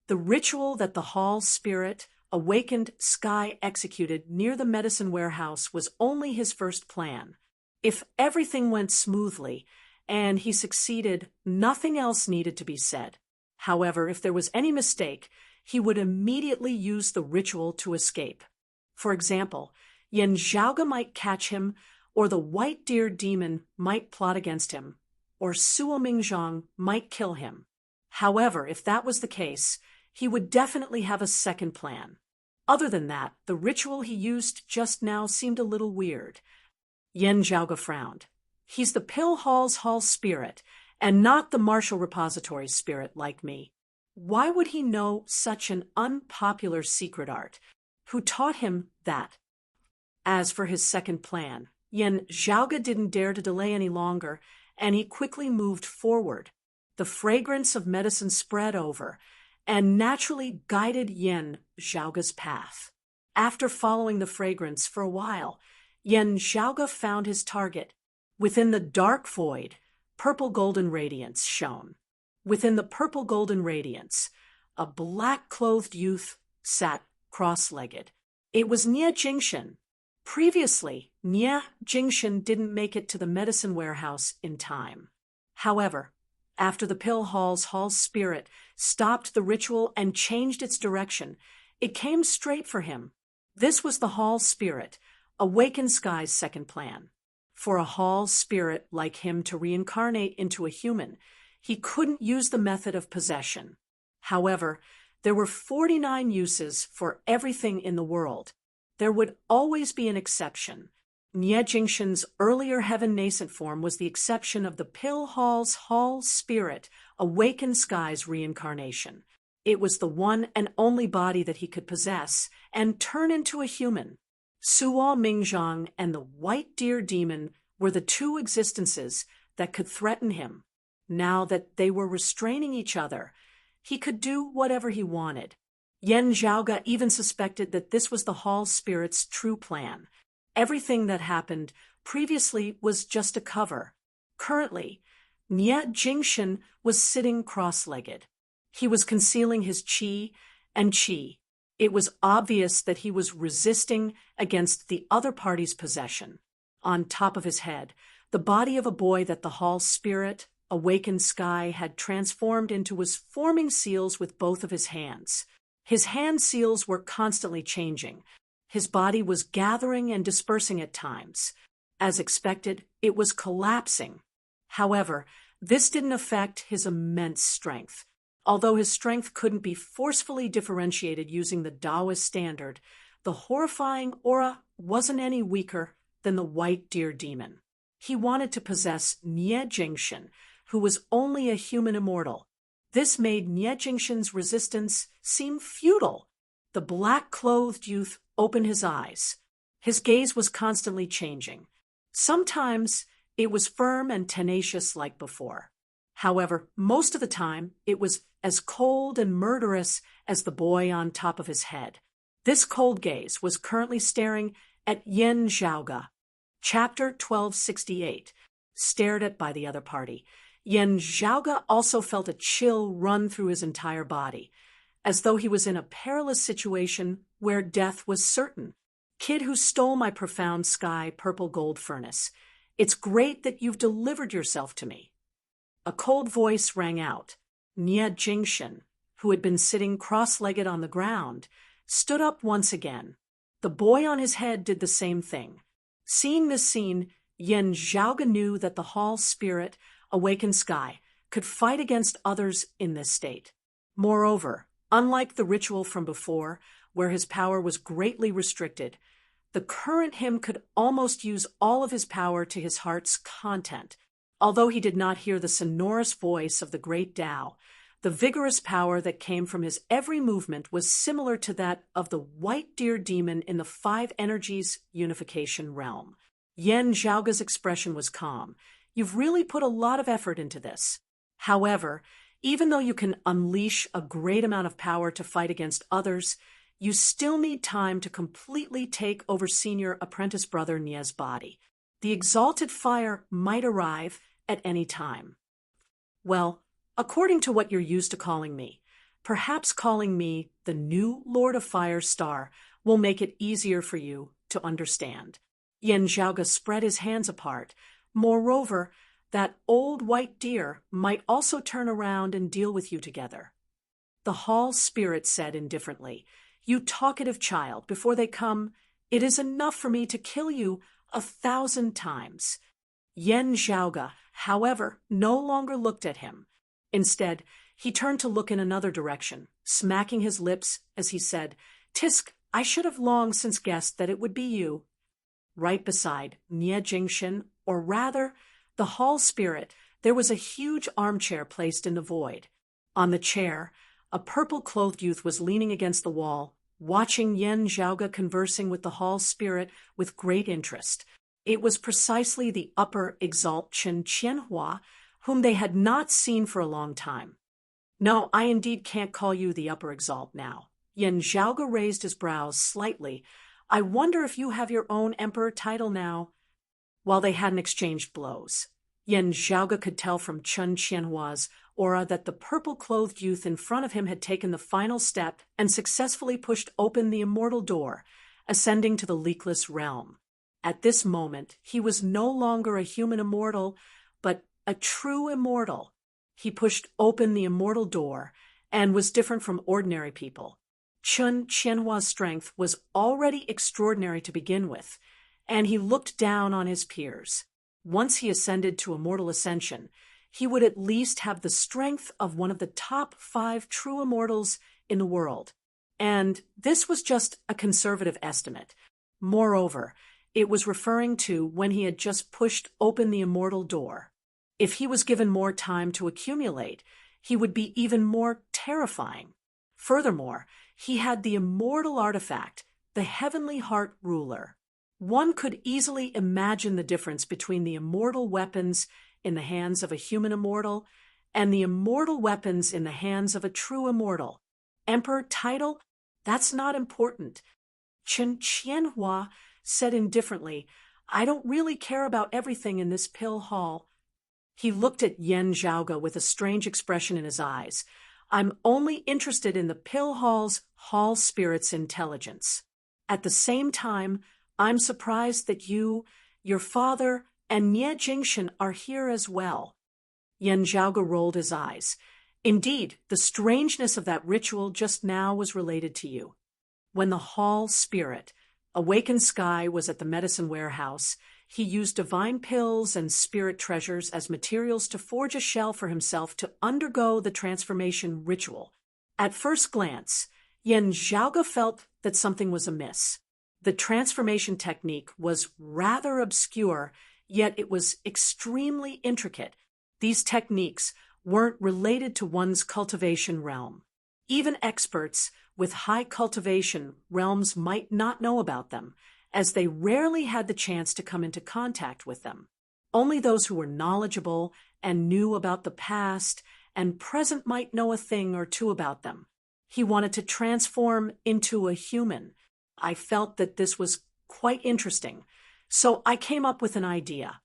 The ritual that the hall spirit, Awakened Sky, executed near the medicine warehouse was only his first plan. If everything went smoothly and he succeeded, nothing else needed to be said. However, if there was any mistake, he would immediately use the ritual to escape. For example, Yan Zhaoge might catch him, or the white deer demon might plot against him, or Suo Mingzhang might kill him. However, if that was the case, he would definitely have a second plan. Other than that, the ritual he used just now seemed a little weird. Yan Zhaoge frowned. He's the pill hall's hall spirit, and not the Martial Repository's spirit like me. Why would he know such an unpopular secret art? Who taught him that? As for his second plan, Yan Zhaoge didn't dare to delay any longer, and he quickly moved forward. The fragrance of medicine spread over, and naturally guided Yan Zhaoge's path. After following the fragrance for a while, Yan Zhaoge found his target. Within the dark void, purple golden radiance shone. Within the purple golden radiance, a black-clothed youth sat cross-legged. It was Nie Jingshan. Previously, Nie Jingshan didn't make it to the medicine warehouse in time. However, after the pill hall's hall spirit stopped the ritual and changed its direction, it came straight for him. This was the hall spirit, Awakened Sky's second plan. For a hall spirit like him to reincarnate into a human, he couldn't use the method of possession. However, there were 49 uses for everything in the world. There would always be an exception. Nie Jingshan's earlier heaven nascent form was the exception of the pill hall's hall spirit, Awakened Sky's reincarnation. It was the one and only body that he could possess and turn into a human. Suo Mingzhang and the white deer demon were the two existences that could threaten him. Now that they were restraining each other, he could do whatever he wanted. Yan Zhaoge even suspected that this was the hall spirit's true plan. Everything that happened previously was just a cover. Currently, Nie Jingshan was sitting cross-legged. He was concealing his qi and qi. It was obvious that he was resisting against the other party's possession. On top of his head, the body of a boy that the hall spirit, Awakened Sky, had transformed into was forming seals with both of his hands. His hand seals were constantly changing. His body was gathering and dispersing at times. As expected, it was collapsing. However, this didn't affect his immense strength. Although his strength couldn't be forcefully differentiated using the Taoist standard, the horrifying aura wasn't any weaker than the white deer demon. He wanted to possess Nie Jingshan, who was only a human immortal. This made Nie Jingshan's resistance seem futile. The black-clothed youth opened his eyes. His gaze was constantly changing. Sometimes it was firm and tenacious like before. However, most of the time, it was as cold and murderous as the boy on top of his head. This cold gaze was currently staring at Yen Zhaoge. Chapter 1268, stared at by the other party. Yen Zhaoge also felt a chill run through his entire body, as though he was in a perilous situation where death was certain. Kid who stole my profound sky purple gold furnace, it's great that you've delivered yourself to me. A cold voice rang out. Nie Jingshin, who had been sitting cross-legged on the ground, stood up once again. The boy on his head did the same thing. Seeing this scene, Yen Zhaoge knew that the hall spirit, awakened sky, could fight against others in this state. Moreover, unlike the ritual from before, where his power was greatly restricted, the current him could almost use all of his power to his heart's content. Although he did not hear the sonorous voice of the great Tao, the vigorous power that came from his every movement was similar to that of the white deer demon in the five energies unification realm. Yen Zhaoge's expression was calm. You've really put a lot of effort into this. However, even though you can unleash a great amount of power to fight against others, you still need time to completely take over senior apprentice brother Nie's body. The exalted fire might arrive at any time. Well, according to what you're used to calling me, perhaps calling me the new Lord of Fire Star will make it easier for you to understand. Yen Zhaoge spread his hands apart. Moreover, that old white deer might also turn around and deal with you together. The hall spirit said indifferently, You talkative child, before they come, it is enough for me to kill you 1,000 times. Yen Zhaoge, however, no longer looked at him. Instead, he turned to look in another direction, smacking his lips as he said, Tisk, I should have long since guessed that it would be you. Right beside Nie Jingshin, or rather, the hall spirit, there was a huge armchair placed in the void. On the chair, a purple-clothed youth was leaning against the wall, watching Yen Zhaoge conversing with the hall spirit with great interest. It was precisely the upper exalt Chen Qianhua, whom they had not seen for a long time. No, I indeed can't call you the upper exalt now. Yen Zhaoge raised his brows slightly. I wonder if you have your own emperor title now. While they hadn't exchanged blows, Yen Zhaoge could tell from Chen Qianhua's aura that the purple-clothed youth in front of him had taken the final step and successfully pushed open the immortal door, ascending to the leakless realm. At this moment, he was no longer a human immortal, but a true immortal. He pushed open the immortal door and was different from ordinary people. Chen Qianhua's strength was already extraordinary to begin with, and he looked down on his peers. Once he ascended to immortal ascension, he would at least have the strength of one of the top 5 true immortals in the world. And this was just a conservative estimate. Moreover, it was referring to when he had just pushed open the immortal door. If he was given more time to accumulate, he would be even more terrifying. Furthermore, he had the immortal artifact, the Heavenly Heart Ruler. One could easily imagine the difference between the immortal weapons in the hands of a human immortal and the immortal weapons in the hands of a true immortal. Emperor title? That's not important. Chen Qianhua said indifferently, I don't really care about everything in this pill hall. He looked at Yen Zhaoge with a strange expression in his eyes. I'm only interested in the pill hall's hall spirit's intelligence. At the same time, I'm surprised that you, your father, and Nie Jingshin are here as well. Yen Zhaoge rolled his eyes. Indeed, the strangeness of that ritual just now was related to you. When the hall spirit, awakened sky, was at the medicine warehouse, he used divine pills and spirit treasures as materials to forge a shell for himself to undergo the transformation ritual. At first glance, Yen Zhaoge felt that something was amiss. The transformation technique was rather obscure, yet it was extremely intricate. These techniques weren't related to one's cultivation realm. Even experts with high cultivation realms might not know about them, as they rarely had the chance to come into contact with them. Only those who were knowledgeable and knew about the past and present might know a thing or two about them. He wanted to transform into a human. I felt that this was quite interesting, so I came up with an idea.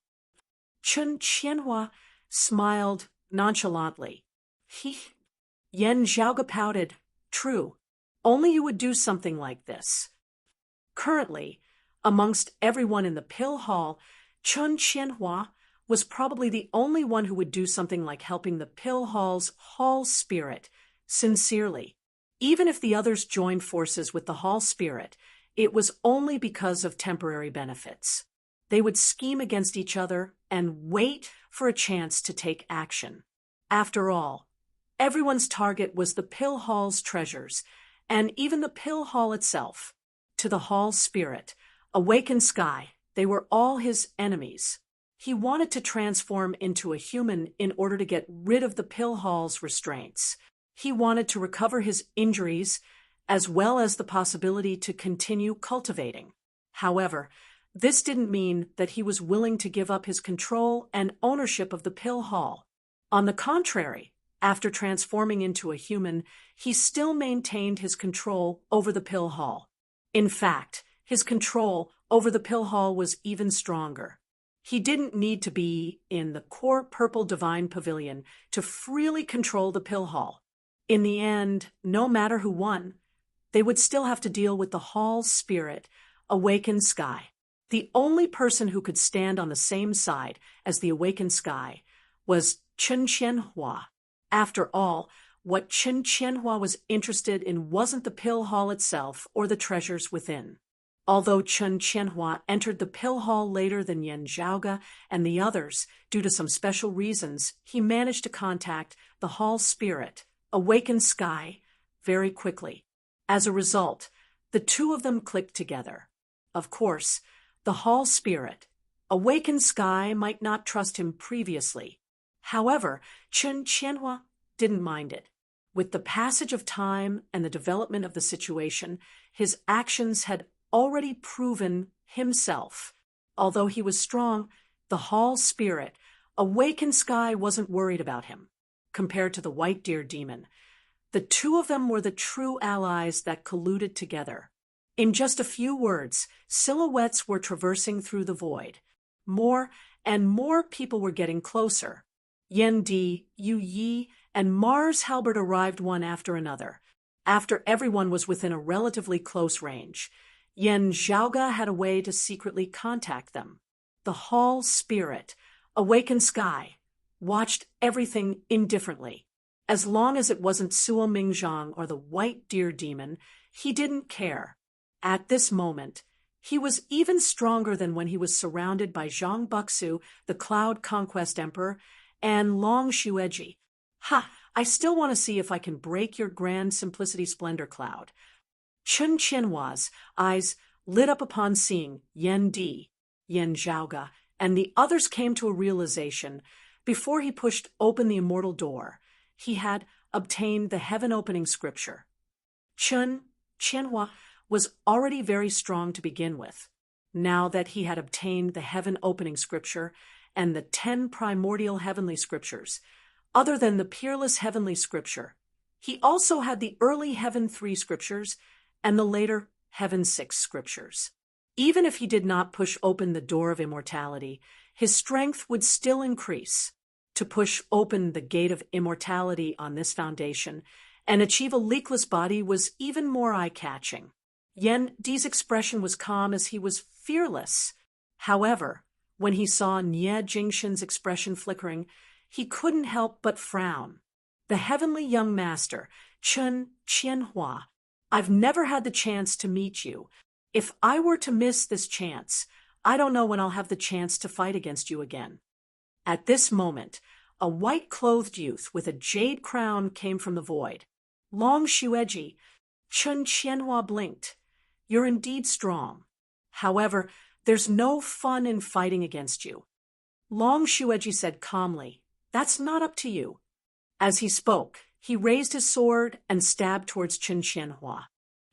Chen Qianhua smiled nonchalantly. Yan Zhaoge pouted. True. Only you would do something like this. Currently, amongst everyone in the pill hall, Chen Qianhua was probably the only one who would do something like helping the pill hall's hall spirit, sincerely. Even if the others joined forces with the hall spirit, it was only because of temporary benefits. They would scheme against each other and wait for a chance to take action. After all, everyone's target was the pill hall's treasures, and even the pill hall itself. To the hall spirit, awakened sky, they were all his enemies. He wanted to transform into a human in order to get rid of the pill hall's restraints. He wanted to recover his injuries, as well as the possibility to continue cultivating. However, this didn't mean that he was willing to give up his control and ownership of the pill hall. On the contrary, after transforming into a human, he still maintained his control over the pill hall. In fact, his control over the pill hall was even stronger. He didn't need to be in the core purple divine pavilion to freely control the pill hall. In the end, no matter who won, they would still have to deal with the hall's spirit, awakened sky. The only person who could stand on the same side as the awakened sky was Chen Qianhua. After all, what Chen Qianhua was interested in wasn't the pill hall itself or the treasures within. Although Chen Qianhua entered the pill hall later than Yan Zhaoge and the others, due to some special reasons, he managed to contact the hall spirit, awakened sky, very quickly. As a result, the two of them clicked together. Of course, the hall spirit, awakened sky, might not trust him previously. However, Chen Qianhua didn't mind it. With the passage of time and the development of the situation, his actions had already proven himself. Although he was strong, the hall spirit, awakened sky, wasn't worried about him. Compared to the white deer demon, the two of them were the true allies that colluded together. In just a few words, silhouettes were traversing through the void. More and more people were getting closer. Yen Di, Yu Yi, and Mars Halbert arrived one after another. After everyone was within a relatively close range, Yan Zhaoge had a way to secretly contact them. The hall spirit, awakened sky, watched everything indifferently. As long as it wasn't Suo Mingzhang or the white deer demon, he didn't care. At this moment, he was even stronger than when he was surrounded by Zhang Buxu, the Cloud Conquest Emperor, and Long Xueji. Ha! I still want to see if I can break your grand simplicity splendor cloud. Chen Qianhua's eyes lit up upon seeing Yan Di, Yan Zhaoge, and the others came to a realization. Before he pushed open the immortal door, he had obtained the heaven-opening scripture. Chen Qianhua was already very strong to begin with. Now that he had obtained the heaven-opening scripture and the 10 primordial heavenly scriptures, other than the peerless heavenly scripture, he also had the early Heaven 3 scriptures and the later Heaven 6 scriptures. Even if he did not push open the door of immortality, his strength would still increase. To push open the gate of immortality on this foundation and achieve a leakless body was even more eye-catching. Yan Di's expression was calm as he was fearless. However, when he saw Nie Jingxin's expression flickering, he couldn't help but frown. The heavenly young master, Chen Qianhua, I've never had the chance to meet you. If I were to miss this chance, I don't know when I'll have the chance to fight against you again. At this moment, a white-clothed youth with a jade crown came from the void. Long Xueji, Chen Qianhua blinked. You're indeed strong. However, there's no fun in fighting against you. Long Xueji said calmly, That's not up to you. As he spoke, he raised his sword and stabbed towards Chen Qianhua.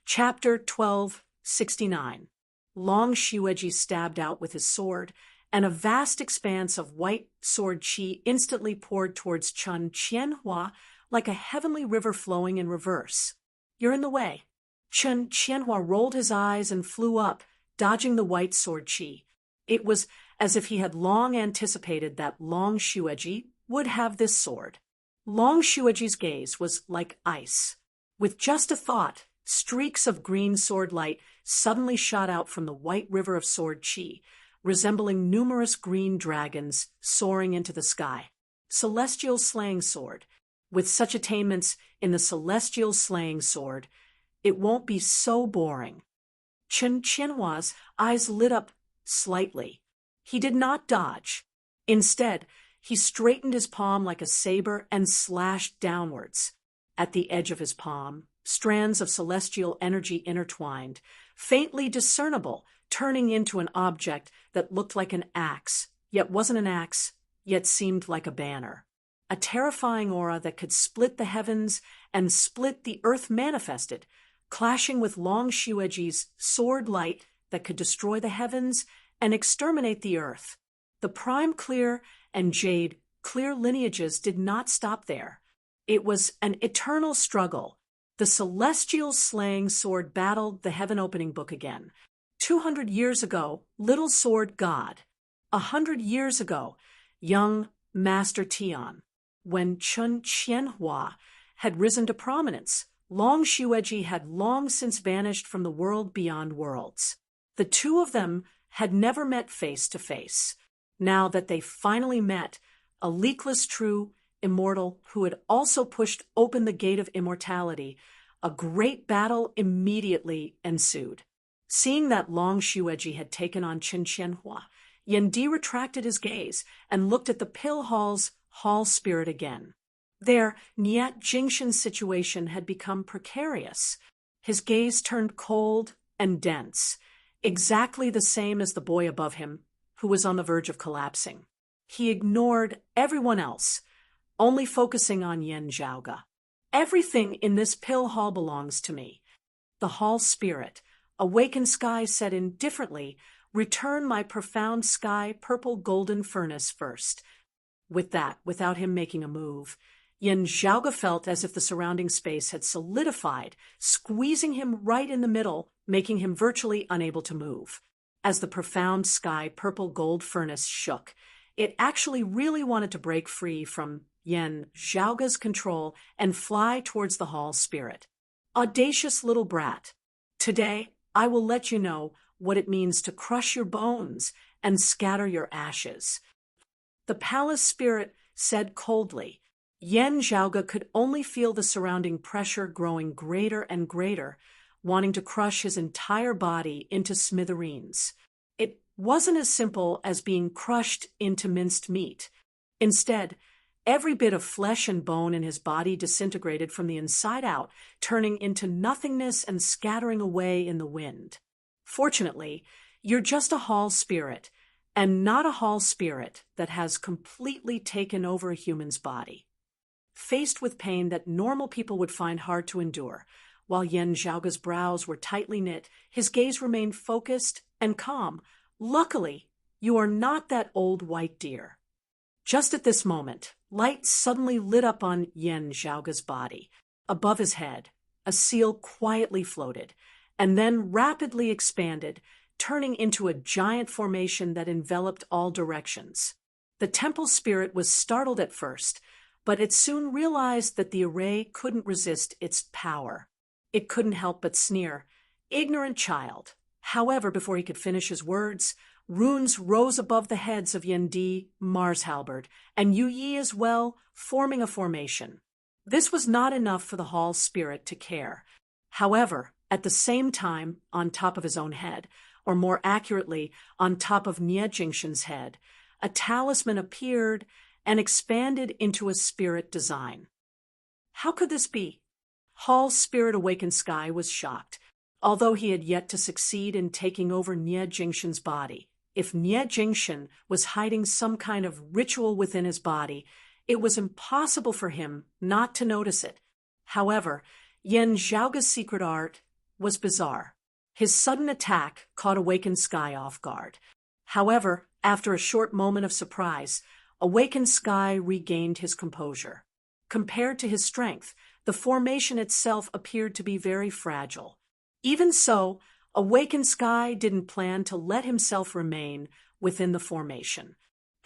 Chapter 1269. Long Xueji stabbed out with his sword, and a vast expanse of white sword chi instantly poured towards Chen Qianhua like a heavenly river flowing in reverse. "You're in the way." Chen Qianhua rolled his eyes and flew up, dodging the white sword chi. It was as if he had long anticipated that Long Xueji would have this sword. Long Xueji's gaze was like ice. With just a thought, streaks of green sword light suddenly shot out from the white river of sword chi, resembling numerous green dragons soaring into the sky. Celestial slaying sword. With such attainments in the celestial slaying sword, it won't be so boring. Chen Qianhua's eyes lit up slightly. He did not dodge. Instead, he straightened his palm like a saber and slashed downwards. At the edge of his palm, strands of celestial energy intertwined, faintly discernible, turning into an object that looked like an axe, yet wasn't an axe, yet seemed like a banner. A terrifying aura that could split the heavens and split the earth manifested, clashing with Long Xueji's sword light that could destroy the heavens and exterminate the earth. The Prime Clear and Jade Clear lineages did not stop there. It was an eternal struggle. The celestial slaying sword battled the heaven-opening book again. 200 years ago, Little Sword God. 100 years ago, young Master Tian. When Chen Qianhua had risen to prominence, Long Xueji had long since vanished from the world beyond worlds. The two of them had never met face to face. Now that they finally met, a leakless true immortal who had also pushed open the gate of immortality, a great battle immediately ensued. Seeing that Long Xueji had taken on Chen Qianhua, Yendi retracted his gaze and looked at the pill hall's hall spirit again. There, Niet Jingshan's situation had become precarious. His gaze turned cold and dense, exactly the same as the boy above him, who was on the verge of collapsing. He ignored everyone else, only focusing on Yen Zhaoge. "Everything in this pill hall belongs to me." The hall spirit, awakened sky said indifferently, "Return my profound sky purple golden furnace first." With that, without him making a move, Yen Zhaoge felt as if the surrounding space had solidified, squeezing him right in the middle, making him virtually unable to move. As the profound sky purple gold furnace shook, it actually really wanted to break free from Yen Zhaoge's control and fly towards the hall spirit. "Audacious little brat, today I will let you know what it means to crush your bones and scatter your ashes." The palace spirit said coldly. Yen Zhaoge could only feel the surrounding pressure growing greater and greater, wanting to crush his entire body into smithereens. It wasn't as simple as being crushed into minced meat. Instead, every bit of flesh and bone in his body disintegrated from the inside out, turning into nothingness and scattering away in the wind. Fortunately, you're just a hall spirit, and not a hall spirit that has completely taken over a human's body. Faced with pain that normal people would find hard to endure, while Yen Zhaoge's brows were tightly knit, his gaze remained focused and calm. "Luckily, you are not that old white deer." Just at this moment, light suddenly lit up on Yen Zhaoge's body. Above his head, a seal quietly floated, and then rapidly expanded, turning into a giant formation that enveloped all directions. The temple spirit was startled at first, but it soon realized that the array couldn't resist its power. It couldn't help but sneer, "Ignorant child." However, before he could finish his words, runes rose above the heads of Yendi, Mars Halberd, and Yu Yi as well, forming a formation. This was not enough for the hall spirit to care. However, at the same time, on top of his own head, or more accurately, on top of Nie Jingshan's head, a talisman appeared and expanded into a spirit design. How could this be? Hall's spirit awakened sky was shocked, although he had yet to succeed in taking over Nie Jingshan's body. If Nie Jingshan was hiding some kind of ritual within his body, it was impossible for him not to notice it. However, Yen Zhaoge's secret art was bizarre. His sudden attack caught awakened sky off guard. However, After a short moment of surprise, Awakened Sky regained his composure. Compared to his strength, the formation itself appeared to be very fragile. Even so, Awakened Sky didn't plan to let himself remain within the formation.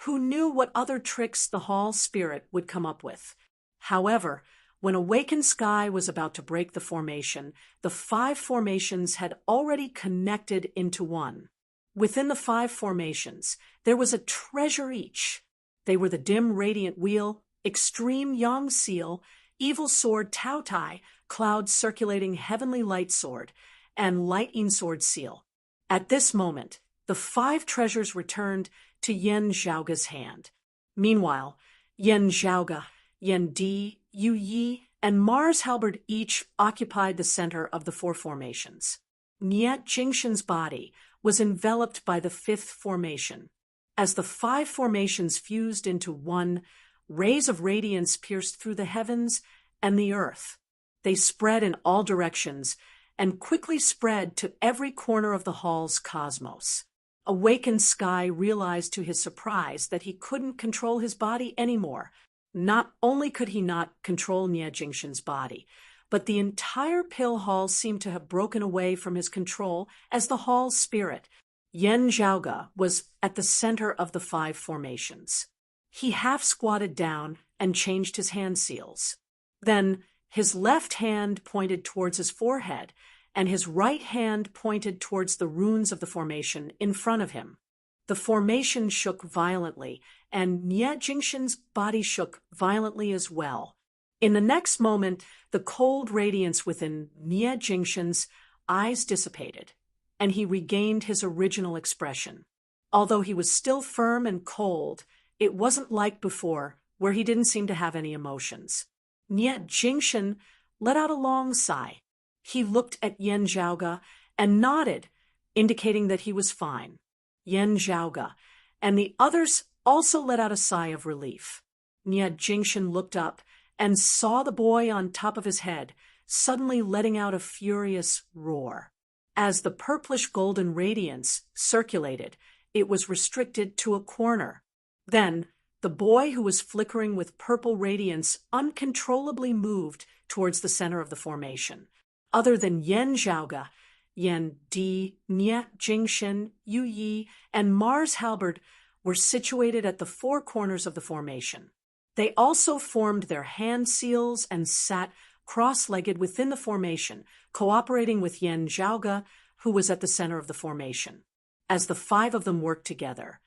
Who knew what other tricks the Hall spirit would come up with? However, when Awakened Sky was about to break the formation, the 5 formations had already connected into one. Within the 5 formations, there was a treasure each. They were the Dim Radiant Wheel, Extreme Yang Seal, Evil Sword Tao Tai, Cloud Circulating Heavenly Light Sword, and Lightning Sword Seal. At this moment, the 5 treasures returned to Yan Zhaoga's hand. Meanwhile, Yan Zhaoga, Yan Di, Yu Yi, and Mars Halberd each occupied the center of the 4 formations. Niet Jingshan's body was enveloped by the 5th formation. As the 5 formations fused into one, rays of radiance pierced through the heavens and the earth. They spread in all directions and quickly spread to every corner of the hall's cosmos. Awakened Sky realized to his surprise that he couldn't control his body anymore. Not only could he not control Nie Jingshan's body, but the entire pill hall seemed to have broken away from his control as the hall's spirit. Yan Zhaoga was at the center of the 5 formations. He half squatted down and changed his hand seals. Then his left hand pointed towards his forehead, and his right hand pointed towards the runes of the formation in front of him. The formation shook violently, and Nie Jingshan's body shook violently as well. In the next moment, the cold radiance within Nie Jingshan's eyes dissipated, and he regained his original expression. Although he was still firm and cold, it wasn't like before, where he didn't seem to have any emotions. Nie Jingshan let out a long sigh. He looked at Yan Zhaoga and nodded, indicating that he was fine. Yan Zhaoga and the others also let out a sigh of relief. Nie Jingshan looked up and saw the boy on top of his head, suddenly letting out a furious roar. As the purplish golden radiance circulated, it was restricted to a corner. Then, the boy who was flickering with purple radiance uncontrollably moved towards the center of the formation. Other than Yan Zhaoga, Yan Di, Nie Jingshan, Yu Yi, and Mars Halberd were situated at the 4 corners of the formation. They also formed their hand seals and sat cross-legged within the formation, cooperating with Yan Zhaoga, who was at the center of the formation. As the 5 of them worked together,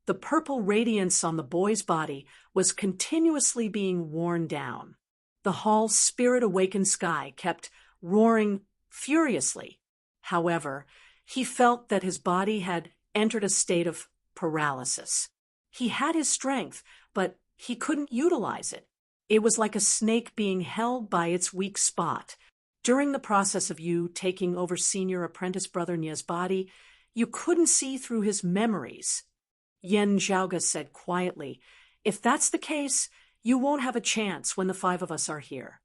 the purple radiance on the boy's body was continuously being worn down. The hall's spirit Awakened Sky kept roaring furiously. However, he felt that his body had entered a state of paralysis. He had his strength, but he couldn't utilize it. It was like a snake being held by its weak spot. During the process of you taking over senior apprentice brother Nie's body, you couldn't see through his memories. Yan Zhaoga said quietly, "If that's the case, you won't have a chance when the 5 of us are here."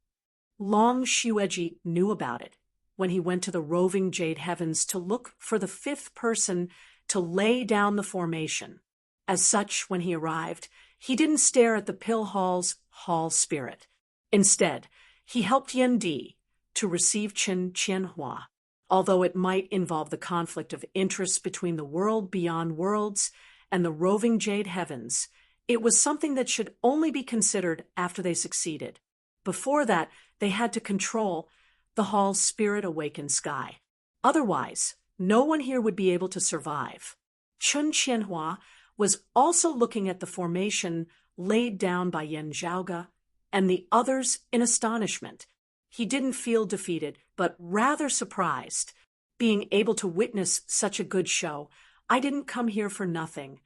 Long Xueji knew about it when he went to the roving Jade Heavens to look for the 5th person to lay down the formation. As such, when he arrived, he didn't stare at the pill hall's hall spirit. Instead, he helped Yan Di to receive Chen Qianhua. Although it might involve the conflict of interests between the world beyond worlds and the roving Jade Heavens, it was something that should only be considered after they succeeded. Before that, they had to control the hall's spirit Awakened Sky. Otherwise, no one here would be able to survive. Chen Qianhua was also looking at the formation laid down by Yan Zhaoga and the others in astonishment. He didn't feel defeated, but rather surprised. Being able to witness such a good show, I didn't come here for nothing.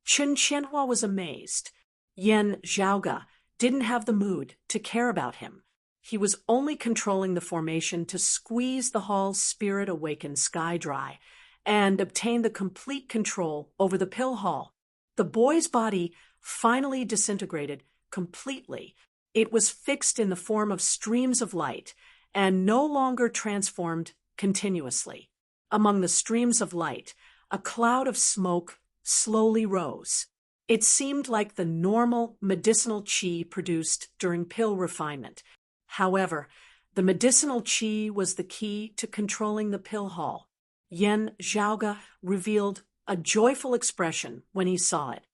Chen Qianhua was amazed. Yan Zhaoga didn't have the mood to care about him. He was only controlling the formation to squeeze the hall's spirit Awakened Sky dry and obtain the complete control over the pill hall. The boy's body finally disintegrated completely. It was fixed in the form of streams of light and no longer transformed continuously. Among the streams of light, a cloud of smoke slowly rose. It seemed like the normal medicinal qi produced during pill refinement. However, the medicinal qi was the key to controlling the pill hall. Yan Zhaoge revealed a joyful expression when he saw it.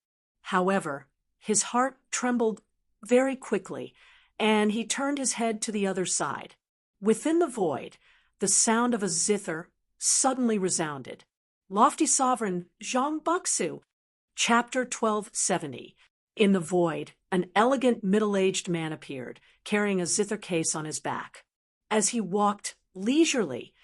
However, his heart trembled very quickly, and he turned his head to the other side. Within the void, the sound of a zither suddenly resounded. Lofty Sovereign Zhang Buxu, Chapter 1270. In the void, an elegant middle-aged man appeared, carrying a zither case on his back. As he walked leisurely,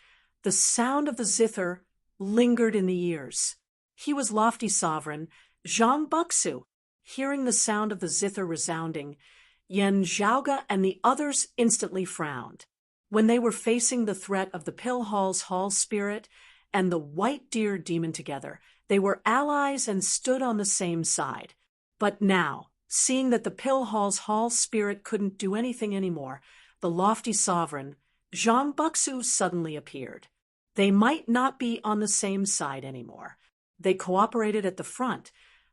the sound of the zither lingered in the ears. He was Lofty Sovereign Zhang Buxu. Hearing the sound of the zither resounding, Yan Zhaoge and the others instantly frowned. When they were facing the threat of the pill hall's hall spirit and the white deer demon together, they were allies and stood on the same side. But now, seeing that the pill hall's hall spirit couldn't do anything anymore, the Lofty Sovereign Zhang Buxu suddenly appeared. They might not be on the same side anymore. They cooperated at the front,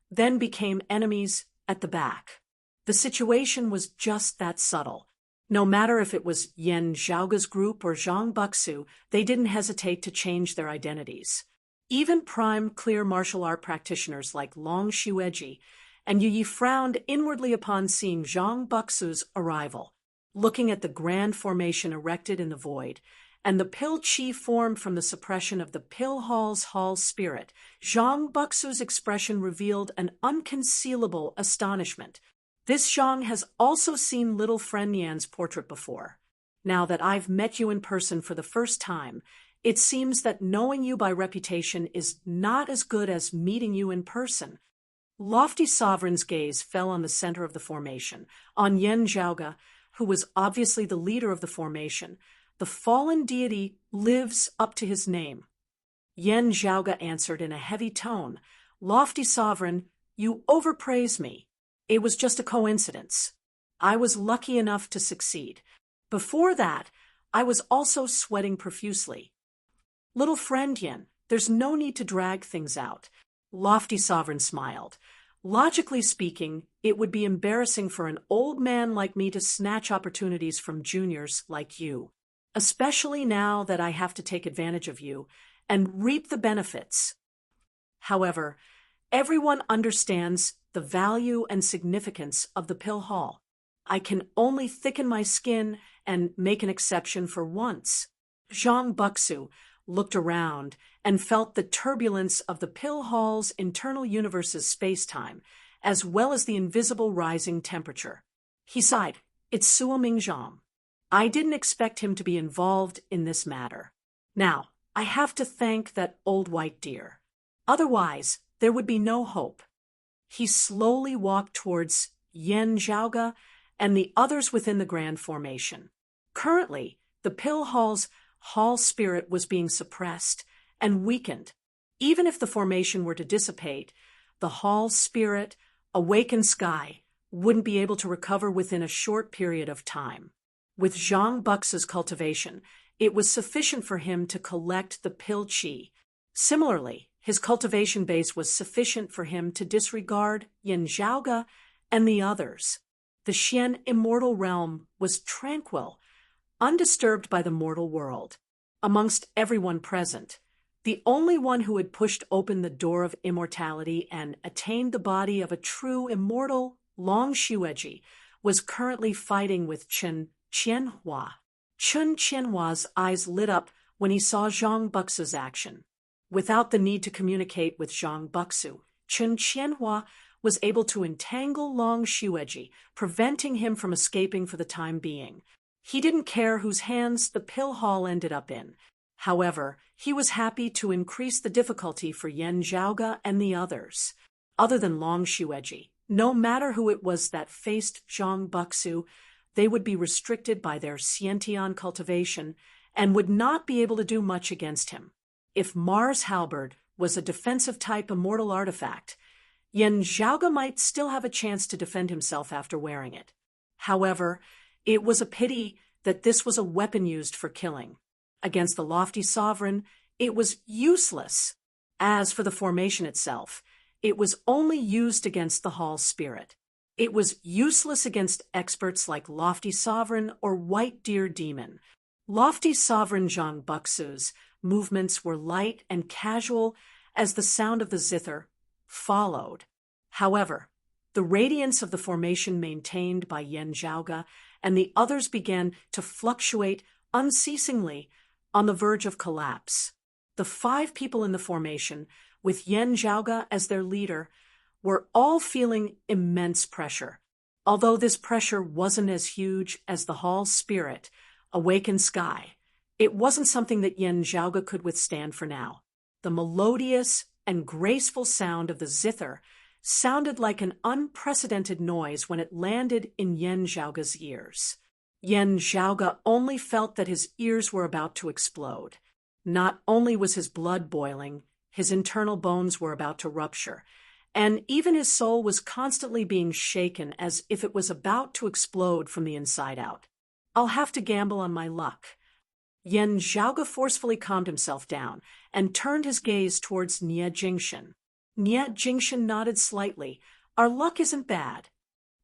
then became enemies at the back. The situation was just that subtle. No matter if it was Yan Zhaoge's group or Zhang Buxu, they didn't hesitate to change their identities. Even prime clear martial art practitioners like Long Xueji and Yu Yi frowned inwardly upon seeing Zhang Buxu's arrival. Looking at the grand formation erected in the void, and the pill qi formed from the suppression of the pill hall's hall spirit, Zhang Buxu's expression revealed an unconcealable astonishment. This Zhang has also seen little friend Yan's portrait before. Now that I've met you in person for the first time, it seems that knowing you by reputation is not as good as meeting you in person. Lofty Sovereign's gaze fell on the center of the formation, on Yan Zhaoge, who was obviously the leader of the formation. The fallen deity lives up to his name. Yan Zhaoge answered in a heavy tone, Lofty Sovereign, you overpraise me. It was just a coincidence. I was lucky enough to succeed. Before that, I was also sweating profusely. Little friend Yan, there's no need to drag things out. Lofty Sovereign smiled. Logically speaking, it would be embarrassing for an old man like me to snatch opportunities from juniors like you, especially now that I have to take advantage of you and reap the benefits. However, everyone understands the value and significance of the pill hall. I can only thicken my skin and make an exception for once. Zhang Buxu looked around and felt the turbulence of the pill hall's internal universe's space-time, as well as the invisible rising temperature. He sighed, It's Suo Mingzhang. I didn't expect him to be involved in this matter. Now, I have to thank that old white deer. Otherwise, there would be no hope. He slowly walked towards Yan Zhaoge and the others within the grand formation. Currently, the pill hall's hall spirit was being suppressed and weakened. Even if the formation were to dissipate, the hall spirit, awakened sky, wouldn't be able to recover within a short period of time. With Zhang Buxu's cultivation, it was sufficient for him to collect the pill qi. Similarly, his cultivation base was sufficient for him to disregard Yan Zhaoge and the others. The Xian immortal realm was tranquil, undisturbed by the mortal world. Amongst everyone present, the only one who had pushed open the door of immortality and attained the body of a true immortal, Long Xueji, was currently fighting with Chen Qianhua. Chen Qianhua's eyes lit up when he saw Zhang Buxu's action. Without the need to communicate with Zhang Buxu, Chen Qianhua was able to entangle Long Xueji, preventing him from escaping for the time being. He didn't care whose hands the pill hall ended up in. However, he was happy to increase the difficulty for Yan Zhaoge and the others. Other than Long Xueji, no matter who it was that faced Zhang Buxu, they would be restricted by their Xiantian cultivation and would not be able to do much against him. If Mars Halberd was a defensive-type immortal artifact, Yan Zhaoge might still have a chance to defend himself after wearing it. However, it was a pity that this was a weapon used for killing. Against the Lofty Sovereign, it was useless. As for the formation itself, it was only used against the hall's spirit. It was useless against experts like Lofty Sovereign or White Deer Demon. Lofty Sovereign Zhang Buxu's movements were light and casual as the sound of the zither followed. However, the radiance of the formation maintained by Yan Zhaoge and the others began to fluctuate unceasingly on the verge of collapse. The 5 people in the formation, with Yan Zhaoge as their leader, were all feeling immense pressure. Although this pressure wasn't as huge as the hall's spirit, awakened sky, it wasn't something that Yan Zhaoge could withstand for now. The melodious and graceful sound of the zither sounded like an unprecedented noise when it landed in Yan Zhaoge's ears. Yan Zhaoge only felt that his ears were about to explode. Not only was his blood boiling, his internal bones were about to rupture, and even his soul was constantly being shaken as if it was about to explode from the inside out. I'll have to gamble on my luck. Yan Zhaoge forcefully calmed himself down and turned his gaze towards Nie Jingshan. Nie Jingshan nodded slightly. Our luck isn't bad.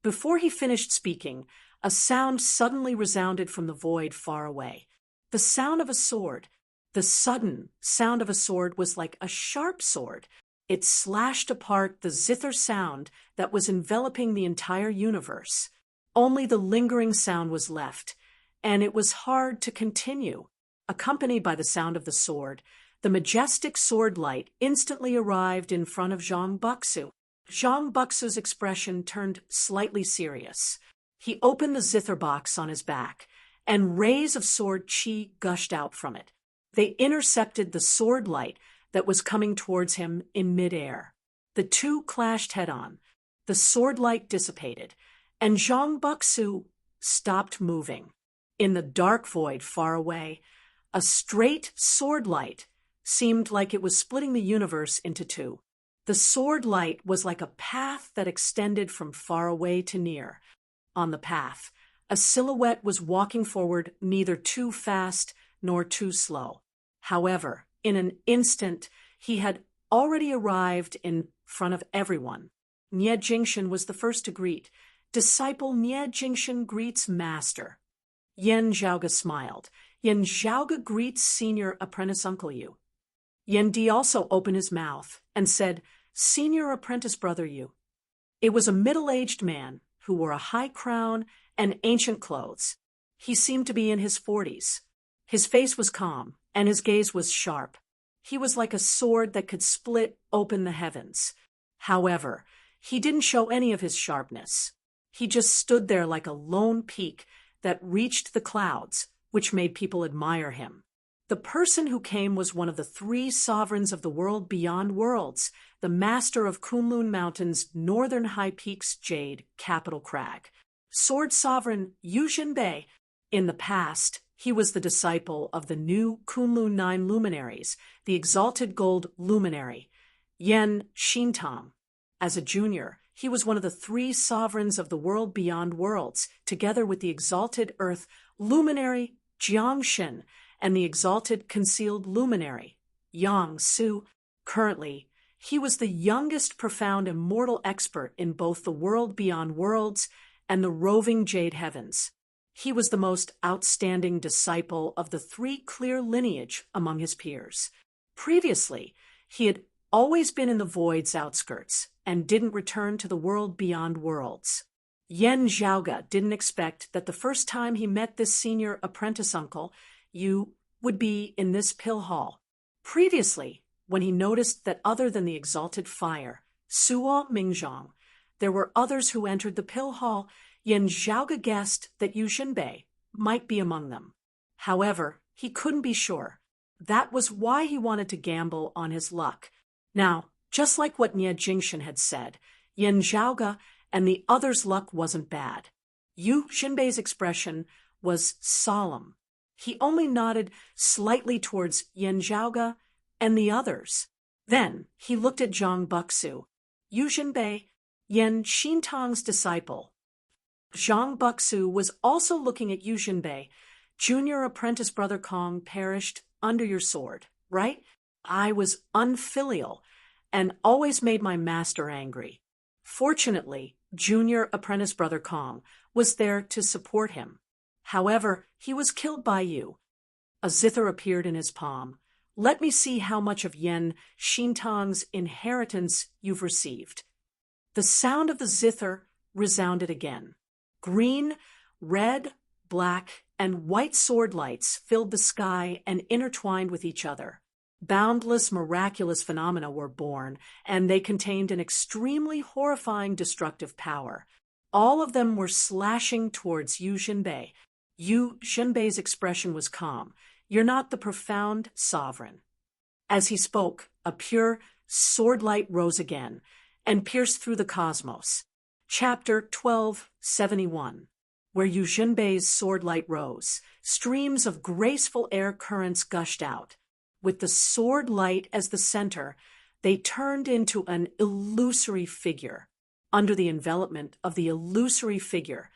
Before he finished speaking, a sound suddenly resounded from the void far away. The sound of a sword. The sudden sound of a sword was like a sharp sword. It slashed apart the zither sound that was enveloping the entire universe. Only the lingering sound was left, and it was hard to continue. Accompanied by the sound of the sword, the majestic sword light instantly arrived in front of Zhang Buxu. Zhang Buxu's expression turned slightly serious. He opened the zither box on his back, and rays of sword chi gushed out from it. They intercepted the sword light that was coming towards him in midair. The two clashed head-on. The sword light dissipated, and Zhang Buxu stopped moving. In the dark void far away, a straight sword light seemed like it was splitting the universe into 2. The sword light was like a path that extended from far away to near. On the path, a silhouette was walking forward, neither too fast nor too slow. However, in an instant, he had already arrived in front of everyone. Nie Jingshan was the first to greet. Disciple Nie Jingshan greets master. Yan Zhaoge smiled. Yan Zhaoge greets senior apprentice Uncle Yu. Yan Di also opened his mouth and said, Senior apprentice brother Yu. It was a middle-aged man who wore a high crown and ancient clothes. He seemed to be in his 40s. His face was calm, and his gaze was sharp. He was like a sword that could split open the heavens. However, he didn't show any of his sharpness. He just stood there like a lone peak that reached the clouds, which made people admire him. The person who came was one of the 3 sovereigns of the world beyond worlds, the master of Kunlun Mountain's northern high peaks jade capital crag. Sword sovereign Yu Jinbei. In the past, he was the disciple of the new Kunlun 9 luminaries, the exalted gold luminary, Yan Xintong. As a junior, he was one of the 3 sovereigns of the world beyond worlds, together with the exalted earth luminary Jiangshen and the exalted concealed luminary, Yang Su. Currently, he was the youngest profound immortal expert in both the world beyond worlds and the roving jade heavens. He was the most outstanding disciple of the 3 clear lineage among his peers. Previously, he had always been in the void's outskirts and didn't return to the world beyond worlds. Yan Zhaoge didn't expect that the first time he met this senior apprentice uncle, Yu, would be in this pill hall. Previously, when he noticed that other than the exalted fire, Suo Mingzhong, there were others who entered the pill hall, Yan Zhaoge guessed that Yu Jinbei might be among them. However, he couldn't be sure. That was why he wanted to gamble on his luck. Now, just like what Nie Jingshan had said, Yan Zhaoge and the others' luck wasn't bad. Yu Jinbei's expression was solemn. He only nodded slightly towards Yan Zhaoge and the others. Then he looked at Zhang Buxu. Yu Jinbei, Yan Xintong's disciple. Zhang Buxu was also looking at Yu Jinbei. Junior apprentice brother Kong perished under your sword, right? I was unfilial, and always made my master angry. Fortunately, junior apprentice brother Kong was there to support him. However, he was killed by you. A zither appeared in his palm. Let me see how much of Yen Xintang's inheritance you've received. The sound of the zither resounded again. Green, red, black, and white sword lights filled the sky and intertwined with each other. Boundless, miraculous phenomena were born, and they contained an extremely horrifying destructive power. All of them were slashing towards Yu Xinbei. Yu Xinbei's expression was calm. You're not the profound sovereign. As he spoke, a pure sword light rose again and pierced through the cosmos. Chapter 1271. Where Yu Xinbei's sword light rose, streams of graceful air currents gushed out. With the sword light as the center, they turned into an illusory figure. Under the envelopment of the illusory figure,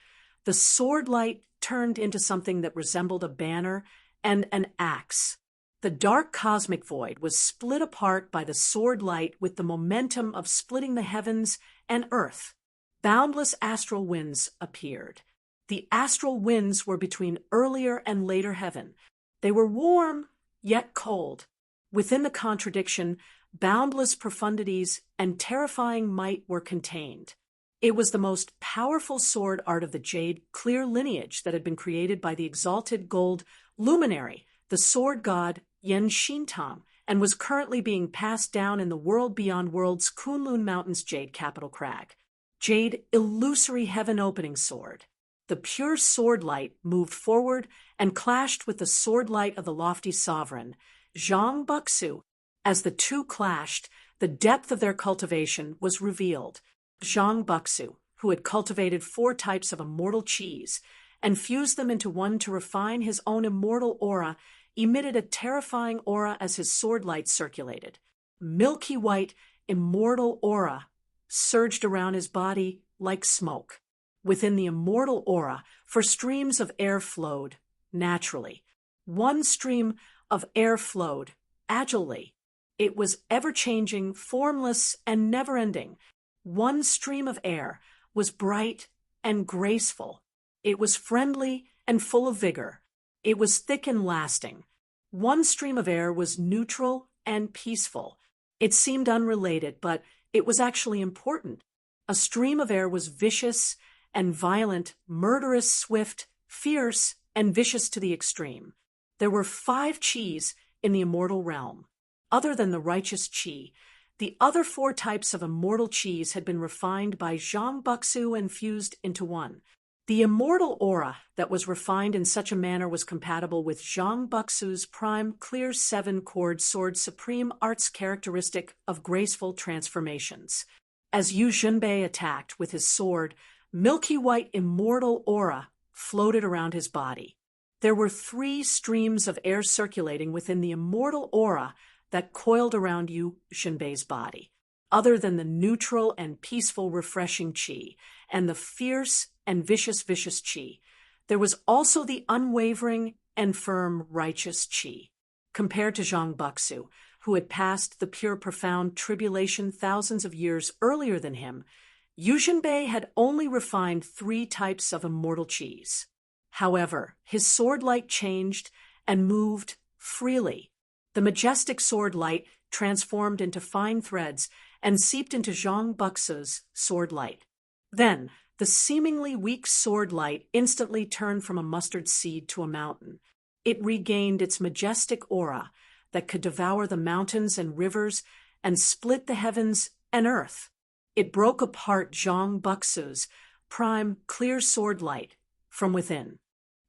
the sword light turned into something that resembled a banner and an axe. The dark cosmic void was split apart by the sword light with the momentum of splitting the heavens and earth. Boundless astral winds appeared. The astral winds were between earlier and later heaven. They were warm, yet cold. Within the contradiction, boundless profundities and terrifying might were contained. It was the most powerful sword art of the jade clear lineage that had been created by the exalted gold luminary, the sword god Yen Xintang, and was currently being passed down in the world beyond worlds Kunlun Mountain's jade capital crag. Jade illusory heaven opening sword. The pure sword light moved forward and clashed with the sword light of the lofty sovereign, Zhang Buxu. As the two clashed, the depth of their cultivation was revealed. Zhang Buxu, who had cultivated 4 types of immortal qis and fused them into one to refine his own immortal aura, emitted a terrifying aura as his sword light circulated. Milky white, immortal aura surged around his body like smoke. Within the immortal aura, for streams of air flowed naturally. One stream of air flowed agilely. It was ever-changing, formless, and never-ending. One stream of air was bright and graceful. It was friendly and full of vigor. It was thick and lasting. One stream of air was neutral and peaceful. It seemed unrelated, but it was actually important. A stream of air was vicious and violent, murderous, swift, fierce, and vicious to the extreme. There were 5 qis in the immortal realm. Other than the righteous qi, the other 4 types of immortal qis had been refined by Zhang Buxu and fused into one. The immortal aura that was refined in such a manner was compatible with Zhang Buxu's prime clear 7-chord sword supreme art's characteristic of graceful transformations. As Yu Xinbei attacked with his sword, milky white immortal aura floated around his body. There were 3 streams of air circulating within the immortal aura that coiled around Yu Xinbei's body. Other than the neutral and peaceful refreshing qi and the fierce and vicious qi, there was also the unwavering and firm righteous qi. Compared to Zhang Buxu, who had passed the pure profound tribulation thousands of years earlier than him, Yu Xinbei had only refined 3 types of immortal qis. However, his sword light changed and moved freely. The majestic sword light transformed into fine threads and seeped into Zhang Buxu's sword light. Then, the seemingly weak sword light instantly turned from a mustard seed to a mountain. It regained its majestic aura that could devour the mountains and rivers and split the heavens and earth. It broke apart Zhang Buxu's prime clear sword light from within.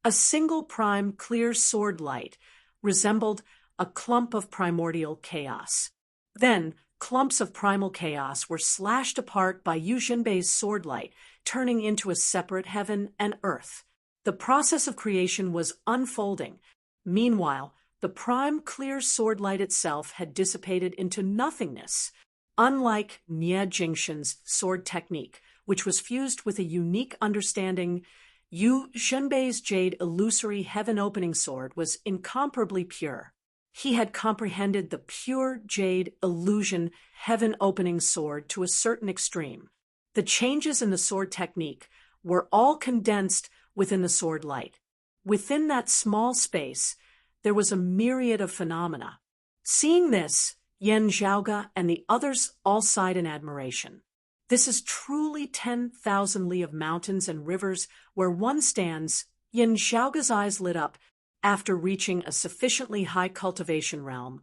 A single prime clear sword light resembled a clump of primordial chaos. Then, clumps of primal chaos were slashed apart by Yu Xinbei's sword light, turning into a separate heaven and earth. The process of creation was unfolding. Meanwhile, the prime clear sword light itself had dissipated into nothingness. Unlike Nie Jingxin's sword technique, which was fused with a unique understanding, Yu Xinbei's jade illusory heaven-opening sword was incomparably pure. He had comprehended the pure jade illusion heaven-opening sword to a certain extreme. The changes in the sword technique were all condensed within the sword light. Within that small space, there was a myriad of phenomena. Seeing this, Yan Zhaoge and the others all sighed in admiration. This is truly 10,000 li of mountains and rivers where one stands. Yan Zhaoge's eyes lit up. After reaching a sufficiently high cultivation realm,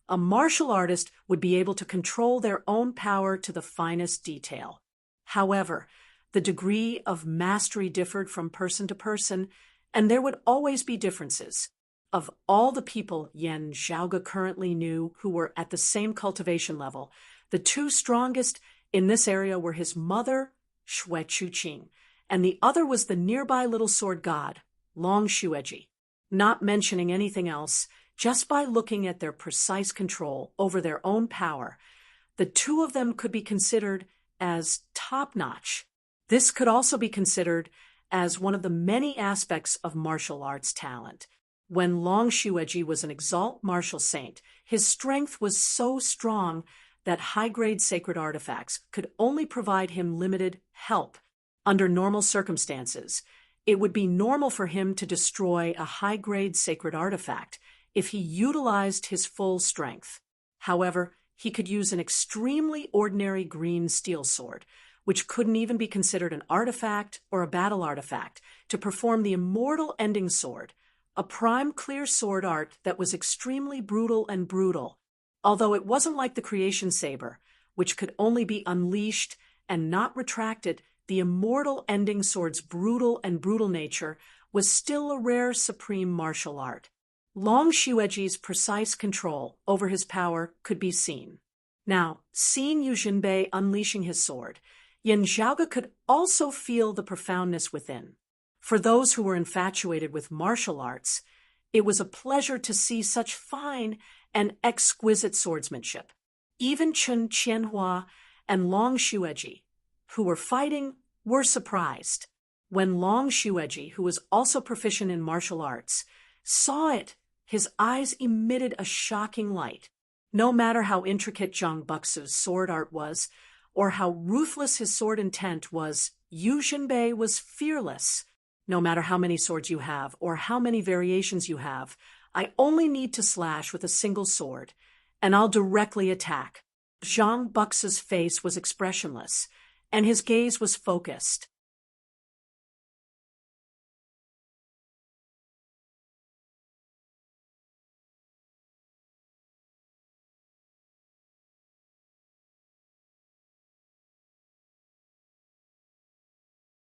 a martial artist would be able to control their own power to the finest detail. However, the degree of mastery differed from person to person, and there would always be differences. Of all the people Yan Zhaoge currently knew who were at the same cultivation level, the two strongest in this area were his mother, Shui Chuqing, and the other was the nearby little sword god, Long Xueji. Not mentioning anything else, just by looking at their precise control over their own power, the two of them could be considered as top-notch. This could also be considered as one of the many aspects of martial arts talent. When Long Xueji was an exalt martial saint, his strength was so strong that high-grade sacred artifacts could only provide him limited help. Under normal circumstances, it would be normal for him to destroy a high-grade sacred artifact if he utilized his full strength. However, he could use an extremely ordinary green steel sword, which couldn't even be considered an artifact or a battle artifact, to perform the immortal ending sword, a prime clear sword art that was extremely brutal. Although it wasn't like the creation saber, which could only be unleashed and not retracted, the immortal ending sword's brutal nature was still a rare supreme martial art. Long Xueji's precise control over his power could be seen. Now, seeing Yu Jinbei unleashing his sword, Yan Zhaoge could also feel the profoundness within. For those who were infatuated with martial arts, it was a pleasure to see such fine and exquisite swordsmanship. Even Chen Qianhua and Long Xueji, who were fighting, were surprised. When Long Xueji, who was also proficient in martial arts, saw it, his eyes emitted a shocking light. No matter how intricate Zhang Buxu's sword art was, or how ruthless his sword intent was, Yu Jinbei was fearless. No matter how many swords you have, or how many variations you have, I only need to slash with a single sword, and I'll directly attack. Zhang Buxu's face was expressionless, and his gaze was focused.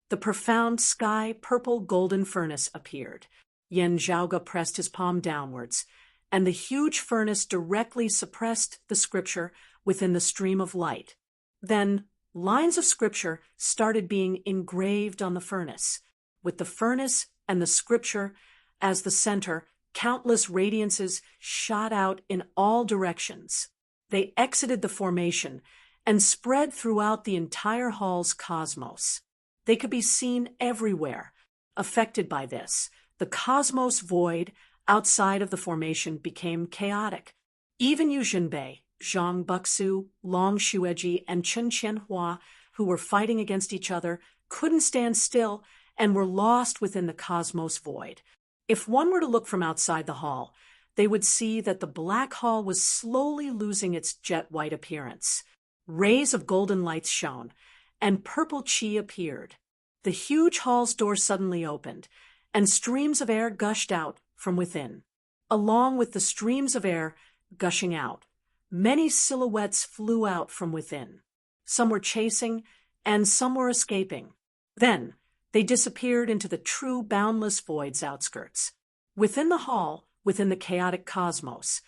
The profound sky purple golden furnace appeared. Yan Zhaoge pressed his palm downwards, and the huge furnace directly suppressed the scripture within the stream of light. Then lines of scripture started being engraved on the furnace. With the furnace and the scripture as the center, countless radiances shot out in all directions. They exited the formation and spread throughout the entire hall's cosmos. They could be seen everywhere. Affected by this, the cosmos void outside of the formation became chaotic. Even Yu Jinbei, Zhang Buxu, Long Xueji, and Chen Qianhua, who were fighting against each other, couldn't stand still and were lost within the cosmos void. If one were to look from outside the hall, they would see that the black hall was slowly losing its jet-white appearance. Rays of golden lights shone, and purple qi appeared. The huge hall's door suddenly opened, and streams of air gushed out from within. Along with the streams of air gushing out, many silhouettes flew out from within. Some were chasing, and some were escaping. Then they disappeared into the true boundless void's outskirts. Within the hall, within the chaotic cosmos,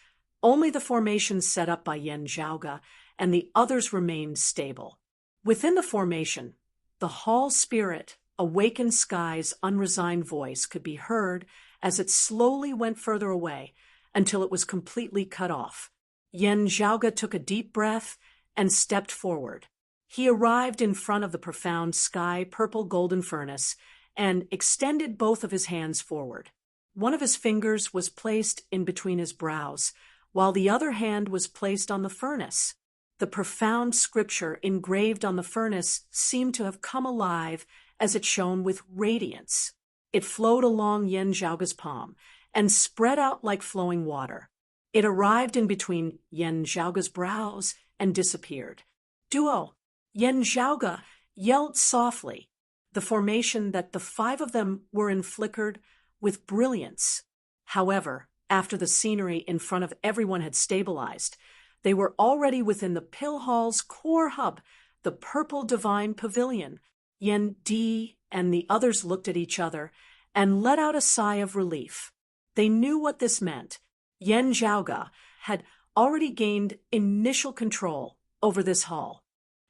only the formations set up by Yan Zhaoge and the others remained stable. Within the formation, the hall spirit, awakened sky's unresigned voice could be heard as it slowly went further away until it was completely cut off. Yan Zhaoge took a deep breath and stepped forward. He arrived in front of the profound sky purple golden furnace and extended both of his hands forward. One of his fingers was placed in between his brows, while the other hand was placed on the furnace. The profound scripture engraved on the furnace seemed to have come alive as it shone with radiance. It flowed along Yan Zhaoga's palm and spread out like flowing water. It arrived in between Yan Zhaoga's brows and disappeared. Duo, Yan Zhaoga yelled softly. The formation that the five of them were in flickered with brilliance. However, after the scenery in front of everyone had stabilized, they were already within the pill hall's core hub, the purple divine pavilion. Yan Di and the others looked at each other and let out a sigh of relief. They knew what this meant. Yan Zhaoga had already gained initial control over this hall.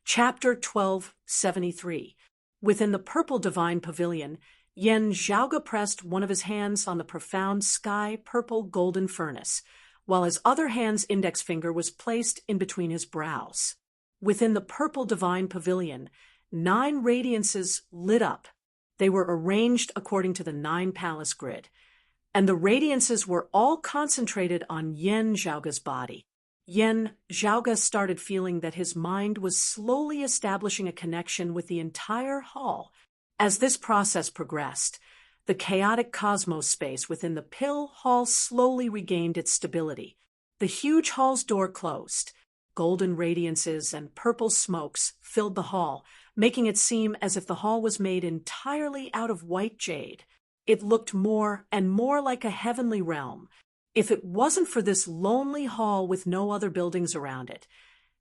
Chapter 1273. Within the purple divine pavilion, Yan Zhaoga pressed one of his hands on the profound sky-purple golden furnace, while his other hand's index finger was placed in between his brows. Within the purple divine pavilion, 9 radiances lit up. They were arranged according to the 9 palace grid, and the radiances were all concentrated on Yan Zhaoga's body. Yan Zhaoga started feeling that his mind was slowly establishing a connection with the entire hall. As this process progressed, the chaotic cosmos space within the pill hall slowly regained its stability. The huge hall's door closed. Golden radiances and purple smokes filled the hall, making it seem as if the hall was made entirely out of white jade. It looked more and more like a heavenly realm. If it wasn't for this lonely hall with no other buildings around it,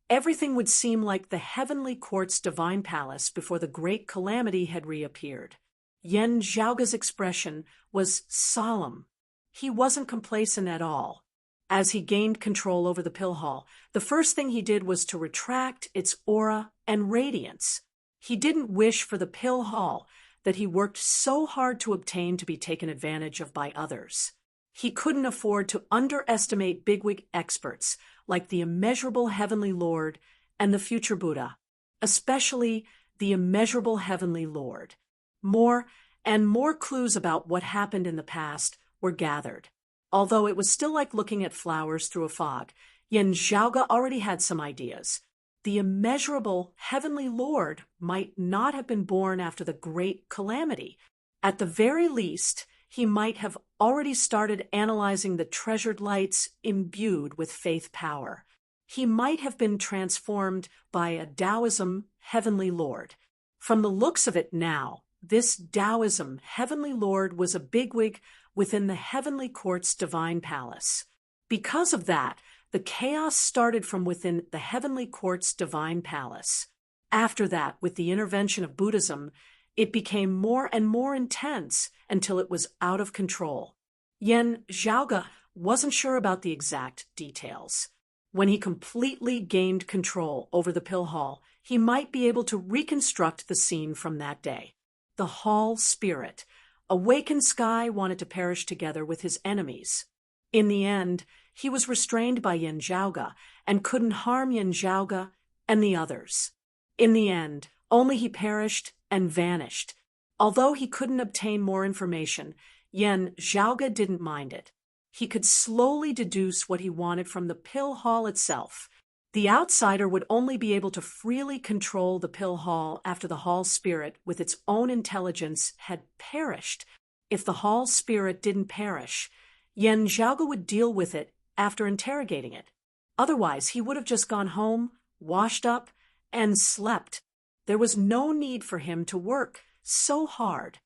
everything would seem like the heavenly quartz divine palace before the great calamity had reappeared. Yan Zhaoga's expression was solemn. He wasn't complacent at all. As he gained control over the pill hall, the first thing he did was to retract its aura and radiance. He didn't wish for the pill hall that he worked so hard to obtain to be taken advantage of by others. He couldn't afford to underestimate bigwig experts like the immeasurable heavenly Lord and the future Buddha, especially the immeasurable heavenly Lord. More and more clues about what happened in the past were gathered. Although it was still like looking at flowers through a fog, Yan Zhaoga already had some ideas. The immeasurable heavenly Lord might not have been born after the great calamity. At the very least, he might have already started analyzing the treasured lights imbued with faith power. He might have been transformed by a Taoism heavenly Lord. From the looks of it now, this Taoism heavenly Lord was a bigwig within the heavenly court's divine palace. Because of that, the chaos started from within the heavenly court's divine palace. After that, with the intervention of Buddhism, it became more and more intense until it was out of control. Yan Zhaoga wasn't sure about the exact details. When he completely gained control over the pill hall, he might be able to reconstruct the scene from that day. The hall spirit, awakened sky, wanted to perish together with his enemies. In the end, he was restrained by Yan Zhaoga and couldn't harm Yan Zhaoga and the others. In the end, only he perished and vanished. Although he couldn't obtain more information, Yan Zhaoga didn't mind it. He could slowly deduce what he wanted from the pill hall itself. The outsider would only be able to freely control the pill hall after the hall spirit with its own intelligence had perished. If the hall spirit didn't perish, Yan Zhaoga would deal with it after interrogating it. Otherwise, he would have just gone home, washed up, and slept. There was no need for him to work so hard.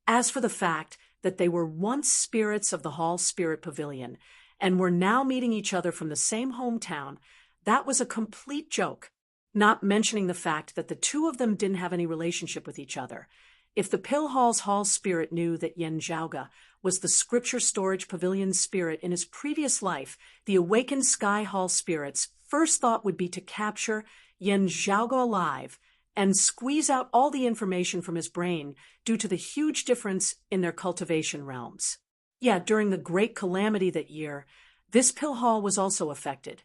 As for the fact that they were once spirits of the hall spirit pavilion and were now meeting each other from the same hometown, that was a complete joke, not mentioning the fact that the two of them didn't have any relationship with each other. If the pill hall's hall spirit knew that Yan Zhaoga was the scripture storage pavilion spirit in his previous life, the awakened sky hall spirit's first thought would be to capture Yan Zhaoga alive and squeeze out all the information from his brain due to the huge difference in their cultivation realms. Yeah, during the great calamity that year, this pill hall was also affected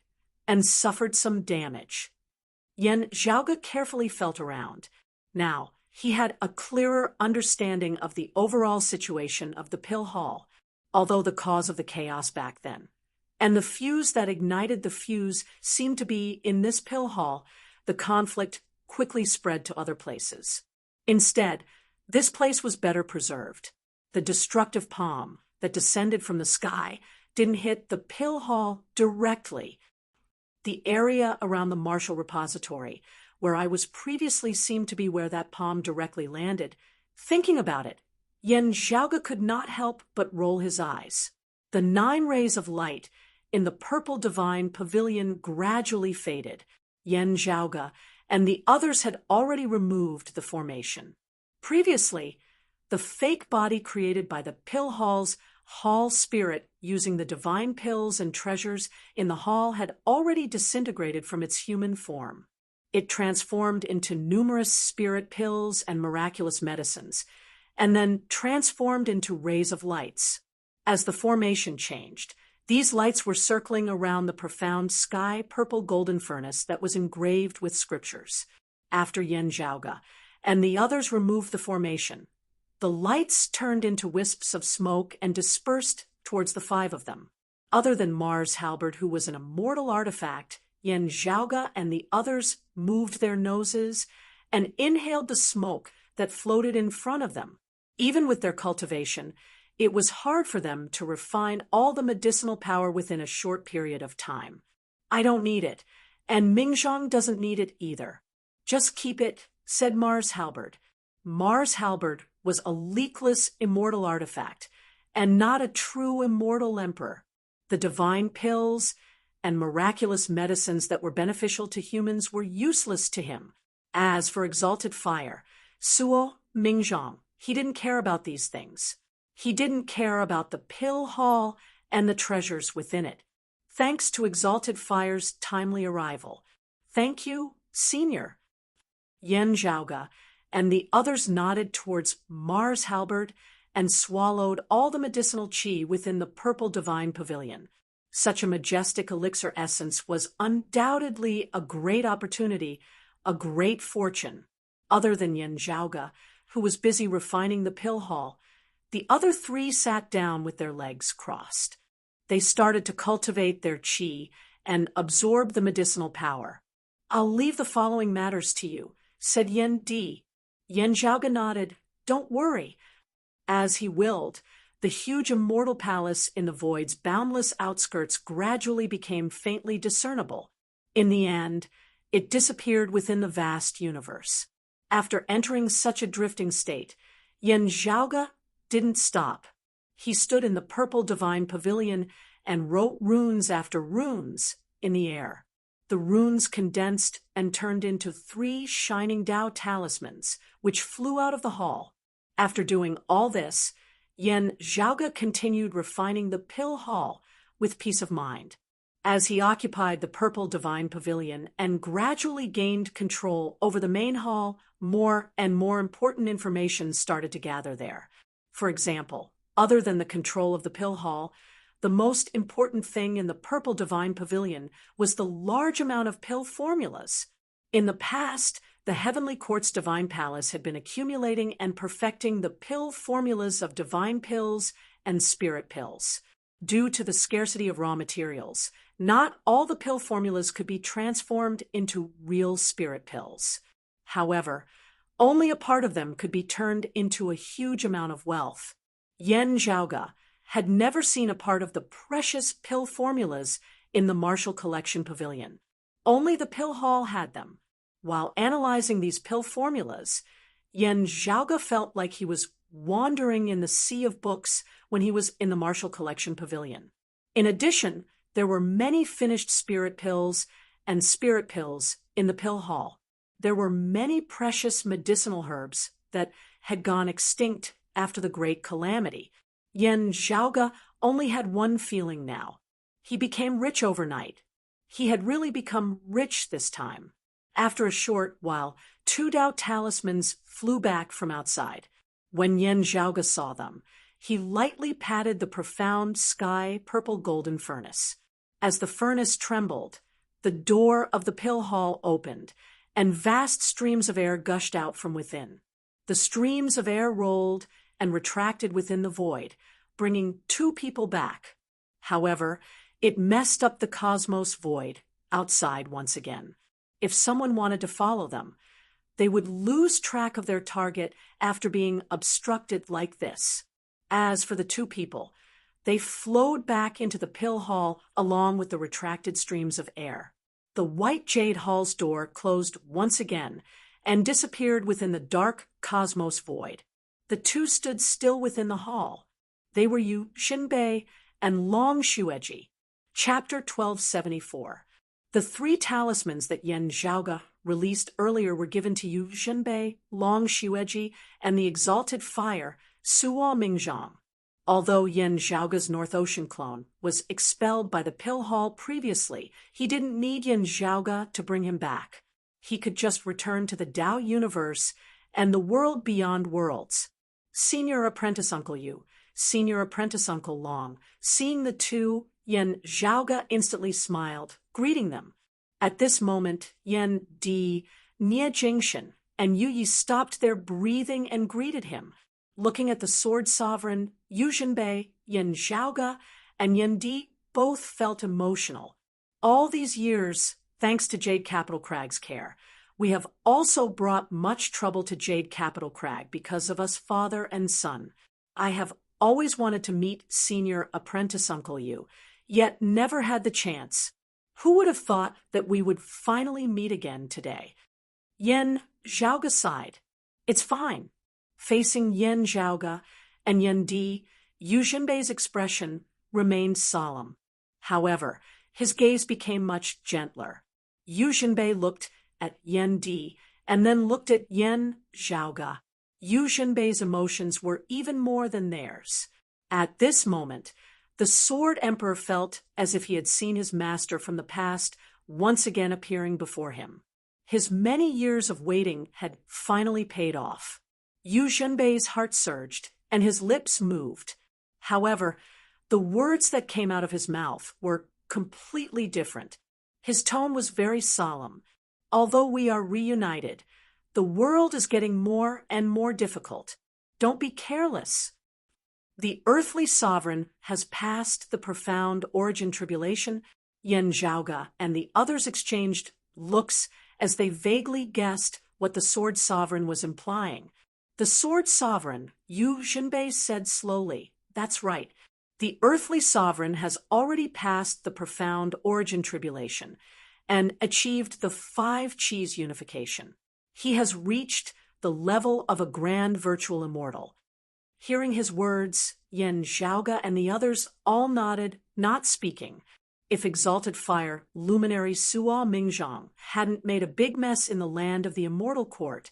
and suffered some damage. Yan Zhaoga carefully felt around. Now, he had a clearer understanding of the overall situation of the pill hall. although the cause of the chaos back then. And the fuse that ignited the fuse seemed to be in this pill hall. The conflict quickly spread to other places. Instead, this place was better preserved. The destructive palm that descended from the sky didn't hit the pill hall directly. The area around the Marshall Repository, where I was previously, seemed to be where that palm directly landed. Thinking about it, Yen Zhaoge could not help but roll his eyes. The 9 rays of light in the purple divine pavilion gradually faded. Yen Zhaoge and the others had already removed the formation. Previously, the fake body created by the pill hall's hall spirit using the divine pills and treasures in the hall had already disintegrated from its human form. It transformed into numerous spirit pills and miraculous medicines, and then transformed into rays of lights. As the formation changed, these lights were circling around the profound sky purple golden furnace that was engraved with scriptures. After Yen Zhaoge and the others removed the formation, the lights turned into wisps of smoke and dispersed towards the 5 of them. Other than Mars Halberd, who was an immortal artifact, Yen Zhaoge and the others moved their noses and inhaled the smoke that floated in front of them. Even with their cultivation, it was hard for them to refine all the medicinal power within a short period of time. I don't need it, and Mingzhong doesn't need it either. Just keep it, said Mars Halberd. Mars Halberd was a leakless immortal artifact, and not a true immortal emperor. The divine pills and miraculous medicines that were beneficial to humans were useless to him. As for exalted fire, Suo Mingzhong, he didn't care about these things. He didn't care about the pill hall and the treasures within it. Thanks to exalted fire's timely arrival. Thank you, Senior. Yen Zhaoge and the others nodded towards Mars Halberd and swallowed all the medicinal qi within the purple divine pavilion. Such a majestic elixir essence was undoubtedly a great opportunity, a great fortune. Other than Yen Zhaoge, who was busy refining the pill hall, the other 3 sat down with their legs crossed. They started to cultivate their qi and absorb the medicinal power. I'll leave the following matters to you, said Yen Di. Yen Zhaoge nodded. Don't worry. As he willed, the huge immortal palace in the void's boundless outskirts gradually became faintly discernible. In the end, it disappeared within the vast universe. After entering such a drifting state, Yen Zhaoge didn't stop. He stood in the purple divine pavilion and wrote runes after runes in the air. The runes condensed and turned into 3 shining Tao talismans, which flew out of the hall. After doing all this, Yen Zhaoge continued refining the pill hall with peace of mind. As he occupied the purple divine pavilion and gradually gained control over the main hall, more and more important information started to gather there. For example, other than the control of the pill hall, the most important thing in the purple divine pavilion was the large amount of pill formulas. In the past, the Heavenly Court's divine palace had been accumulating and perfecting the pill formulas of divine pills and spirit pills. Due to the scarcity of raw materials, not all the pill formulas could be transformed into real spirit pills. However, only a part of them could be turned into a huge amount of wealth. Yen Zhaoge had never seen a part of the precious pill formulas in the Marshall Collection Pavilion. Only the pill hall had them. While analyzing these pill formulas, Yen Zhaoge felt like he was wandering in the sea of books when he was in the Marshall Collection Pavilion. In addition, there were many finished spirit pills and spirit pills in the pill hall. There were many precious medicinal herbs that had gone extinct after the Great Calamity. Yen Zhaoge only had one feeling now. He became rich overnight. He had really become rich this time. After a short while, 2 Tao talismans flew back from outside. When Yen Zhaoge saw them, he lightly patted the profound sky purple golden furnace. As the furnace trembled, the door of the pill hall opened, and vast streams of air gushed out from within. The streams of air rolled and retracted within the void, bringing 2 people back. However, it messed up the cosmos void outside once again. If someone wanted to follow them, they would lose track of their target after being obstructed like this. As for the 2 people, they flowed back into the pill hall along with the retracted streams of air. The white jade hall's door closed once again and disappeared within the dark cosmos void. The 2 stood still within the hall. They were Yu Xinbei and Long Xueji. Chapter 1274. The 3 talismans that Yan Zhaoge released earlier were given to Yu Xinbei, Long Xueji, and the exalted fire, Suo Mingzhang. Although Yan Zhaoge's North Ocean clone was expelled by the pill hall previously, he didn't need Yan Zhaoge to bring him back. He could just return to the Tao universe and the world beyond worlds. Senior Apprentice Uncle Yu, Senior Apprentice Uncle Long, seeing the 2, Yan Zhaoge instantly smiled, greeting them. At this moment, Yan Di, Nie Jingshan, and Yu Yi stopped their breathing and greeted him. Looking at the Sword Sovereign, Yu Xinbei, Yan Zhaoge, and Yan Di both felt emotional. All these years, thanks to Jade Capital Crag's care, we have also brought much trouble to Jade Capital Crag because of us father and son. I have always wanted to meet Senior Apprentice Uncle Yu, yet never had the chance. Who would have thought that we would finally meet again today? Yan Zhaoge sighed. It's fine. Facing Yan Zhaoge and Yan Di, Yu Xinbei's expression remained solemn. However, his gaze became much gentler. Yu Xinbei looked at Yan Di and then looked at Yan Zhaoge. Yu Xinbei's emotions were even more than theirs. At this moment, the Sword Emperor felt as if he had seen his master from the past once again appearing before him. His many years of waiting had finally paid off. Yu Xinbei's heart surged, and his lips moved. However, the words that came out of his mouth were completely different. His tone was very solemn. Although we are reunited, the world is getting more and more difficult. Don't be careless. The earthly sovereign has passed the profound origin tribulation. Yan Zhaoge and the others exchanged looks as they vaguely guessed what the Sword Sovereign was implying. The Sword Sovereign, Yu Xinbei said slowly, that's right. The earthly sovereign has already passed the profound origin tribulation and achieved the 5 Qis unification. He has reached the level of a grand virtual immortal. Hearing his words, Yan Zhaoge and the others all nodded, not speaking. If Exalted Fire luminary Suo Mingzhang hadn't made a big mess in the land of the Immortal Court,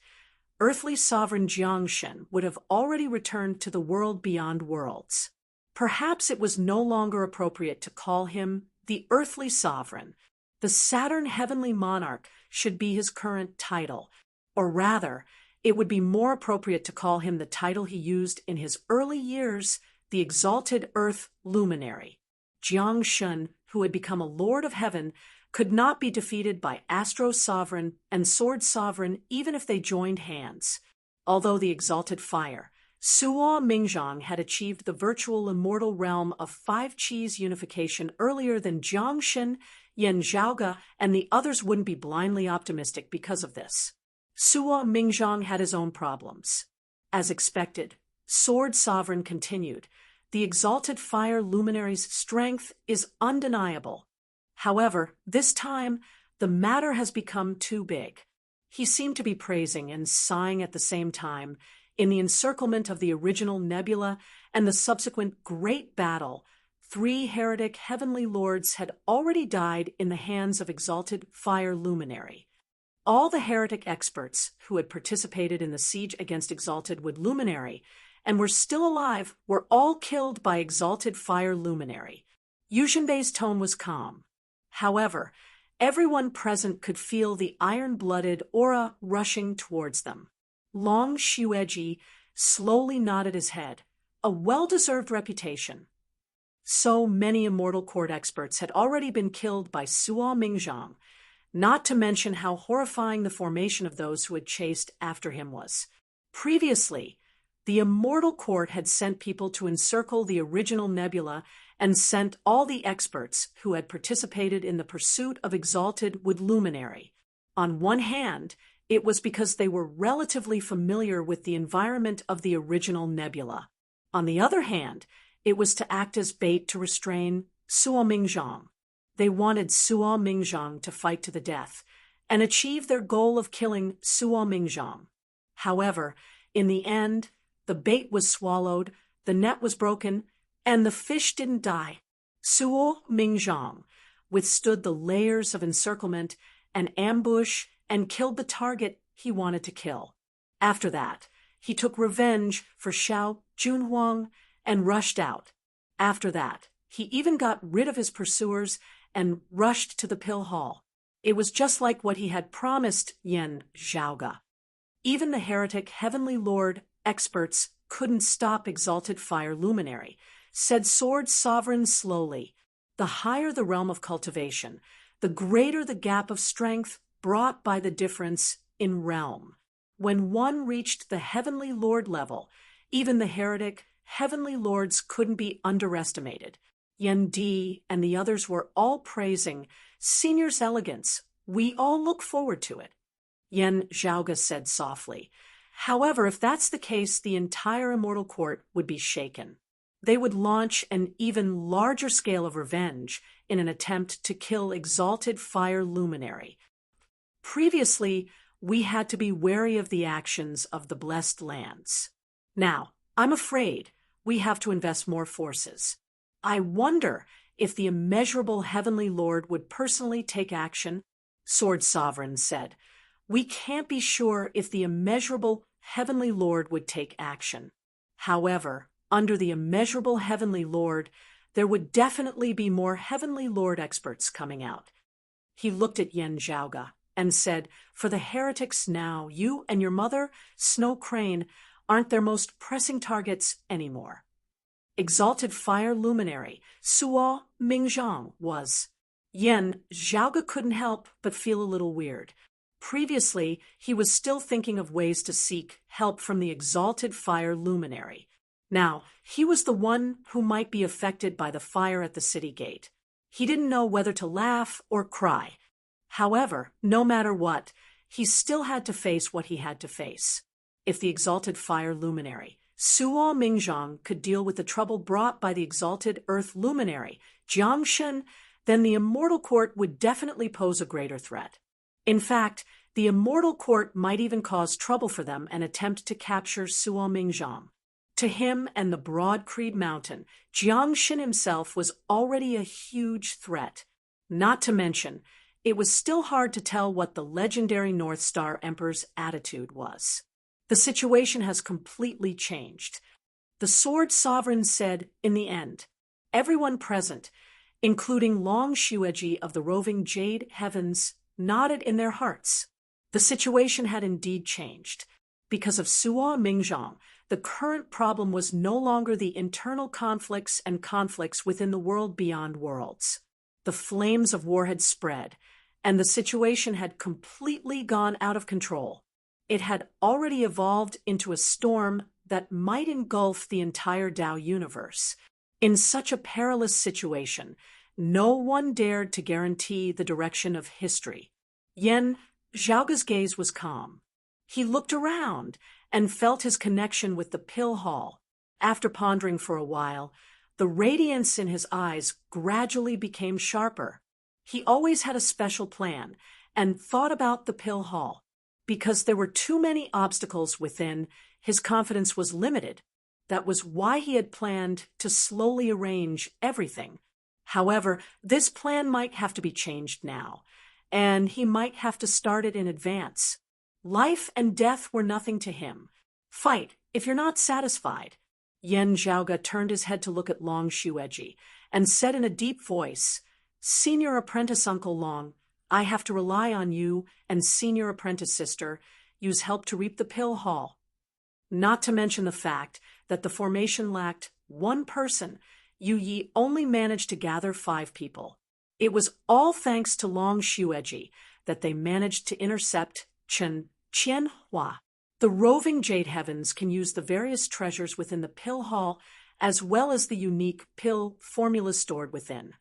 earthly sovereign Jiangshen would have already returned to the world beyond worlds. Perhaps it was no longer appropriate to call him the earthly sovereign. The Saturn heavenly monarch should be his current title, or rather, it would be more appropriate to call him the title he used in his early years, the Exalted Earth Luminary. Jiangshen, who had become a Lord of Heaven, could not be defeated by Astro Sovereign and Sword Sovereign even if they joined hands. Although the Exalted Fire, Suo Mingzhang had achieved the virtual immortal realm of 5 Qis unification earlier than Jiangshen, Yan Zhaoge, and the others wouldn't be blindly optimistic because of this. Suo Mingzhang had his own problems. As expected, Sword Sovereign continued. The Exalted Fire Luminary's strength is undeniable. However, this time, the matter has become too big. He seemed to be praising and sighing at the same time. In the encirclement of the original nebula and the subsequent great battle, 3 heretic heavenly lords had already died in the hands of Exalted Fire Luminary. All the heretic experts who had participated in the siege against Exalted Wood Luminary and were still alive were all killed by Exalted Fire Luminary. Yu Xinbei's tone was calm. However, everyone present could feel the iron-blooded aura rushing towards them. Long Xueji slowly nodded his head, a well-deserved reputation. So many Immortal Court experts had already been killed by Suo Mingzhang, not to mention how horrifying the formation of those who had chased after him was. Previously, The Immortal Court had sent people to encircle the original nebula and sent all the experts who had participated in the pursuit of Exalted Wood Luminary. On one hand, it was because they were relatively familiar with the environment of the original nebula. On the other hand, it was to act as bait to restrain Suo Mingzhang. They wanted Suo Mingzhang to fight to the death and achieve their goal of killing Suo Mingzhang. However, in the end, the bait was swallowed, the net was broken, and the fish didn't die. Suo Mingzhang withstood the layers of encirclement and ambush and killed the target he wanted to kill. After that, he took revenge for Xiao Junhuang and rushed out. After that, he even got rid of his pursuers and rushed to the pill hall. It was just like what he had promised Yan Zhaoge. Even the heretic Heavenly Lord experts couldn't stop Exalted Fire Luminary, said Sword Sovereign slowly. The higher the realm of cultivation, the greater the gap of strength brought by the difference in realm. When one reached the Heavenly Lord level, even the heretic Heavenly Lords couldn't be underestimated. Yan Di and the others were all praising Senior's elegance. We all look forward to it. Yan Zhaoge said softly. However, if that's the case, the entire Immortal Court would be shaken. They would launch an even larger scale of revenge in an attempt to kill Exalted Fire Luminary. Previously, we had to be wary of the actions of the Blessed Lands. Now, I'm afraid we have to invest more forces. I wonder if the immeasurable Heavenly Lord would personally take action, Sword Sovereign said. We can't be sure if the immeasurable Heavenly Lord would take action. However, under the immeasurable Heavenly Lord, there would definitely be more Heavenly Lord experts coming out. He looked at Yan Zhaoge and said, for the heretics now, you and your mother, Snow Crane, aren't their most pressing targets anymore. Exalted Fire Luminary, Suo Mingzhang was. Yan Zhaoge couldn't help but feel a little weird. Previously, he was still thinking of ways to seek help from the Exalted Fire Luminary. Now, he was the one who might be affected by the fire at the city gate. He didn't know whether to laugh or cry. However, no matter what, he still had to face what he had to face. If the Exalted Fire Luminary, Suo Mingzhang, could deal with the trouble brought by the Exalted Earth Luminary, Jiangshen, then the Immortal Court would definitely pose a greater threat. In fact, the Immortal Court might even cause trouble for them and attempt to capture Suo Mingzhang. To him and the Broad Creed Mountain, Jiangshen himself was already a huge threat. Not to mention, it was still hard to tell what the legendary North Star Emperor's attitude was. The situation has completely changed. The Sword Sovereign said, in the end, everyone present, including Long Xueji of the roving Jade Heavens, nodded in their hearts. The situation had indeed changed. Because of Suo Mingzhang, the current problem was no longer the internal conflicts and conflicts within the world beyond worlds. The flames of war had spread, and the situation had completely gone out of control. It had already evolved into a storm that might engulf the entire Tao universe. In such a perilous situation, no one dared to guarantee the direction of history. Yan Zhaoge's gaze was calm. He looked around and felt his connection with the pill hall. After pondering for a while, the radiance in his eyes gradually became sharper. He always had a special plan and thought about the pill hall. Because there were too many obstacles within, his confidence was limited. That was why he had planned to slowly arrange everything. However, this plan might have to be changed now, and he might have to start it in advance. Life and death were nothing to him. Fight, if you're not satisfied. Yan Zhaoge turned his head to look at Long Xueji and said in a deep voice, Senior Apprentice Uncle Long, I have to rely on you and Senior Apprentice Sister, use help to reap the pill hall. Not to mention the fact that the formation lacked one person. Yu Yi only managed to gather 5 people. It was all thanks to Long Xueji that they managed to intercept Chen Qianhua. The roving Jade Heavens can use the various treasures within the pill hall as well as the unique pill formulas stored within.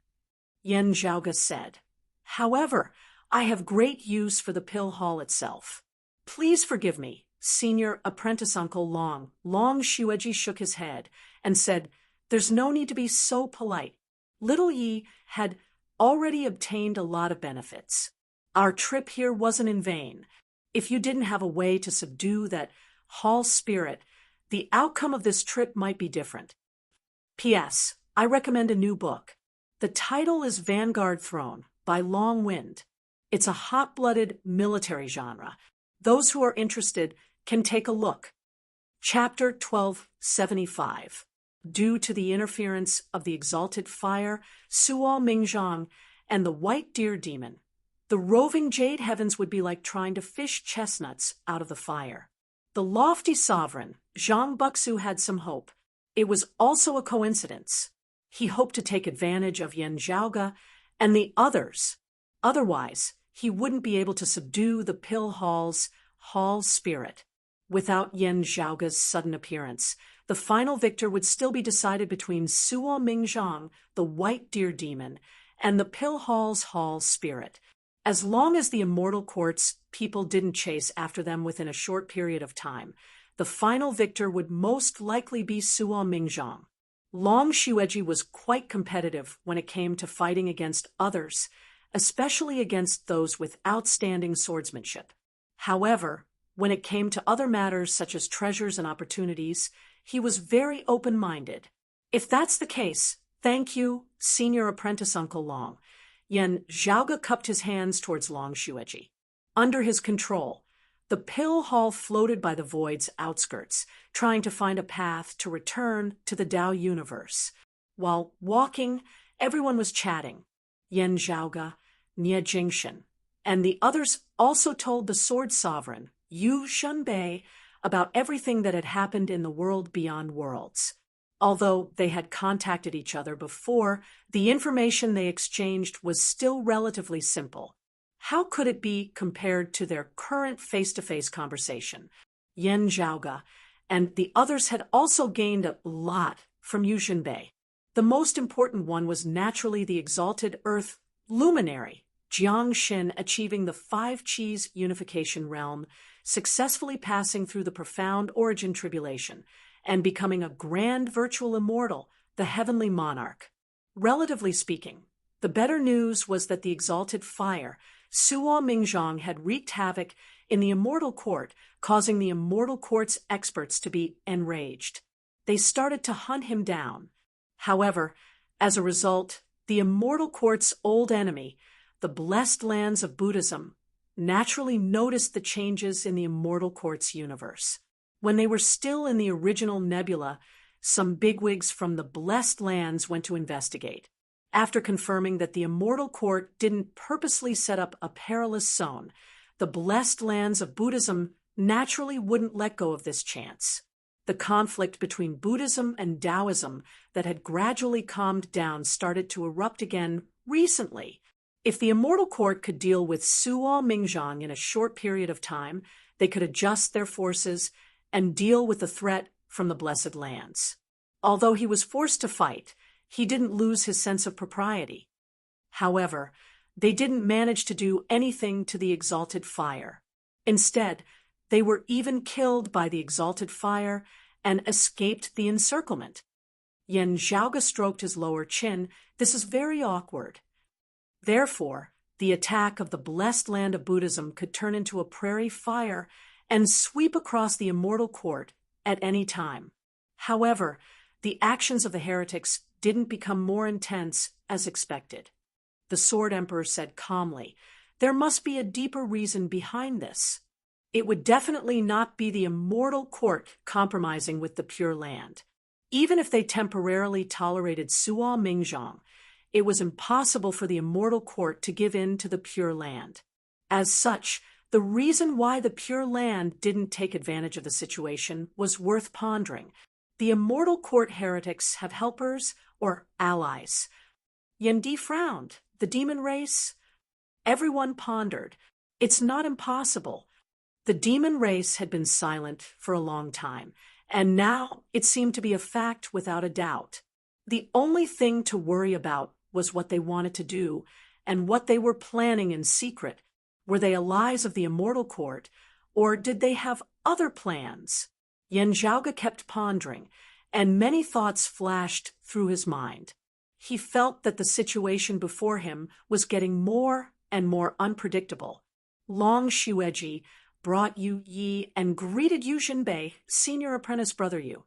Yen Zhaoge said. However, I have great use for the pill hall itself. Please forgive me, Senior Apprentice Uncle Long. Long Xueji shook his head and said, There's no need to be so polite. Little Yi had already obtained a lot of benefits. Our trip here wasn't in vain. If you didn't have a way to subdue that hall spirit, the outcome of this trip might be different. P.S. I recommend a new book. The title is Vanguard Throne by Long Wind. It's a hot-blooded military genre. Those who are interested can take a look. Chapter 1275. Due to the interference of the exalted fire, Suo Mingzhang, and the white deer demon, the roving Jade Heavens would be like trying to fish chestnuts out of the fire. The lofty sovereign, Zhang Buxu, had some hope. It was also a coincidence. He hoped to take advantage of Yen Zhaoge and the others. Otherwise, he wouldn't be able to subdue the pill hall's hall spirit. Without Yen Zhaoge's sudden appearance, the final victor would still be decided between Suo Mingzhang, the white deer demon, and the pill hall's hall spirit. As long as the immortal court's people didn't chase after them within a short period of time, the final victor would most likely be Suo Mingzhang. Long Xueji was quite competitive when it came to fighting against others, especially against those with outstanding swordsmanship. However, when it came to other matters such as treasures and opportunities, he was very open-minded. If that's the case, thank you, Senior Apprentice Uncle Long. Yen Zhaoge cupped his hands towards Long Xueji. Under his control, the pill hall floated by the void's outskirts, trying to find a path to return to the Tao universe. While walking, everyone was chatting. Yen Zhaoge, Nie Jingshan, and the others also told the Sword Sovereign, Yu Shunbei, about everything that had happened in the world beyond worlds. Although they had contacted each other before, the information they exchanged was still relatively simple. How could it be compared to their current face-to-face conversation? Yen Zhaoge and the others had also gained a lot from Yu Shunbei. The most important one was naturally the exalted Earth luminary, Jiang Xin, achieving the Five Qis unification realm, successfully passing through the profound origin tribulation, and becoming a grand virtual immortal, the heavenly monarch. Relatively speaking, the better news was that the exalted fire, Suo Mingzhang, had wreaked havoc in the immortal court, causing the immortal court's experts to be enraged. They started to hunt him down. However, as a result, the immortal court's old enemy, the blessed lands of Buddhism, naturally noticed the changes in the immortal court's universe. When they were still in the original nebula, some bigwigs from the blessed lands went to investigate. After confirming that the immortal court didn't purposely set up a perilous zone, the blessed lands of Buddhism naturally wouldn't let go of this chance. The conflict between Buddhism and Taoism that had gradually calmed down started to erupt again recently. If the immortal court could deal with Suo Mingzhang in a short period of time, they could adjust their forces and deal with the threat from the blessed lands. Although he was forced to fight, he didn't lose his sense of propriety. However, they didn't manage to do anything to the exalted fire. Instead, they were even killed by the exalted fire and escaped the encirclement. Yen Zhaoge stroked his lower chin. This is very awkward. Therefore, the attack of the blessed land of Buddhism could turn into a prairie fire and sweep across the immortal court at any time. However, the actions of the heretics didn't become more intense as expected. The Sword Emperor said calmly, "There must be a deeper reason behind this. It would definitely not be the immortal court compromising with the Pure Land. Even if they temporarily tolerated Suo Mingzhang, it was impossible for the immortal court to give in to the Pure Land. As such, the reason why the Pure Land didn't take advantage of the situation was worth pondering. The immortal court heretics have helpers or allies." Yendi frowned. The demon race? Everyone pondered. It's not impossible. The demon race had been silent for a long time, and now it seemed to be a fact without a doubt. The only thing to worry about was what they wanted to do and what they were planning in secret. Were they allies of the immortal court, or did they have other plans? Yan Zhaoge kept pondering, and many thoughts flashed through his mind. He felt that the situation before him was getting more and more unpredictable. Long Xueji brought Yu Yi and greeted Yu Jinbei, senior apprentice brother Yu.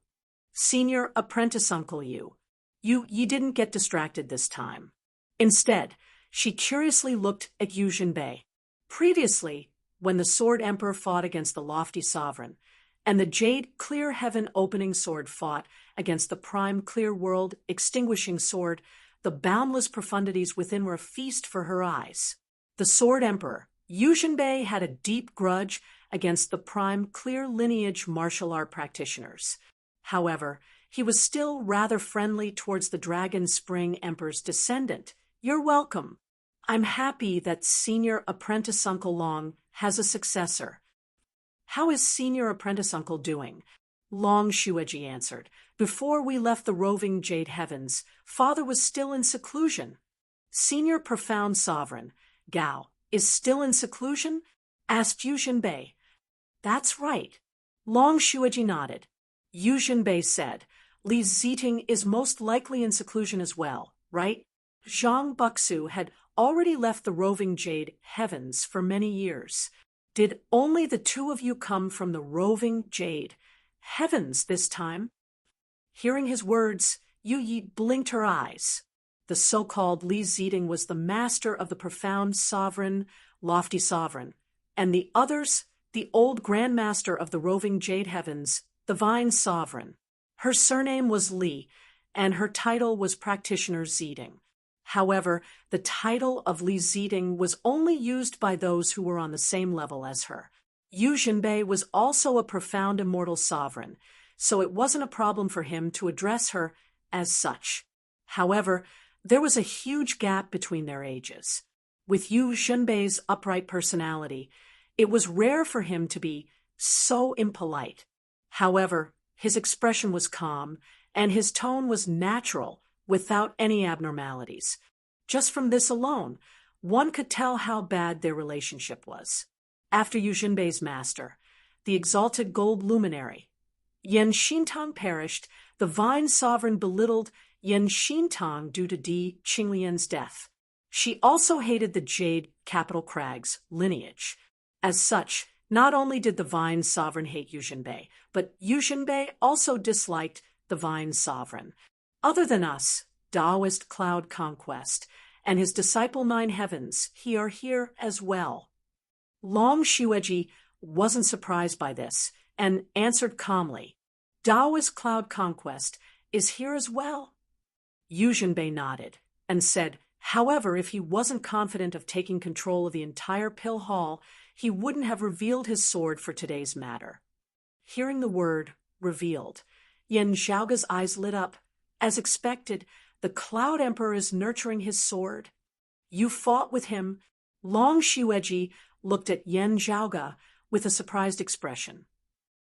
Senior apprentice uncle Yu. Yu Yi didn't get distracted this time. Instead, she curiously looked at Yu Jinbei. Previously, when the Sword Emperor fought against the Lofty Sovereign, and the Jade Clear Heaven Opening Sword fought against the Prime Clear World Extinguishing Sword, the boundless profundities within were a feast for her eyes. The Sword Emperor, Yu Jinbei, had a deep grudge against the Prime Clear Lineage martial art practitioners. However, he was still rather friendly towards the Dragon Spring Emperor's descendant. "You're welcome. I'm happy that Senior Apprentice Uncle Long has a successor." "How is Senior Apprentice Uncle doing?" Long Xueji answered. "Before we left the roving Jade Heavens, Father was still in seclusion." "Senior Profound Sovereign, Gao, is still in seclusion?" asked Yu Jinbei. "That's right." Long Xueji nodded. Yu Jinbei said, "Li Ziting is most likely in seclusion as well, right?" Zhang Buxu had already left the roving Jade Heavens for many years. "Did only the two of you come from the roving Jade Heavens this time?" Hearing his words, Yu Yi blinked her eyes. The so-called Li Ziting was the master of the Profound Sovereign, Lofty Sovereign, and the others, the old Grand Master of the roving Jade Heavens, the Vine Sovereign. Her surname was Li, and her title was Practitioner Ziting. However, the title of Li Ziting was only used by those who were on the same level as her. Yu Jinbei was also a profound immortal sovereign, so it wasn't a problem for him to address her as such. However, there was a huge gap between their ages. With Yu Jinbei's upright personality, it was rare for him to be so impolite. However, his expression was calm, and his tone was natural, without any abnormalities. Just from this alone, one could tell how bad their relationship was. After Yu Jinbei's master, the exalted gold luminary, Yan Xintang perished, the Vine Sovereign belittled Yan Xintang due to Di Qinglian's death. She also hated the Jade Capital Crags lineage. As such, not only did the Vine Sovereign hate Yu Jinbei, but Yu Jinbei also disliked the Vine Sovereign. Other than us, Taoist Cloud Conquest, and his disciple Nine Heavens, he are here as well. Long Xueji wasn't surprised by this, and answered calmly, "Taoist Cloud Conquest is here as well." Yu Jinbei nodded, and said, however, if he wasn't confident of taking control of the entire Pill Hall, he wouldn't have revealed his sword for today's matter. Hearing the word, revealed, Yan Zhaoge's eyes lit up. As expected, the Cloud Emperor is nurturing his sword. "You fought with him." Long Xueji looked at Yan Zhaoge with a surprised expression.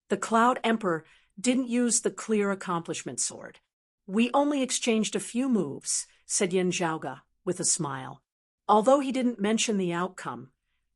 "The Cloud Emperor didn't use the clear accomplishment sword. We only exchanged a few moves," said Yan Zhaoge with a smile. Although he didn't mention the outcome,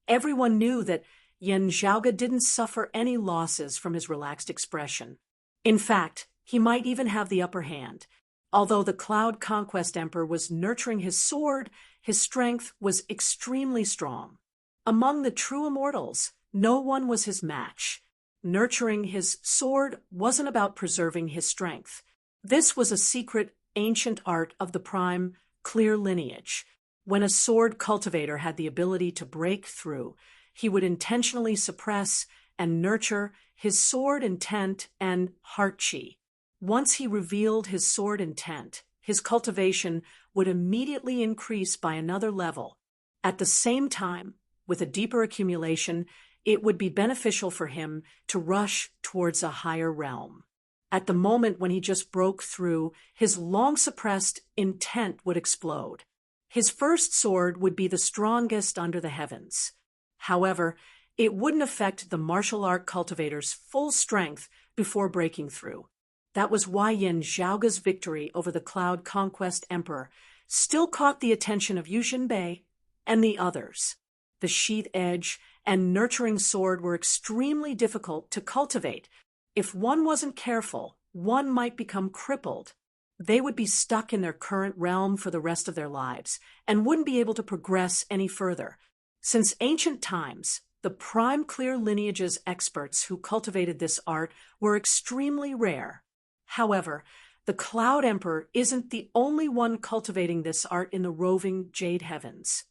everyone knew that Yan Zhaoge didn't suffer any losses from his relaxed expression. In fact, he might even have the upper hand. Although the Cloud Conquest Emperor was nurturing his sword, his strength was extremely strong. Among the true immortals, no one was his match. Nurturing his sword wasn't about preserving his strength. This was a secret, ancient art of the Prime Clear Lineage. When a sword cultivator had the ability to break through, he would intentionally suppress and nurture his sword intent and heart chi. Once he revealed his sword intent, his cultivation would immediately increase by another level. At the same time, with a deeper accumulation, it would be beneficial for him to rush towards a higher realm. At the moment when he just broke through, his long-suppressed intent would explode. His first sword would be the strongest under the heavens. However, it wouldn't affect the martial art cultivator's full strength before breaking through. That was why Yen Zhaoga's victory over the Cloud Conquest Emperor still caught the attention of Yu Jinbei and the others. The sheath edge and nurturing sword were extremely difficult to cultivate. If one wasn't careful, one might become crippled. They would be stuck in their current realm for the rest of their lives and wouldn't be able to progress any further. Since ancient times, the prime clear lineage's experts who cultivated this art were extremely rare. However, the Cloud Emperor isn't the only one cultivating this art in the roving Jade Heavens.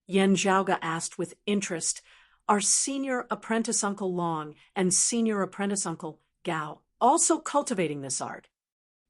Yen Zhaoga asked with interest, "Are senior apprentice Uncle Long and senior apprentice Uncle Gao also cultivating this art?"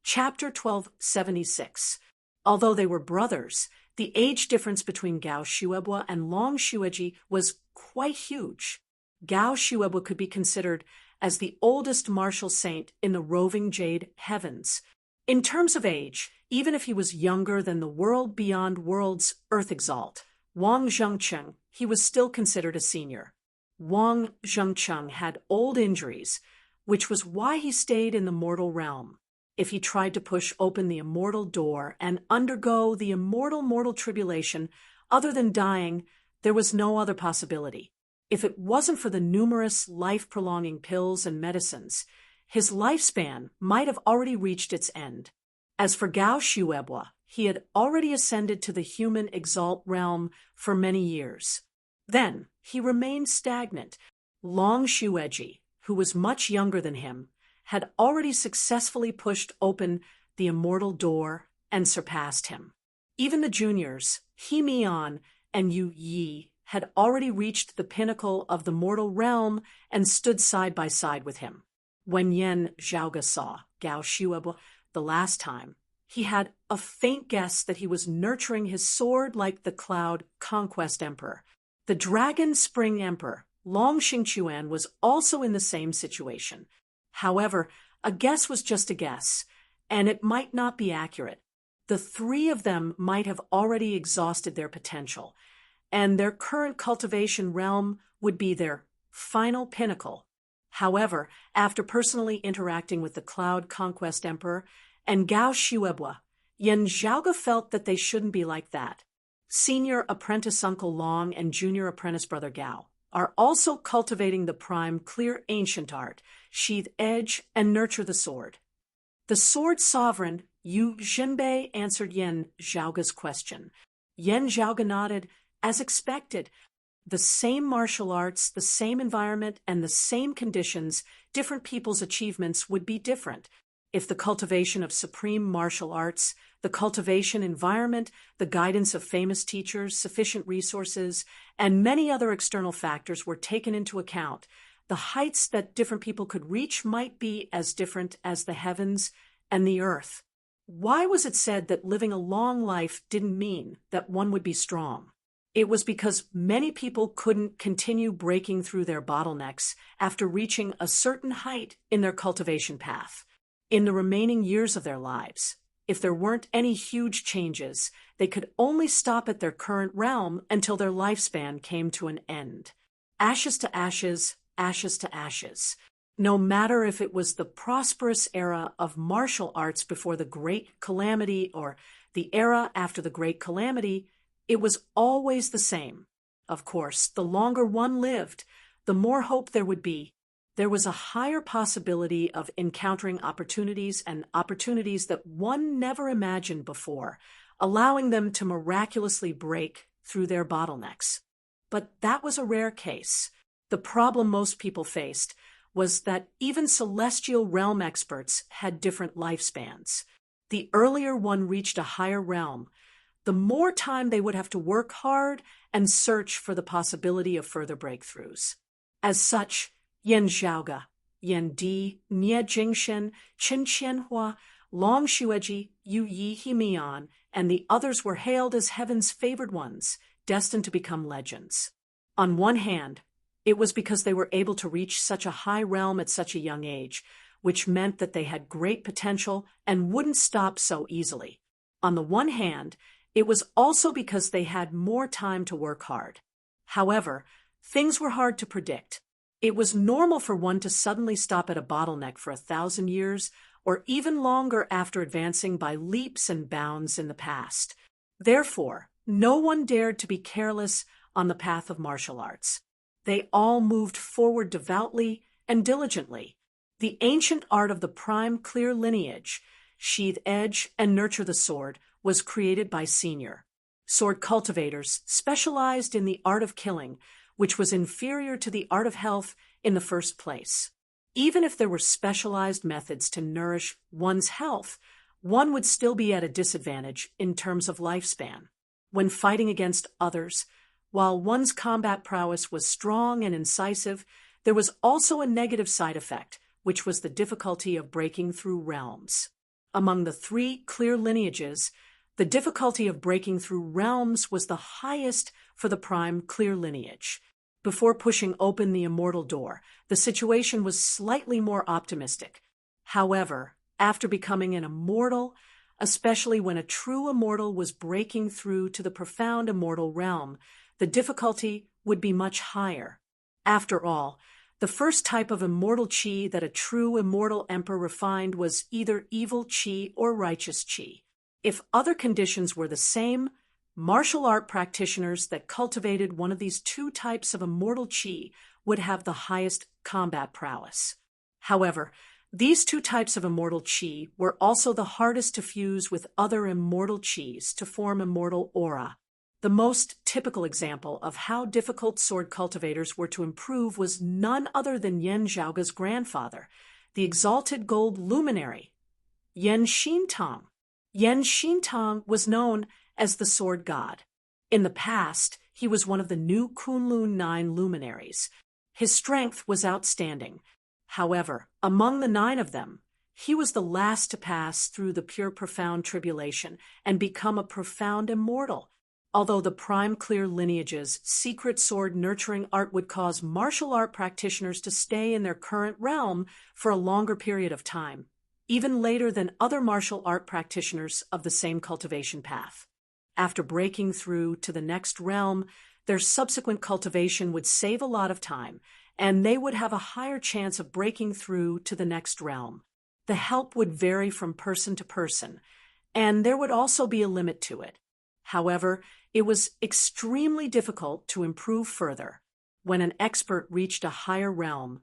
Chapter 1276. Although they were brothers, the age difference between Gao Shuebua and Long Xueji was quite huge. Gao Shuebua could be considered as the oldest martial saint in the roving Jade Heavens. In terms of age, even if he was younger than the world beyond worlds Earth Exalt, Wang Zhengcheng, he was still considered a senior. Wang Zhengcheng had old injuries, which was why he stayed in the mortal realm. If he tried to push open the immortal door and undergo the immortal mortal tribulation, other than dying, there was no other possibility. If it wasn't for the numerous life-prolonging pills and medicines, his lifespan might have already reached its end. As for Gao Shuebua, he had already ascended to the human exalt realm for many years. Then he remained stagnant. Long Xueji, who was much younger than him, had already successfully pushed open the immortal door and surpassed him. Even the juniors, He Mian and Yu Yi, had already reached the pinnacle of the mortal realm and stood side by side with him. When Yen Zhaoga saw Gao Shuebua the last time, he had a faint guess that he was nurturing his sword like the Cloud Conquest Emperor. The Dragon Spring Emperor, Long Xingquan, was also in the same situation. However, a guess was just a guess, and it might not be accurate. The three of them might have already exhausted their potential, and their current cultivation realm would be their final pinnacle. However, after personally interacting with the Cloud Conquest Emperor and Gao Shuebua, Yen Zhaoga felt that they shouldn't be like that. Senior apprentice Uncle Long and junior apprentice brother Gao are also cultivating the prime clear ancient art, sheath edge, and nurture the sword. The sword sovereign, Yu Jinbei, answered Yen Zhaoga's question. Yen Zhaoga nodded, as expected. The same martial arts, the same environment, and the same conditions, different people's achievements would be different. If the cultivation of supreme martial arts, the cultivation environment, the guidance of famous teachers, sufficient resources, and many other external factors were taken into account, the heights that different people could reach might be as different as the heavens and the earth. Why was it said that living a long life didn't mean that one would be strong? It was because many people couldn't continue breaking through their bottlenecks after reaching a certain height in their cultivation path. In the remaining years of their lives, if there weren't any huge changes, they could only stop at their current realm until their lifespan came to an end. Ashes to ashes, ashes to ashes. No matter if it was the prosperous era of martial arts before the Great Calamity or the era after the Great Calamity, it was always the same. Of course, the longer one lived, the more hope there would be. There was a higher possibility of encountering opportunities and opportunities that one never imagined before, allowing them to miraculously break through their bottlenecks. But that was a rare case. The problem most people faced was that even celestial realm experts had different lifespans. The earlier one reached a higher realm, the more time they would have to work hard and search for the possibility of further breakthroughs. As such, Yen Zhaoga, Yan Di, Nie Jingshen, Chen Qianhua, Long Xueji, Yu Yi Himian, and the others were hailed as heaven's favored ones, destined to become legends. On one hand, it was because they were able to reach such a high realm at such a young age, which meant that they had great potential and wouldn't stop so easily. On the one hand, it was also because they had more time to work hard. However, Things were hard to predict. It was normal for one to suddenly stop at a bottleneck for 1,000 years, or even longer after advancing by leaps and bounds in the past. Therefore, no one dared to be careless on the path of martial arts. They all moved forward devoutly and diligently. The ancient art of the prime clear lineage, sheath edge and nurture the sword, was created by senior sword cultivators specialized in the art of killing, which was inferior to the art of health in the first place. Even if there were specialized methods to nourish one's health, one would still be at a disadvantage in terms of lifespan. When fighting against others, while one's combat prowess was strong and incisive, there was also a negative side effect, which was the difficulty of breaking through realms. Among the three clear lineages, the difficulty of breaking through realms was the highest for the prime clear lineage. Before pushing open the immortal door, the situation was slightly more optimistic. However, after becoming an immortal, especially when a true immortal was breaking through to the profound immortal realm, the difficulty would be much higher. After all, the first type of immortal chi that a true immortal emperor refined was either evil chi or righteous chi. If other conditions were the same, martial art practitioners that cultivated one of these two types of immortal chi would have the highest combat prowess. However, these two types of immortal chi were also the hardest to fuse with other immortal chis to form immortal aura. The most typical example of how difficult sword cultivators were to improve was none other than Yan Zhaoga's grandfather, the exalted gold luminary, Yan Xintang. Yan Xintang was known as the sword god. In the past, he was one of the new Kunlun 9 luminaries. His strength was outstanding. However, among the 9 of them, he was the last to pass through the pure profound tribulation and become a profound immortal. Although the prime clear lineage's secret sword nurturing art would cause martial art practitioners to stay in their current realm for a longer period of time, even later than other martial art practitioners of the same cultivation path. After breaking through to the next realm, their subsequent cultivation would save a lot of time, and they would have a higher chance of breaking through to the next realm. The help would vary from person to person, and there would also be a limit to it. However, it was extremely difficult to improve further. When an expert reached a higher realm,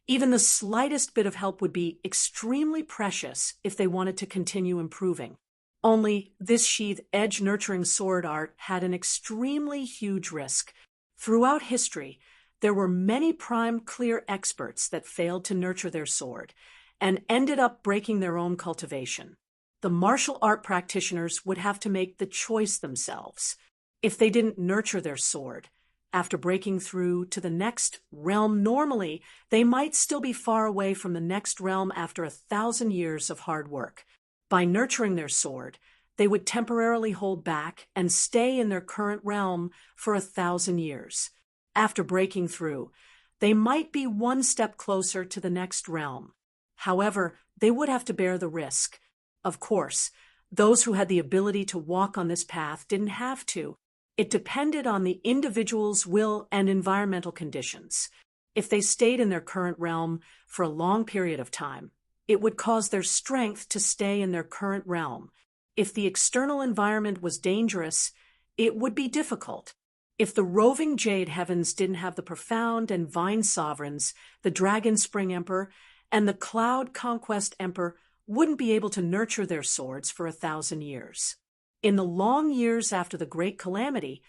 even the slightest bit of help would be extremely precious if they wanted to continue improving. Only this sheath edge nurturing sword art had an extremely huge risk. Throughout history, there were many prime clear experts that failed to nurture their sword and ended up breaking their own cultivation. The martial art practitioners would have to make the choice themselves. If they didn't nurture their sword, after breaking through to the next realm normally, they might still be far away from the next realm after 1,000 years of hard work. By nurturing their sword, they would temporarily hold back and stay in their current realm for 1,000 years. After breaking through, they might be one step closer to the next realm. However, they would have to bear the risk. Of course, those who had the ability to walk on this path didn't have to. It depended on the individual's will and environmental conditions. If they stayed in their current realm for a long period of time, it would cause their strength to stay in their current realm. If the external environment was dangerous, it would be difficult. If the roving Jade Heavens didn't have the profound and Vine Sovereigns, the Dragon Spring Emperor, and the Cloud Conquest Emperor wouldn't be able to nurture their swords for 1,000 years. In the long years after the Great Calamity,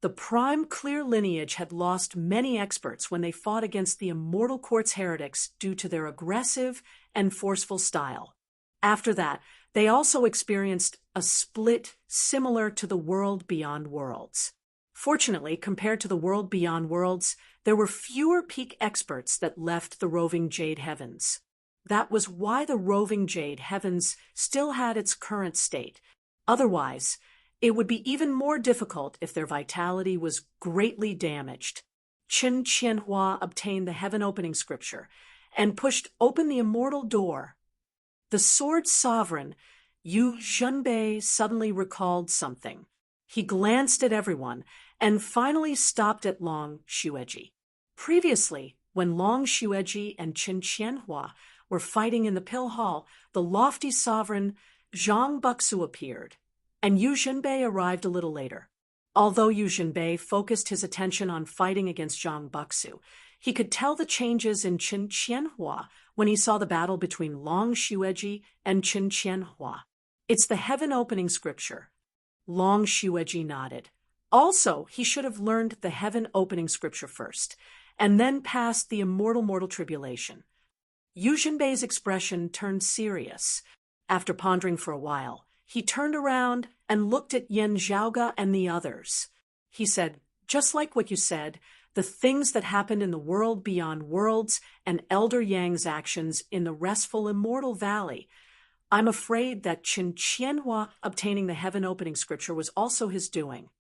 the prime clear lineage had lost many experts when they fought against the immortal quartz heretics due to their aggressive and forceful style. After that, they also experienced a split similar to the world beyond worlds. Fortunately, compared to the world beyond worlds, there were fewer peak experts that left the roving Jade Heavens. That was why the roving Jade Heavens still had its current state. Otherwise, it would be even more difficult if their vitality was greatly damaged. Qin Qianhua obtained the heaven-opening scripture and pushed open the immortal door. The sword sovereign, Yu Zhenbei, suddenly recalled something. He glanced at everyone and finally stopped at Long Xueji. Previously, when Long Xueji and Qin Qianhua were fighting in the pill hall, the lofty sovereign Zhang Buxu appeared, and Yu Zhenbei arrived a little later. Although Yu Zhenbei focused his attention on fighting against Zhang Buxu, he could tell the changes in Qin Qianhua when he saw the battle between Long Xueji and Qin Qianhua. It's the heaven opening scripture. Long Xueji nodded. Also, he should have learned the heaven opening scripture first, and then passed the immortal mortal tribulation. Yu Zhenbei's expression turned serious. After pondering for a while, he turned around and looked at Yan Zhaoga and the others. He said, "Just like what you said, the things that happened in the world beyond worlds and Elder Yang's actions in the restful immortal valley, I'm afraid that Qin Qianhua obtaining the heaven opening scripture was also his doing."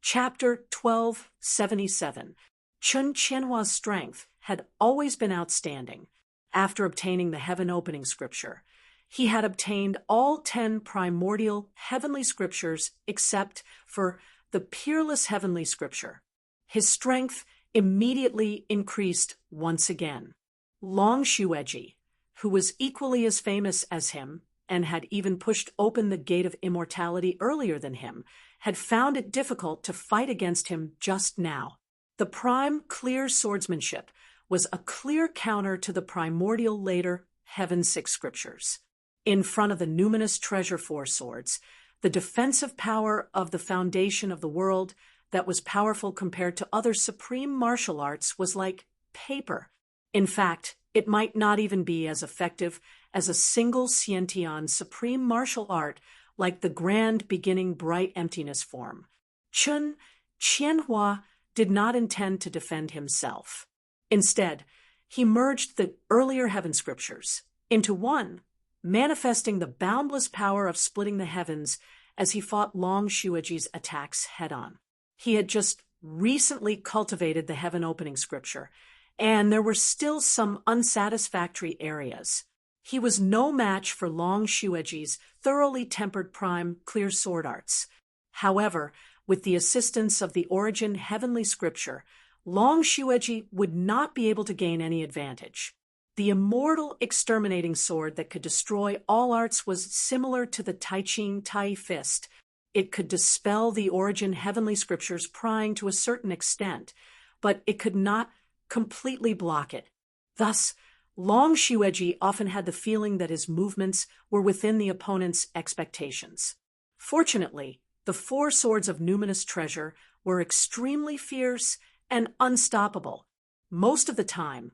Chapter 1277. Qin Qianhua's strength had always been outstanding. After obtaining the heaven opening scripture, he had obtained all 10 primordial heavenly scriptures except for the peerless heavenly scripture. His strength immediately increased once again. Long Xueji, who was equally as famous as him and had even pushed open the gate of immortality earlier than him, had found it difficult to fight against him just now. The prime clear swordsmanship was a clear counter to the primordial later Heaven 6 scriptures. In front of the numinous treasure 4 swords, the defensive power of the foundation of the world that was powerful compared to other supreme martial arts was like paper. In fact, it might not even be as effective as a single Xiantian supreme martial art like the grand beginning bright emptiness form. Qin Qianhua did not intend to defend himself. Instead, he merged the earlier heaven scriptures into one, manifesting the boundless power of splitting the heavens as he fought Long Xueji's attacks head-on. He had just recently cultivated the heaven opening scripture, and there were still some unsatisfactory areas. He was no match for Long Xueji's thoroughly tempered prime clear sword arts. However, with the assistance of the origin heavenly scripture, Long Xueji would not be able to gain any advantage. The immortal exterminating sword that could destroy all arts was similar to the Tai Ching Tai Fist. It could dispel the origin heavenly scriptures prying to a certain extent, but it could not completely block it. Thus, Long Xueji often had the feeling that his movements were within the opponent's expectations. Fortunately, the 4 swords of numinous treasure were extremely fierce and unstoppable. Most of the time,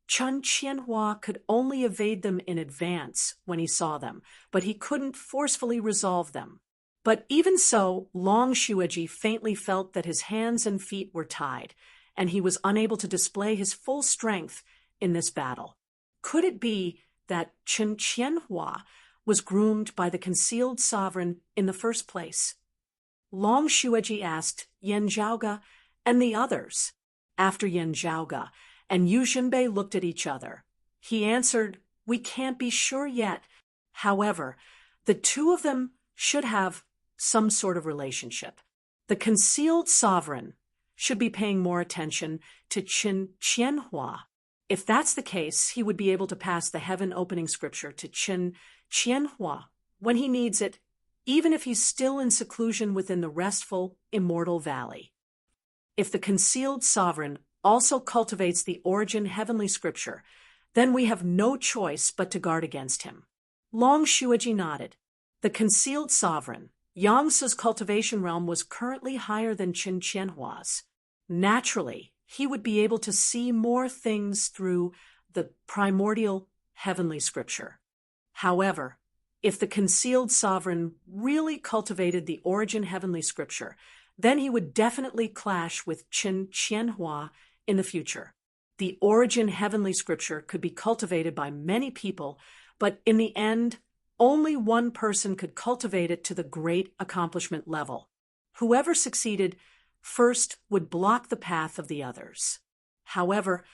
Qin Qianhua could only evade them in advance when he saw them, but he couldn't forcefully resolve them. But even so, Long Xueji faintly felt that his hands and feet were tied, and he was unable to display his full strength in this battle. Could it be that Qin Qianhua was groomed by the concealed sovereign in the first place? Long Xueji asked Yan Zhaoga and the others. After Yan Zhaoga and Yu Zhenbei looked at each other, he answered, "We can't be sure yet. However, the two of them should have some sort of relationship. The concealed sovereign should be paying more attention to Qin Qianhua. If that's the case, he would be able to pass the heaven opening scripture to Qin Qianhua when he needs it, even if he's still in seclusion within the restful, immortal valley. If the concealed sovereign also cultivates the origin heavenly scripture, then we have no choice but to guard against him." Long Xueji nodded. The concealed sovereign, Yangtze's cultivation realm was currently higher than Qin Qianhua's. Naturally, he would be able to see more things through the primordial heavenly scripture. However, if the concealed sovereign really cultivated the origin heavenly scripture, then he would definitely clash with Qin Qianhua in the future. The origin heavenly scripture could be cultivated by many people, but in the end, only one person could cultivate it to the great accomplishment level. Whoever succeeded first would block the path of the others. However,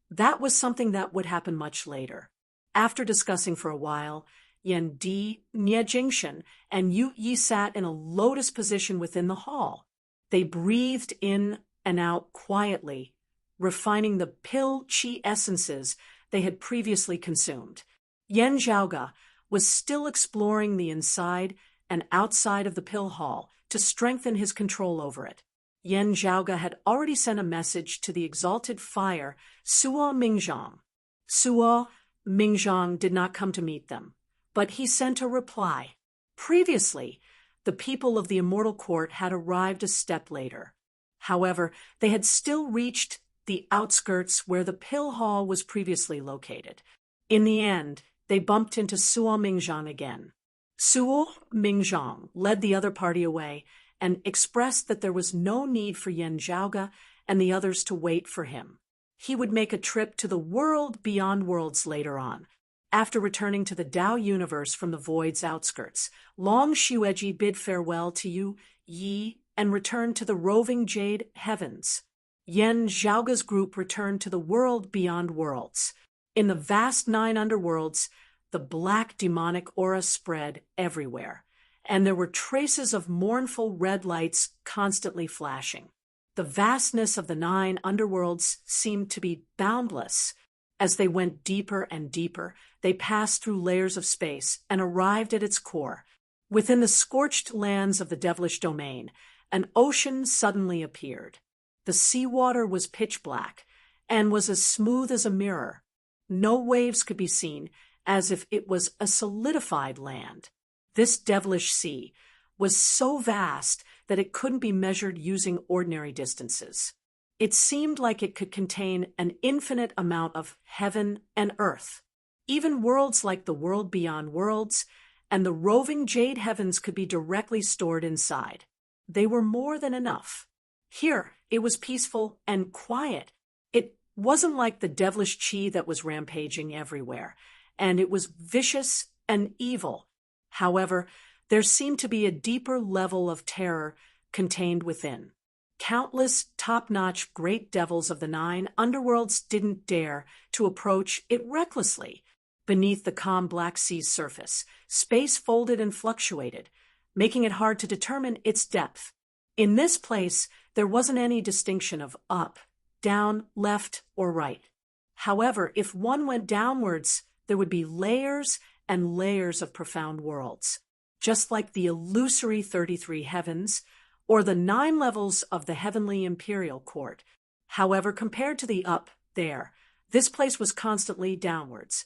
that was something that would happen much later. After discussing for a while, Yen Di, Nye Jingshen, and Yu Yi sat in a lotus position within the hall. They breathed in and out quietly, refining the pill qi essences they had previously consumed. Yen Zhaoge was still exploring the inside and outside of the pill hall to strengthen his control over it. Yen Zhaoge had already sent a message to the exalted fire, Suo Mingzhang. Suo Mingzhang did not come to meet them, but he sent a reply. Previously, the people of the Immortal Court had arrived a step later. However, they had still reached the outskirts where the pill hall was previously located. In the end, they bumped into Suo Mingzhang again. Suo Mingzhang led the other party away and expressed that there was no need for Yen Zhaoge and the others to wait for him. He would make a trip to the world beyond worlds later on. After returning to the Tao universe from the void's outskirts, Long Xueji bid farewell to Yu Yi and returned to the roving jade heavens. Yen Zhaoge's group returned to the world beyond worlds. In the vast 9 underworlds, the black demonic aura spread everywhere, and there were traces of mournful red lights constantly flashing. The vastness of the 9 underworlds seemed to be boundless. As they went deeper and deeper, they passed through layers of space and arrived at its core. Within the scorched lands of the devilish domain, an ocean suddenly appeared. The seawater was pitch black and was as smooth as a mirror. No waves could be seen, as if it was a solidified land. This devilish sea was so vast that it couldn't be measured using ordinary distances. It seemed like it could contain an infinite amount of heaven and earth. Even worlds like the world beyond worlds and the roving jade heavens could be directly stored inside. They were more than enough. Here, it was peaceful and quiet. It wasn't like the devilish qi that was rampaging everywhere, and it was vicious and evil. However, there seemed to be a deeper level of terror contained within. Countless top-notch great devils of the 9 underworlds didn't dare to approach it recklessly. Beneath the calm Black Sea's surface, space folded and fluctuated, making it hard to determine its depth. In this place, there wasn't any distinction of up, down, left, or right. However, if one went downwards, there would be layers and layers of profound worlds, just like the illusory 33 heavens or the 9 levels of the heavenly imperial court. However, compared to the up there, this place was constantly downwards.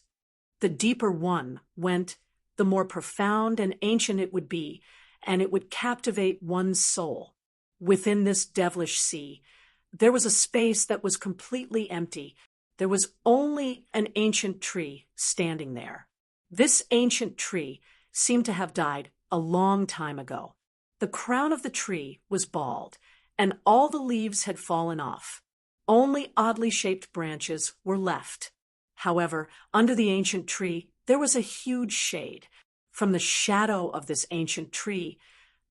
The deeper one went, the more profound and ancient it would be, and it would captivate one's soul. Within this devilish sea, there was a space that was completely empty. There was only an ancient tree standing there. This ancient tree seemed to have died a long time ago. The crown of the tree was bald, and all the leaves had fallen off. Only oddly shaped branches were left. However, under the ancient tree, there was a huge shade. From the shadow of this ancient tree,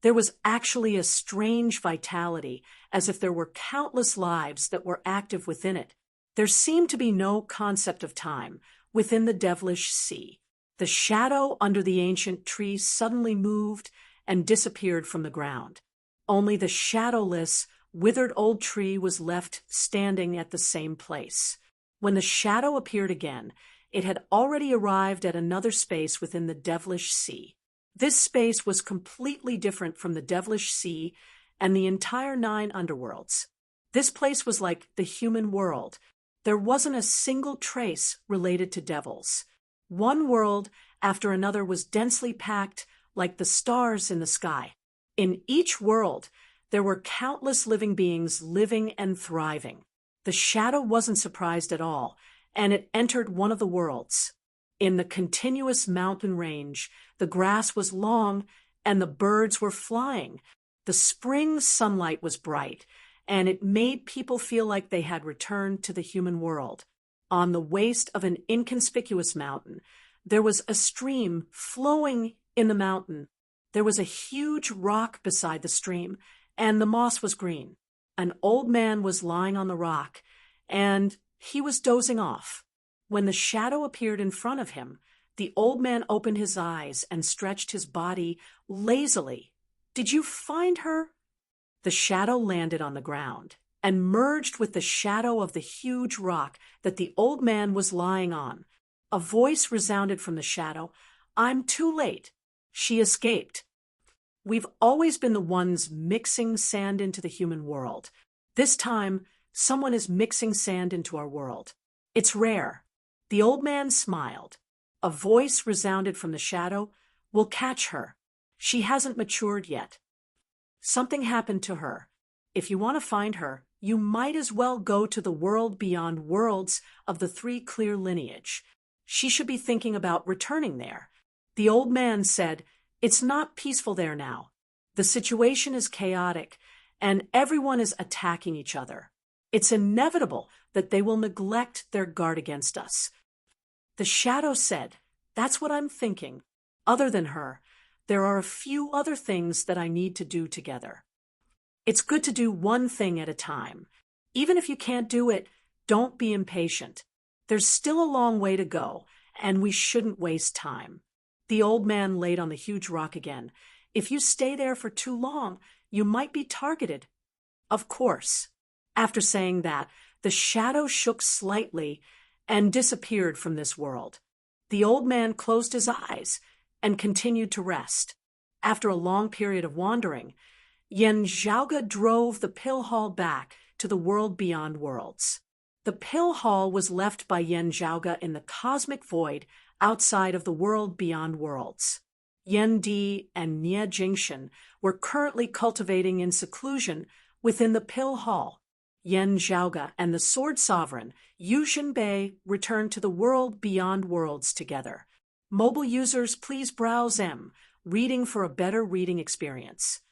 there was actually a strange vitality, as if there were countless lives that were active within it. There seemed to be no concept of time within the devilish sea. The shadow under the ancient tree suddenly moved and disappeared from the ground. Only the shadowless, withered old tree was left standing at the same place. When the shadow appeared again, it had already arrived at another space within the devilish sea. This space was completely different from the devilish sea and the entire 9 underworlds. This place was like the human world. There wasn't a single trace related to devils. One world after another was densely packed like the stars in the sky. In each world, there were countless living beings living and thriving. The shadow wasn't surprised at all, and it entered one of the worlds. In the continuous mountain range, the grass was long and the birds were flying. The spring sunlight was bright, and it made people feel like they had returned to the human world. On the waist of an inconspicuous mountain, there was a stream flowing in the mountain. There was a huge rock beside the stream, and the moss was green. An old man was lying on the rock, and he was dozing off. When the shadow appeared in front of him, The old man opened his eyes and stretched his body lazily. Did you find her? The shadow landed on the ground and merged with the shadow of the huge rock that the old man was lying on. A voice resounded from the shadow. I'm too late. She escaped. We've always been the ones mixing sand into the human world. This time, someone is mixing sand into our world. It's rare. The old man smiled. A voice resounded from the shadow. We'll catch her. She hasn't matured yet. Something happened to her. If you want to find her, you might as well go to the world beyond worlds of the three clear lineage. She should be thinking about returning there. The old man said, it's not peaceful there now. The situation is chaotic, and everyone is attacking each other. It's inevitable that they will neglect their guard against us. The shadow said, that's what I'm thinking. Other than her, there are a few other things that I need to do together. It's good to do one thing at a time. Even if you can't do it, don't be impatient. There's still a long way to go, and we shouldn't waste time. The old man laid on the huge rock again. If you stay there for too long, you might be targeted. Of course. After saying that, the shadow shook slightly and disappeared from this world. The old man closed his eyes and continued to rest. After a long period of wandering, Yen Zhaoge drove the pill hall back to the world beyond worlds. The pill hall was left by Yen Zhaoge in the cosmic void outside of the world beyond worlds. Yen Di and Nie Jingshan were currently cultivating in seclusion within the pill hall. Yen Zhaoge and the Sword Sovereign, Yu Xinbei, returned to the world beyond worlds together. Mobile users, please browse M, reading for a better reading experience.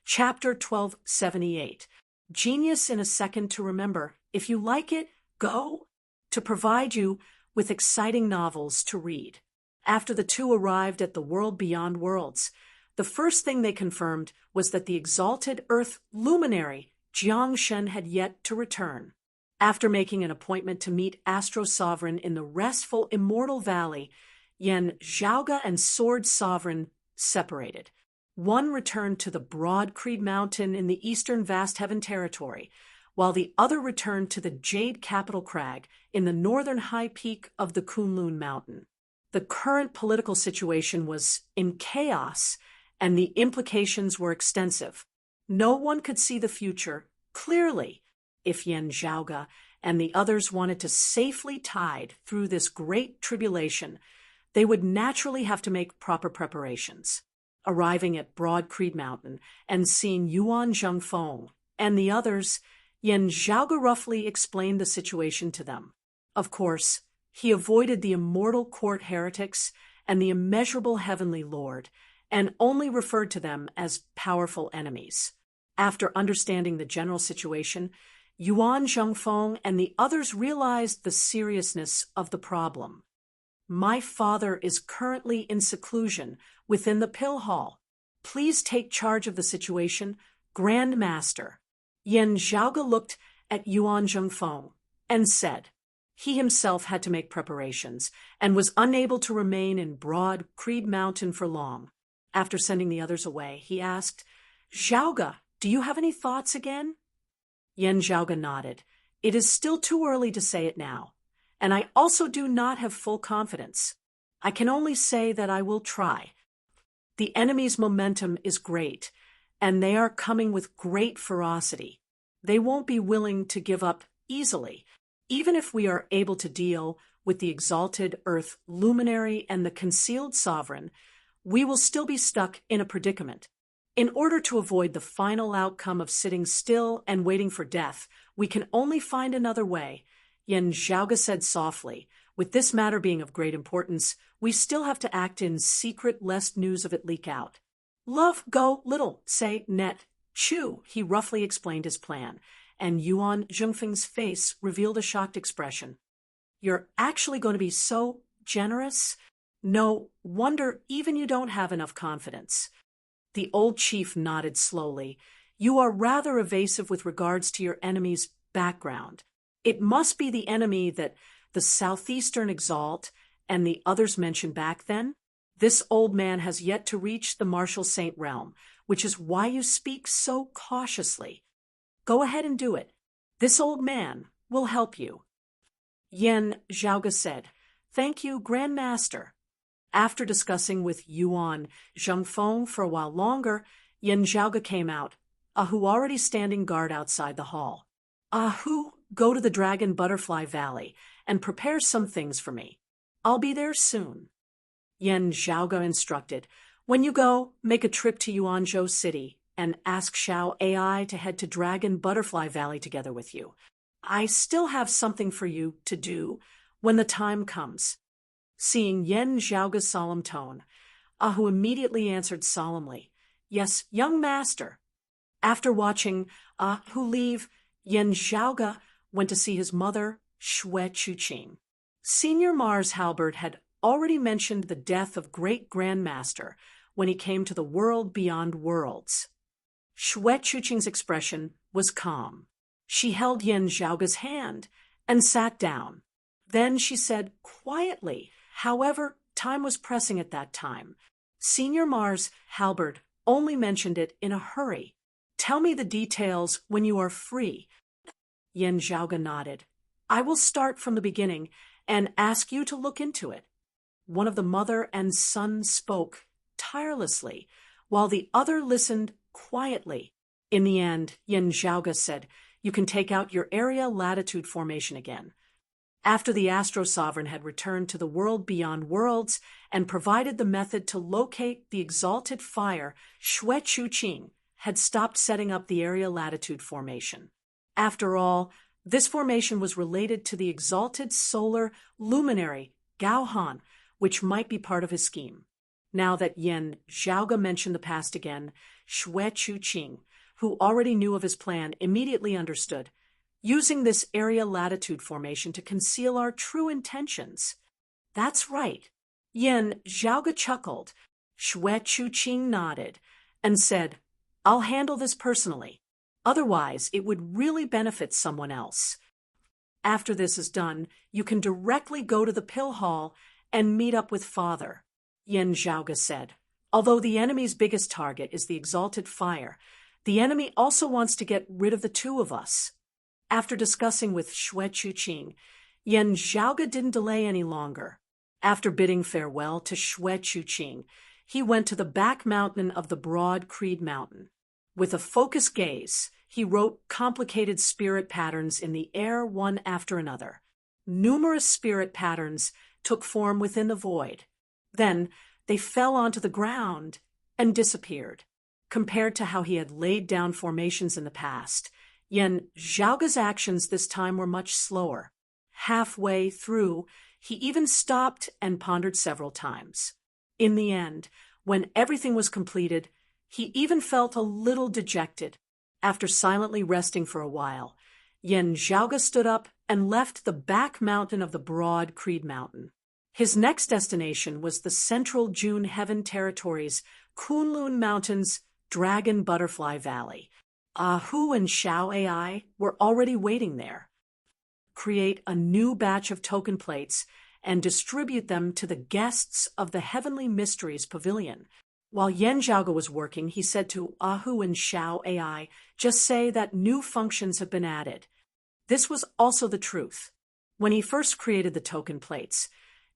Chapter 1278. Genius in a Second to Remember. If you like it, go. To provide you with exciting novels to read. After the two arrived at the world beyond worlds, the first thing they confirmed was that the exalted Earth luminary Jiang Shen had yet to return. After making an appointment to meet Astro Sovereign in the restful Immortal Valley, Yen Zhaoge and Sword Sovereign separated. One returned to the Broad Creed Mountain in the eastern Vast Heaven territory, while the other returned to the Jade Capital Crag in the northern high peak of the Kunlun Mountain. The current political situation was in chaos, and the implications were extensive. No one could see the future clearly. If Yen Zhaoge and the others wanted to safely tide through this great tribulation, they would naturally have to make proper preparations. Arriving at Broad Creed Mountain and seeing Yuan Zhengfeng and the others, Yen Zhaoge roughly explained the situation to them. Of course, he avoided the immortal court heretics and the immeasurable heavenly lord, and only referred to them as powerful enemies. After understanding the general situation, Yuan Zhengfeng and the others realized the seriousness of the problem. My father is currently in seclusion within the pill hall. Please take charge of the situation, Grand Master. Yen Zhaoge looked at Yuan Zhengfeng and said he himself had to make preparations and was unable to remain in Broad Creed Mountain for long. After sending the others away, he asked, Zhaoge, do you have any thoughts again? Yen Zhaoge nodded. It is still too early to say it now, and I also do not have full confidence. I can only say that I will try. The enemy's momentum is great, and they are coming with great ferocity. They won't be willing to give up easily. Even if we are able to deal with the exalted Earth luminary and the concealed sovereign, we will still be stuck in a predicament. In order to avoid the final outcome of sitting still and waiting for death, we can only find another way. Yen Zhaoge said softly, with this matter being of great importance, we still have to act in secret lest news of it leak out. Love, go, little, say, net, chew, he roughly explained his plan, and Yuan Zhengfeng's face revealed a shocked expression. You're actually going to be so generous? No wonder even you don't have enough confidence. The old chief nodded slowly. You are rather evasive with regards to your enemy's background. It must be the enemy that the southeastern exalt and the others mentioned back then? This old man has yet to reach the martial saint realm, which is why you speak so cautiously. Go ahead and do it. This old man will help you. Yan Zhaoge said, "Thank you, Grand Master." After discussing with Yuan Zhengfeng for a while longer, Yan Zhaoge came out, Ahu already standing guard outside the hall. "Ahu, go to the Dragon Butterfly Valley and prepare some things for me. I'll be there soon." Yan Zhaoge instructed, "When you go, make a trip to Yuanzhou City and ask Xiao AI to head to Dragon Butterfly Valley together with you. I still have something for you to do when the time comes." Seeing Yan Zhaoge's solemn tone, Ahu immediately answered solemnly, "Yes, young master." After watching Ahu leave, Yan Zhaoge went to see his mother, Xue Chuqing. Senior Mars Halberd had already mentioned the death of Great Grandmaster when he came to the world beyond worlds. Xue Chuqing's expression was calm. She held Yan Zhaoge's hand and sat down. Then she said quietly, however, time was pressing at that time. Senior Mars Halberd only mentioned it in a hurry. "Tell me the details when you are free." Yan Zhaoge nodded. "I will start from the beginning and ask you to look into it." One of the mother and son spoke tirelessly, while the other listened quietly. In the end, Yan Zhaoge said, "You can take out your area latitude formation again." After the Astro Sovereign had returned to the world beyond worlds and provided the method to locate the exalted fire, Xue Chuqing had stopped setting up the area latitude formation. After all, this formation was related to the exalted solar luminary, Gao Han, which might be part of his scheme. Now that Yan Zhaoge mentioned the past again, Xue Chuqing, who already knew of his plan, immediately understood. "Using this area latitude formation to conceal our true intentions." "That's right." Yan Zhaoge chuckled. Xue Chuqing nodded and said, "I'll handle this personally. Otherwise, it would really benefit someone else. After this is done, you can directly go to the pill hall and meet up with Father," Yan Zhaoge said. "Although the enemy's biggest target is the exalted fire, the enemy also wants to get rid of the two of us." After discussing with Xue Chuqing, Yan Zhaoge didn't delay any longer. After bidding farewell to Xue Chuqing, he went to the back mountain of the broad Creed Mountain. With a focused gaze, he wrote complicated spirit patterns in the air one after another. Numerous spirit patterns took form within the void. Then they fell onto the ground and disappeared. Compared to how he had laid down formations in the past, Yan Zhaoge's actions this time were much slower. Halfway through, he even stopped and pondered several times. In the end, when everything was completed, he even felt a little dejected. After silently resting for a while, Yan Zhaoge stood up and left the back mountain of the broad Creed Mountain. His next destination was the central June Heaven Territory's Kunlun Mountains Dragon Butterfly Valley. Ahu and Xiao AI were already waiting there. Create a new batch of token plates and distribute them to the guests of the Heavenly Mysteries Pavilion. While Yan Zhaoge was working, he said to Ahu and Xiao AI, "Just say that new functions have been added." This was also the truth. When he first created the token plates,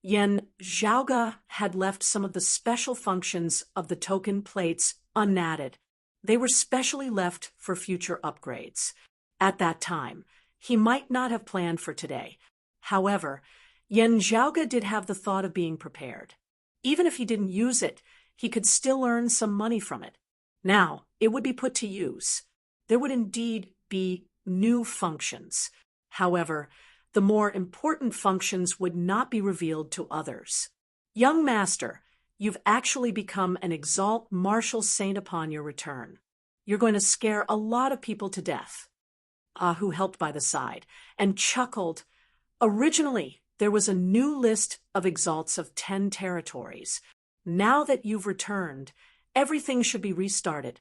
Yan Zhaoge had left some of the special functions of the token plates unadded. They were specially left for future upgrades. At that time, he might not have planned for today. However, Yan Zhaoge did have the thought of being prepared. Even if he didn't use it, he could still earn some money from it. Now, it would be put to use. There would indeed be new functions. However, the more important functions would not be revealed to others. "Young master, you've actually become an exalt martial saint upon your return. You're going to scare a lot of people to death." Ahu helped by the side and chuckled. "Originally, there was a new list of exalts of 10 territories. Now that you've returned, everything should be restarted."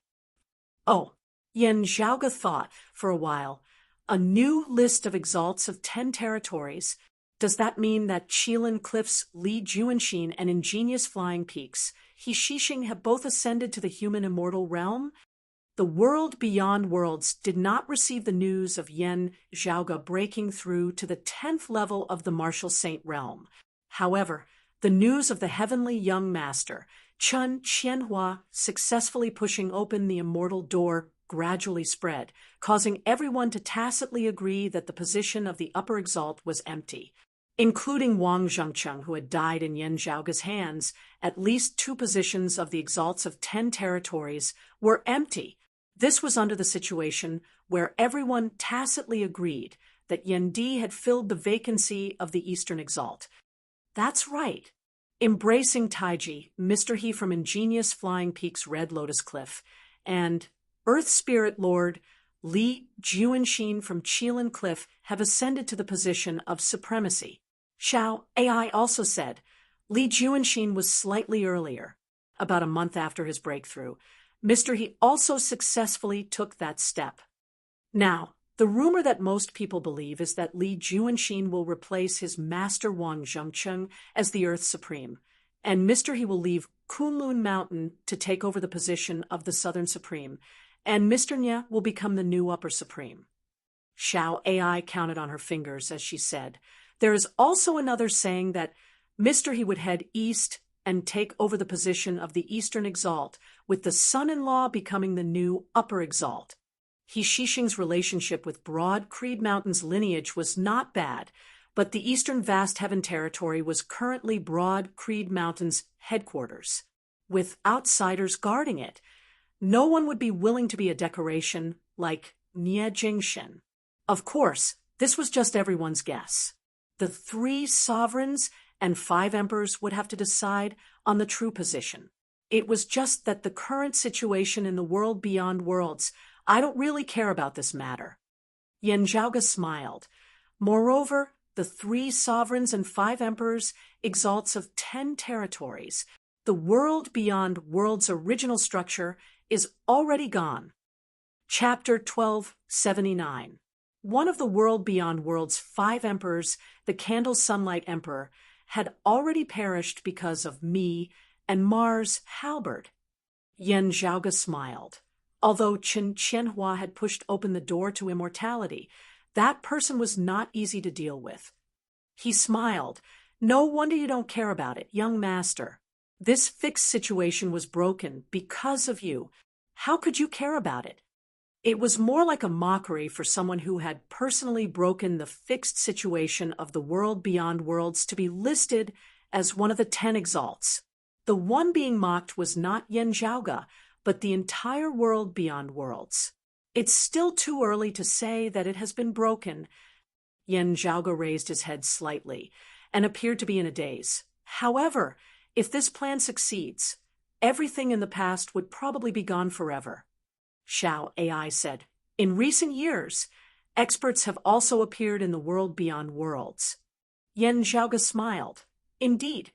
"Oh," Yan Zhaoge thought for a while. "A new list of exalts of 10 territories? Does that mean that Qilin Cliff's Li Juanxin and ingenious flying peaks, He Shixing, have both ascended to the human immortal realm? The world beyond worlds did not receive the news of Yan Zhaoge breaking through to the 10th level of the martial saint realm. However, the news of the heavenly young master, Chen Qianhua, successfully pushing open the immortal door gradually spread, causing everyone to tacitly agree that the position of the upper exalt was empty. Including Wang Zhengcheng, who had died in Yan Zhaoge's hands, at least 2 positions of the exalts of 10 territories were empty. This was under the situation where everyone tacitly agreed that Yan Di had filled the vacancy of the Eastern Exalt. That's right. Embracing Taiji, Mr. He from Ingenious Flying Peak's Red Lotus Cliff, and Earth Spirit Lord Li Juanxin from Qilin Cliff have ascended to the position of supremacy. Xiao AI also said Li Juanxin was slightly earlier, about a month after his breakthrough. Mr. He also successfully took that step. Now, the rumor that most people believe is that Li Juanxin will replace his master Wang Zhengcheng as the Earth Supreme, and Mr. He will leave Kunlun Mountain to take over the position of the Southern Supreme, and Mr. Nye will become the new Upper Supreme. Xiao AI counted on her fingers as she said, there is also another saying that Mr. He would head east and take over the position of the Eastern Exalt, with the son-in-law becoming the new Upper Exalt. He Shixing's relationship with Broad Creed Mountain's lineage was not bad, but the Eastern Vast Heaven Territory was currently Broad Creed Mountain's headquarters, with outsiders guarding it. No one would be willing to be a decoration like Nye Jingshin. Of course, this was just everyone's guess. The 3 sovereigns and 5 emperors would have to decide on the true position. It was just that the current situation in the world beyond worlds, I don't really care about this matter. Yan Zhaoge smiled. Moreover, the 3 sovereigns and 5 emperors, exalts of 10 territories, the world beyond worlds' original structure is already gone. Chapter 1279. One of the world beyond worlds' 5 emperors, the Candle Sunlight Emperor, had already perished because of me and Mars halberd. Yan Zhaoge smiled. Although Chen Qianhua had pushed open the door to immortality, that person was not easy to deal with. He smiled. No wonder you don't care about it, young master. This fixed situation was broken because of you. How could you care about it? It was more like a mockery for someone who had personally broken the fixed situation of the world beyond worlds to be listed as one of the 10 exalts. The one being mocked was not Yan Zhaoge, but the entire world beyond worlds. It's still too early to say that it has been broken. Yan Zhaoge raised his head slightly and appeared to be in a daze. However, if this plan succeeds, everything in the past would probably be gone forever. Xiao AI said, in recent years, experts have also appeared in the world beyond worlds. Yan Zhaoge smiled. Indeed,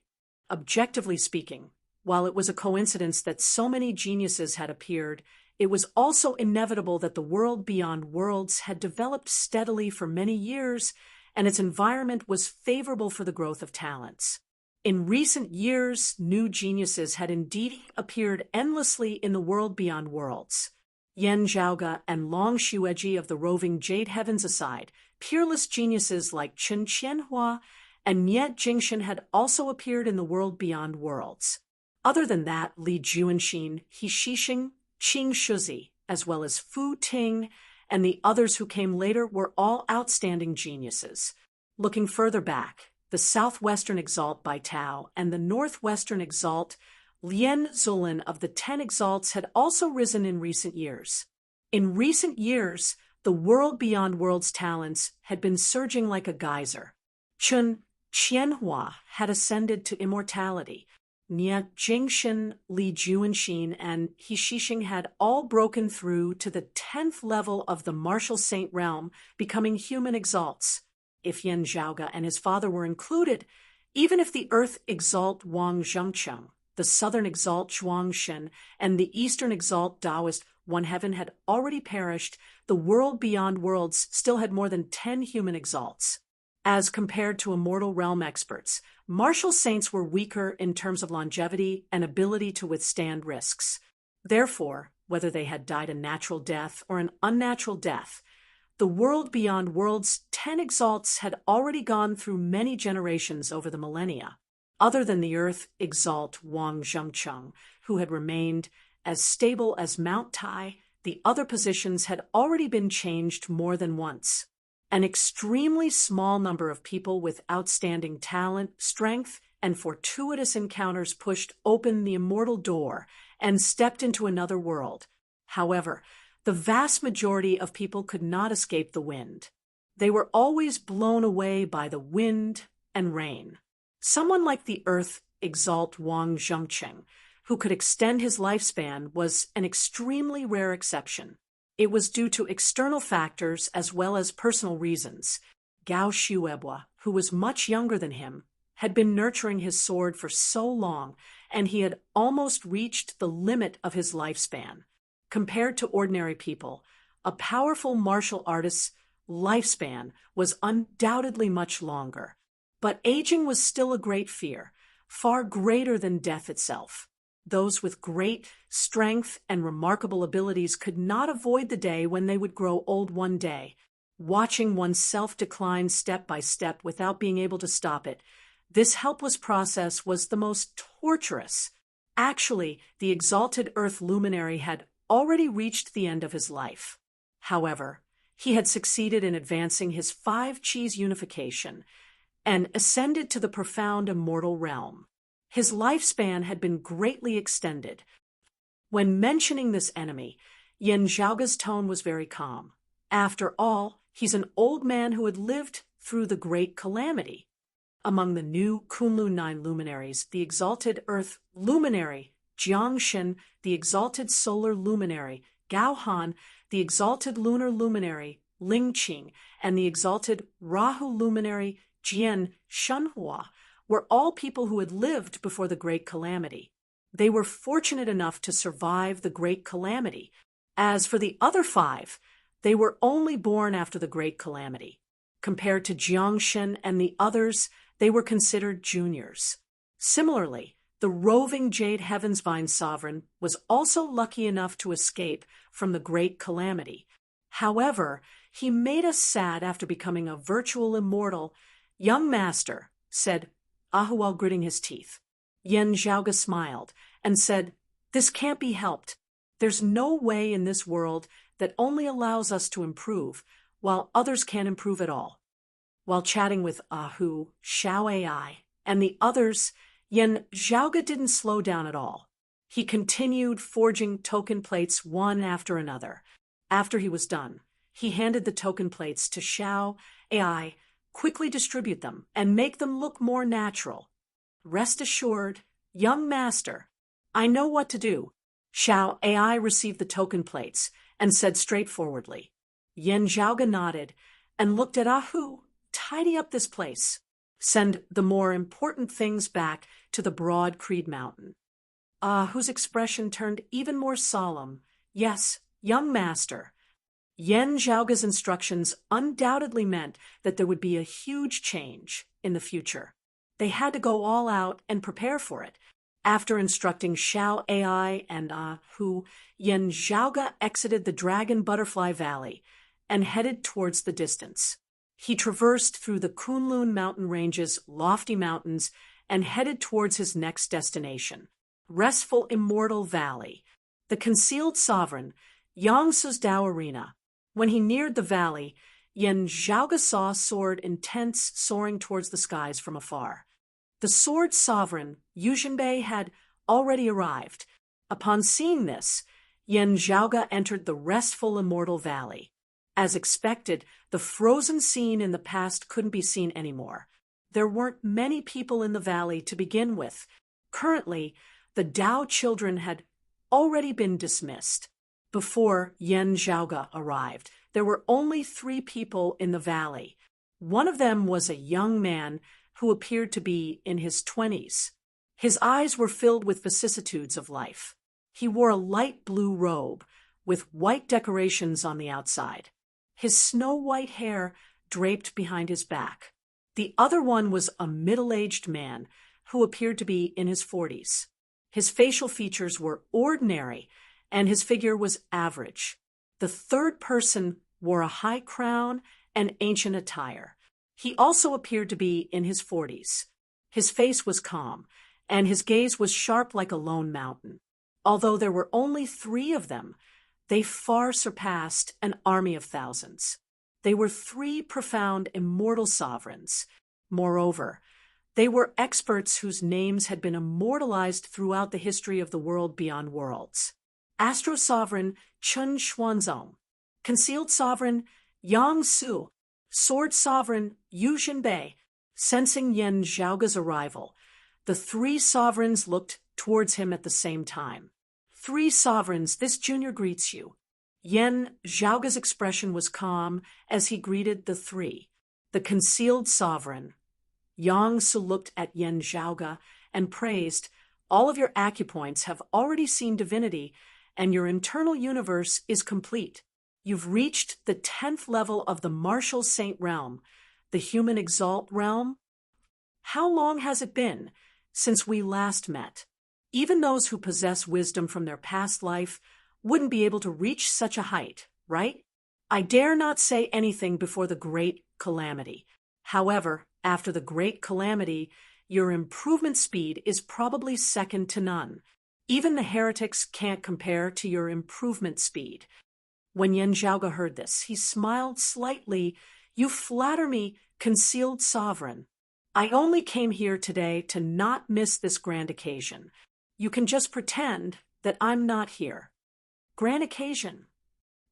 objectively speaking, while it was a coincidence that so many geniuses had appeared, it was also inevitable that the world beyond worlds had developed steadily for many years, and its environment was favorable for the growth of talents. In recent years, new geniuses had indeed appeared endlessly in the world beyond worlds. Yan Zhaoge and Long Xueji of the roving Jade Heavens aside, peerless geniuses like Chen Qianhua and Nye Jingshin had also appeared in the world beyond worlds. Other than that, Li Juanxin, He Shixing, Qing Shuzi, as well as Fu Ting, and the others who came later were all outstanding geniuses. Looking further back, the Southwestern Exalt Bai Tao and the Northwestern Exalt Lien Zulin of the 10 exalts had also risen in recent years. In recent years, the world beyond worlds talents had been surging like a geyser. Chen Qianhua had ascended to immortality. Nye Jingshin, Li Juanxin, and He Shixing had all broken through to the 10th level of the martial saint realm, becoming human exalts. If Yan Zhaoge and his father were included, even if the Earth Exalt Wang Zhengcheng, the Southern Exalt Zhuangshen, and the Eastern Exalt Taoist One Heaven had already perished, the world beyond worlds still had more than 10 human exalts. As compared to immortal realm experts, martial saints were weaker in terms of longevity and ability to withstand risks. Therefore, whether they had died a natural death or an unnatural death, the world beyond worlds 10 exalts had already gone through many generations over the millennia. Other than the Earth exalt Wang Zhengcheng, who had remained as stable as Mount Tai, the other positions had already been changed more than once. An extremely small number of people with outstanding talent, strength, and fortuitous encounters pushed open the immortal door and stepped into another world. However, the vast majority of people could not escape the wind. They were always blown away by the wind and rain. Someone like the Earth exalt Wang Zhengcheng, who could extend his lifespan, was an extremely rare exception. It was due to external factors as well as personal reasons. Gao Shuebua, who was much younger than him, had been nurturing his sword for so long, and he had almost reached the limit of his lifespan. Compared to ordinary people, a powerful martial artist's lifespan was undoubtedly much longer. But aging was still a great fear, far greater than death itself. Those with great strength and remarkable abilities could not avoid the day when they would grow old one day. Watching oneself decline step by step without being able to stop it, this helpless process was the most torturous. Actually, the exalted Earth luminary had already reached the end of his life. However, he had succeeded in advancing his 5 Qis unification and ascended to the profound immortal realm. His lifespan had been greatly extended. When mentioning this enemy, Yan Zhaoga's tone was very calm. After all, he's an old man who had lived through the great calamity. Among the new Kunlun 9 luminaries, the exalted Earth luminary Jiangshen, the exalted solar luminary Gao Han, the exalted lunar luminary Ling Qing, and the exalted Rahu luminary Jian Shenhua were all people who had lived before the great calamity. They were fortunate enough to survive the great calamity. As for the other 5, they were only born after the great calamity. Compared to Jiangshen and the others, they were considered juniors. Similarly, the roving Jade Heaven's Vine Sovereign was also lucky enough to escape from the great calamity. However, he made us sad after becoming a virtual immortal. "Young master," said Ahual, gritting his teeth. Yan Zhaoga smiled and said, "This can't be helped. There's no way in this world that only allows us to improve, while others can't improve at all." While chatting with Ahu, Xiao AI, and the others, Yan Zhaoga didn't slow down at all. He continued forging token plates one after another. After he was done, he handed the token plates to Xiao AI. "Quickly distribute them and make them look more natural." "Rest assured, young master, I know what to do." Xiao AI received the token plates and said straightforwardly. Yan Zhaoga nodded and looked at Ahu. "Tidy up this place. Send the more important things back to the broad Creed Mountain." Ahu's expression turned even more solemn. "Yes, young master." Yan Zhaoga's instructions undoubtedly meant that there would be a huge change in the future. They had to go all out and prepare for it. After instructing Xiao AI and Ahu, Yan Zhaoga exited the Dragon Butterfly Valley and headed towards the distance. He traversed through the Kunlun mountain ranges, lofty mountains, and headed towards his next destination, Restful Immortal Valley, the concealed sovereign, Yangtze's Dao Arena. When he neared the valley, Yan Zhaoga saw a sword intense soaring towards the skies from afar. The sword sovereign, Yuzhenbei, had already arrived. Upon seeing this, Yan Zhaoga entered the Restful Immortal Valley. As expected, the frozen scene in the past couldn't be seen anymore. There weren't many people in the valley to begin with. Currently, the Dao children had already been dismissed. Before Yan Zhaoga arrived, there were only 3 people in the valley. One of them was a young man who appeared to be in his 20s. His eyes were filled with vicissitudes of life. He wore a light blue robe with white decorations on the outside. His snow-white hair draped behind his back. The other one was a middle-aged man who appeared to be in his 40s. His facial features were ordinary, and his figure was average. The third person wore a high crown and ancient attire. He also appeared to be in his 40s. His face was calm, and his gaze was sharp like a lone mountain. Although there were only 3 of them, they far surpassed an army of thousands. They were 3 profound, immortal sovereigns. Moreover, they were experts whose names had been immortalized throughout the history of the world beyond worlds. Astro Sovereign Chun Xuanzong, Concealed Sovereign Yang Su, Sword Sovereign Yu Jinbei, sensing Yan Zhaoga's arrival. The 3 sovereigns looked towards him at the same time. 3 sovereigns, this junior greets you. Yan Zhaoga's expression was calm as he greeted the 3. The concealed sovereign, Yang Su, looked at Yan Zhaoga and praised, "All of your acupoints have already seen divinity, and your internal universe is complete. You've reached the 10th level of the martial saint realm, the human exalt realm. How long has it been since we last met? Even those who possess wisdom from their past life wouldn't be able to reach such a height, right? I dare not say anything before the great calamity. However, after the great calamity, your improvement speed is probably second to none. Even the heretics can't compare to your improvement speed." When Yan Zhaoga heard this, he smiled slightly. "You flatter me, concealed sovereign. I only came here today to not miss this grand occasion. You can just pretend that I'm not here." Grand occasion.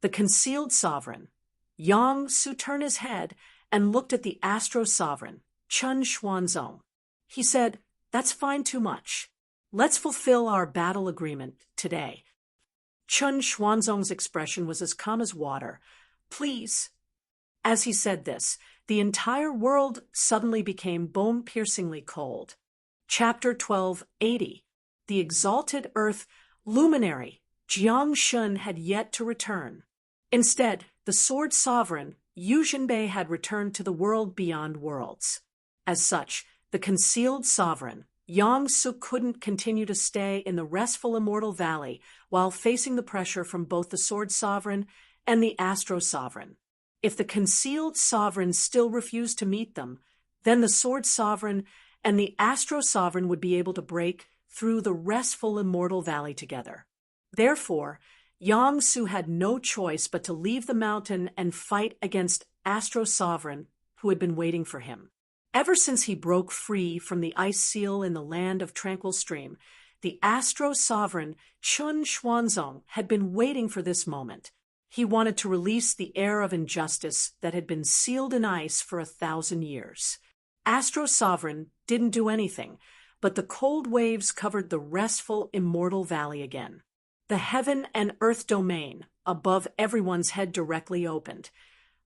The concealed sovereign, Yang Su, turned his head and looked at the astro sovereign, Chun Xuanzong. He said, "That's fine too much. Let's fulfill our battle agreement today." Chun Xuanzong's expression was as calm as water. "Please." As he said this, the entire world suddenly became bone-piercingly cold. Chapter 1280. The Exalted Earth Luminary Jiang Shun had yet to return. Instead, the Sword Sovereign Yu Jinbei had returned to the world beyond worlds. As such, the concealed sovereign Yang Su couldn't continue to stay in the restful immortal valley while facing the pressure from both the Sword Sovereign and the Astro Sovereign. If the concealed sovereign still refused to meet them, then the Sword Sovereign and the Astro Sovereign would be able to break through the restful immortal valley together. Therefore, Yang Su had no choice but to leave the mountain and fight against Astro Sovereign, who had been waiting for him. Ever since he broke free from the ice seal in the land of Tranquil Stream, the Astro Sovereign Chun Xuanzong had been waiting for this moment. He wanted to release the air of injustice that had been sealed in ice for 1,000 years. Astro Sovereign didn't do anything, but the cold waves covered the restful immortal valley again. The heaven and earth domain above everyone's head directly opened,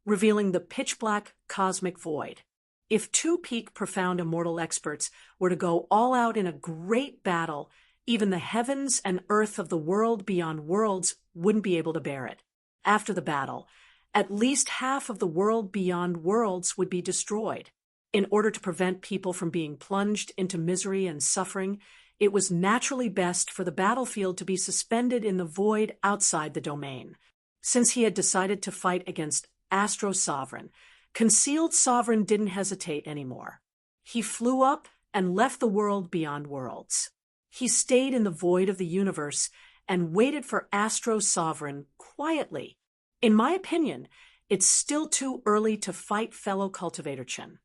revealing the pitch-black cosmic void. If 2 peak profound immortal experts were to go all out in a great battle, even the heavens and earth of the world beyond worlds wouldn't be able to bear it. After the battle, at least half of the world beyond worlds would be destroyed. In order to prevent people from being plunged into misery and suffering, it was naturally best for the battlefield to be suspended in the void outside the domain. Since he had decided to fight against Astro Sovereign, Concealed Sovereign didn't hesitate anymore. He flew up and left the world beyond worlds. He stayed in the void of the universe and waited for Astro Sovereign quietly. In my opinion, it's still too early to fight fellow Cultivator Chen.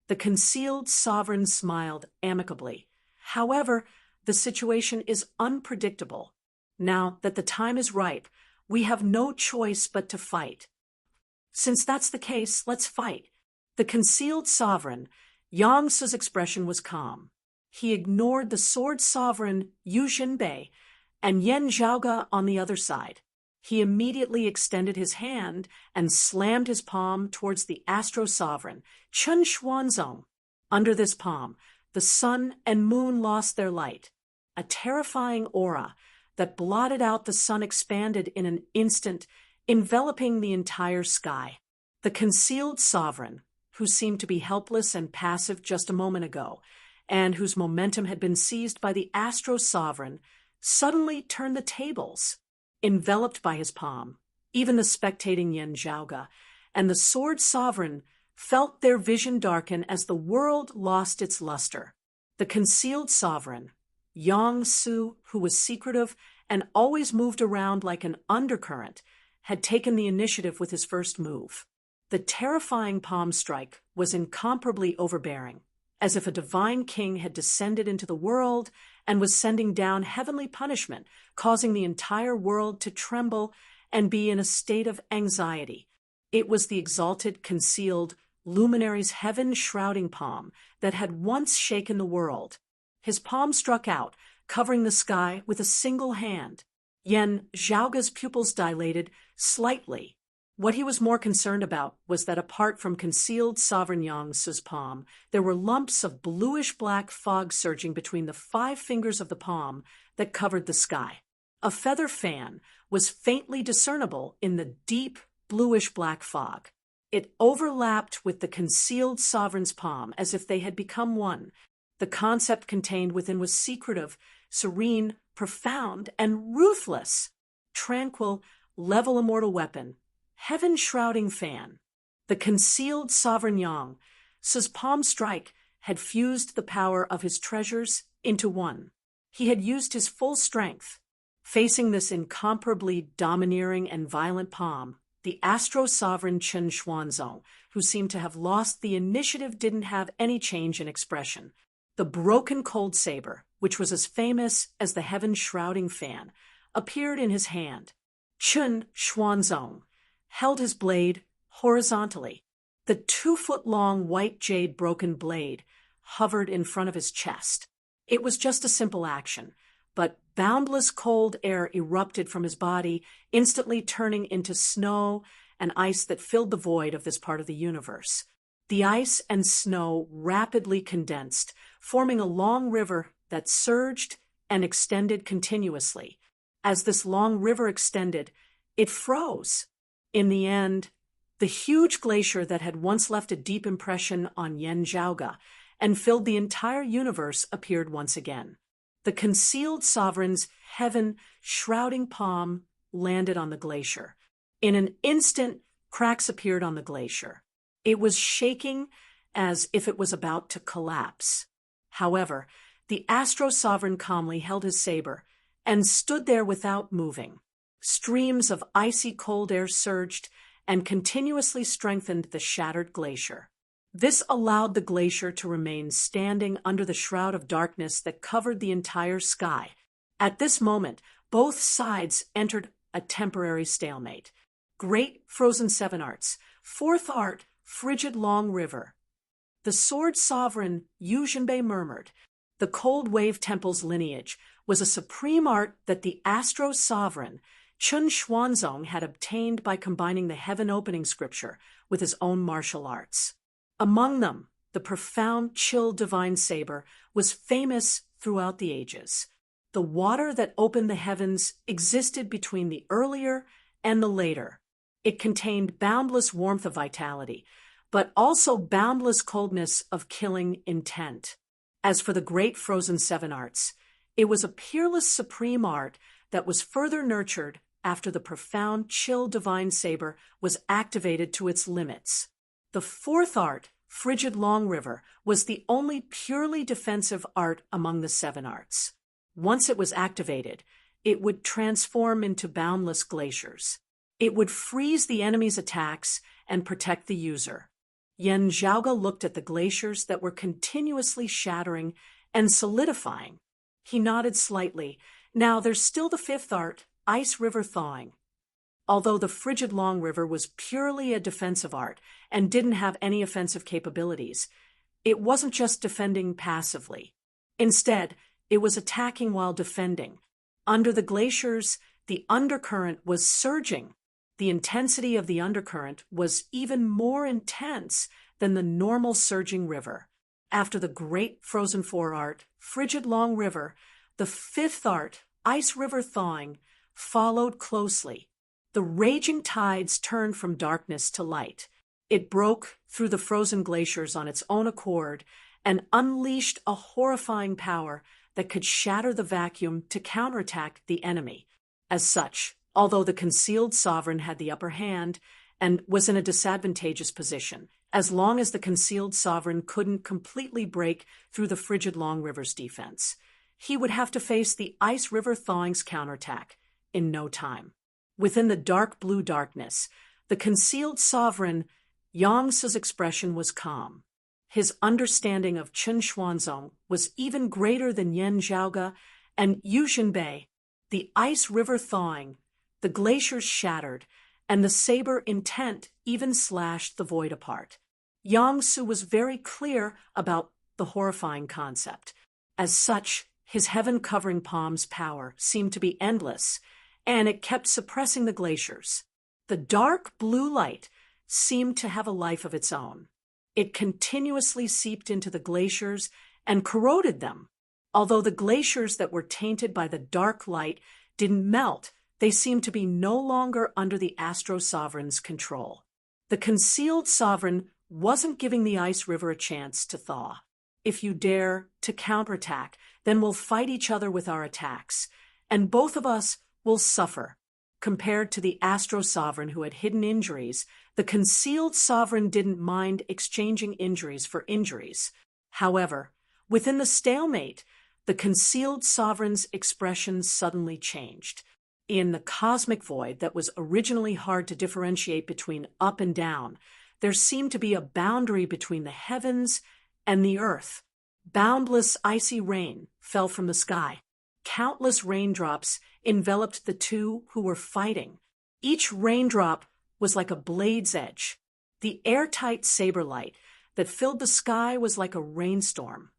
The Concealed Sovereign smiled amicably. However, the situation is unpredictable. Now that the time is ripe, we have no choice but to fight. Since that's the case, let's fight. The Concealed Sovereign, Yang Su's expression was calm. He ignored the Sword Sovereign Yu Jinbei and Yan Zhaoga on the other side. He immediately extended his hand and slammed his palm towards the Astro Sovereign, Chun Xuanzong. Under this palm, the sun and moon lost their light. A terrifying aura that blotted out the sun expanded in an instant, enveloping the entire sky. The Concealed Sovereign, who seemed to be helpless and passive just a moment ago, and whose momentum had been seized by the Astro Sovereign, suddenly turned the tables. Enveloped by his palm, even the spectating Yen Zhaoga and the Sword Sovereign felt their vision darken as the world lost its luster. The concealed sovereign, Yang Su, who was secretive and always moved around like an undercurrent, had taken the initiative with his first move. The terrifying palm strike was incomparably overbearing, as if a divine king had descended into the world and was sending down heavenly punishment, causing the entire world to tremble and be in a state of anxiety. It was the exalted, concealed, luminary's heaven-shrouding palm that had once shaken the world. His palm struck out, covering the sky with a single hand. Yen Zhaoga's pupils dilated slightly. What he was more concerned about was that apart from concealed sovereign Yang Su's palm, there were lumps of bluish-black fog surging between the 5 fingers of the palm that covered the sky. A feather fan was faintly discernible in the deep bluish-black fog. It overlapped with the concealed sovereign's palm as if they had become one. The concept contained within was secretive, serene, profound, and ruthless. Tranquil, level immortal weapon, heaven-shrouding fan. The concealed sovereign Yang Su's palm strike had fused the power of his treasures into one. He had used his full strength. Facing this incomparably domineering and violent palm, the astro-sovereign Chen Xuanzong, who seemed to have lost the initiative, didn't have any change in expression. The broken cold saber, which was as famous as the heaven-shrouding fan, appeared in his hand. Chen Xuanzong held his blade horizontally. The 2-foot-long white jade broken blade hovered in front of his chest. It was just a simple action, but boundless cold air erupted from his body, instantly turning into snow and ice that filled the void of this part of the universe. The ice and snow rapidly condensed, forming a long river that surged and extended continuously. As this long river extended, it froze. In the end, the huge glacier that had once left a deep impression on Yen Zhaoga and filled the entire universe appeared once again. The concealed sovereign's heaven-shrouding palm landed on the glacier. In an instant, cracks appeared on the glacier. It was shaking as if it was about to collapse. However, the astro-sovereign calmly held his saber and stood there without moving. Streams of icy cold air surged and continuously strengthened the shattered glacier. This allowed the glacier to remain standing under the shroud of darkness that covered the entire sky. At this moment, both sides entered a temporary stalemate. Great Frozen Seven Arts. 4th art, Frigid Long River. The Sword Sovereign Yu Jinbei murmured. The Cold Wave Temple's lineage was a supreme art that the Astro Sovereign, Chen Xuanzong, had obtained by combining the Heaven Opening Scripture with his own martial arts. Among them, the profound chill divine saber was famous throughout the ages. The water that opened the heavens existed between the earlier and the later. It contained boundless warmth of vitality, but also boundless coldness of killing intent. As for the great Frozen Seven Arts, it was a peerless supreme art that was further nurtured after the profound chill divine saber was activated to its limits. The 4th art, Frigid Long River, was the only purely defensive art among the 7 arts. Once it was activated, it would transform into boundless glaciers. It would freeze the enemy's attacks and protect the user. Yen Zhaoga looked at the glaciers that were continuously shattering and solidifying. He nodded slightly. Now there's still the 5th art, Ice River Thawing. Although the Frigid Long River was purely a defensive art and didn't have any offensive capabilities, it wasn't just defending passively. Instead, it was attacking while defending. Under the glaciers, the undercurrent was surging. The intensity of the undercurrent was even more intense than the normal surging river. After the great Frozen 4 art, Frigid Long River, the 5th art, Ice River Thawing, followed closely. The raging tides turned from darkness to light. It broke through the frozen glaciers on its own accord and unleashed a horrifying power that could shatter the vacuum to counterattack the enemy. As such, although the concealed sovereign had the upper hand and was in a disadvantageous position, as long as the concealed sovereign couldn't completely break through the frigid Long River's defense, he would have to face the Ice River Thawing's counterattack in no time. Within the dark blue darkness, the concealed sovereign Yangtze's expression was calm. His understanding of Chen Xuanzong was even greater than Yan Zhaoge and Yu Xinbei. The Ice River thawing, the glaciers shattered, and the saber intent even slashed the void apart. Yangtze was very clear about the horrifying concept. As such, his heaven-covering palm's power seemed to be endless, and it kept suppressing the glaciers. The dark blue light seemed to have a life of its own. It continuously seeped into the glaciers and corroded them. Although the glaciers that were tainted by the dark light didn't melt, they seemed to be no longer under the Astro Sovereign's control. The concealed sovereign wasn't giving the Ice River a chance to thaw. If you dare to counterattack, then we'll fight each other with our attacks, and both of us will suffer. Compared to the Astro Sovereign who had hidden injuries, the concealed sovereign didn't mind exchanging injuries for injuries. However, within the stalemate, the concealed sovereign's expression suddenly changed. In the cosmic void that was originally hard to differentiate between up and down, there seemed to be a boundary between the heavens and the earth. Boundless icy rain fell from the sky. Countless raindrops enveloped the two who were fighting. Each raindrop was like a blade's edge. The airtight saber light that filled the sky was like a rainstorm,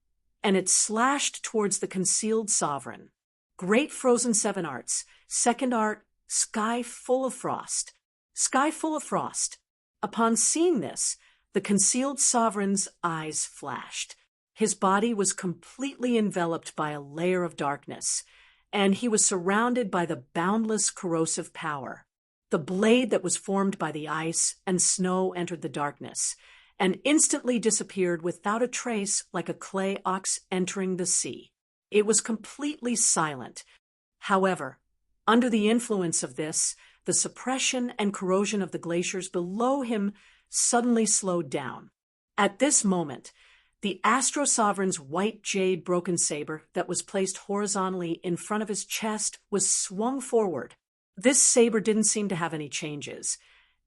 and it slashed towards the concealed sovereign. Great Frozen Seven Arts, second art, Sky Full of Frost. Sky Full of Frost. Upon seeing this, the concealed sovereign's eyes flashed. His body was completely enveloped by a layer of darkness, and he was surrounded by the boundless corrosive power. The blade that was formed by the ice and snow entered the darkness, and instantly disappeared without a trace, like a clay ox entering the sea. It was completely silent. However, under the influence of this, the suppression and corrosion of the glaciers below him suddenly slowed down. At this moment, the Astro Sovereign's white jade broken saber that was placed horizontally in front of his chest was swung forward. This saber didn't seem to have any changes,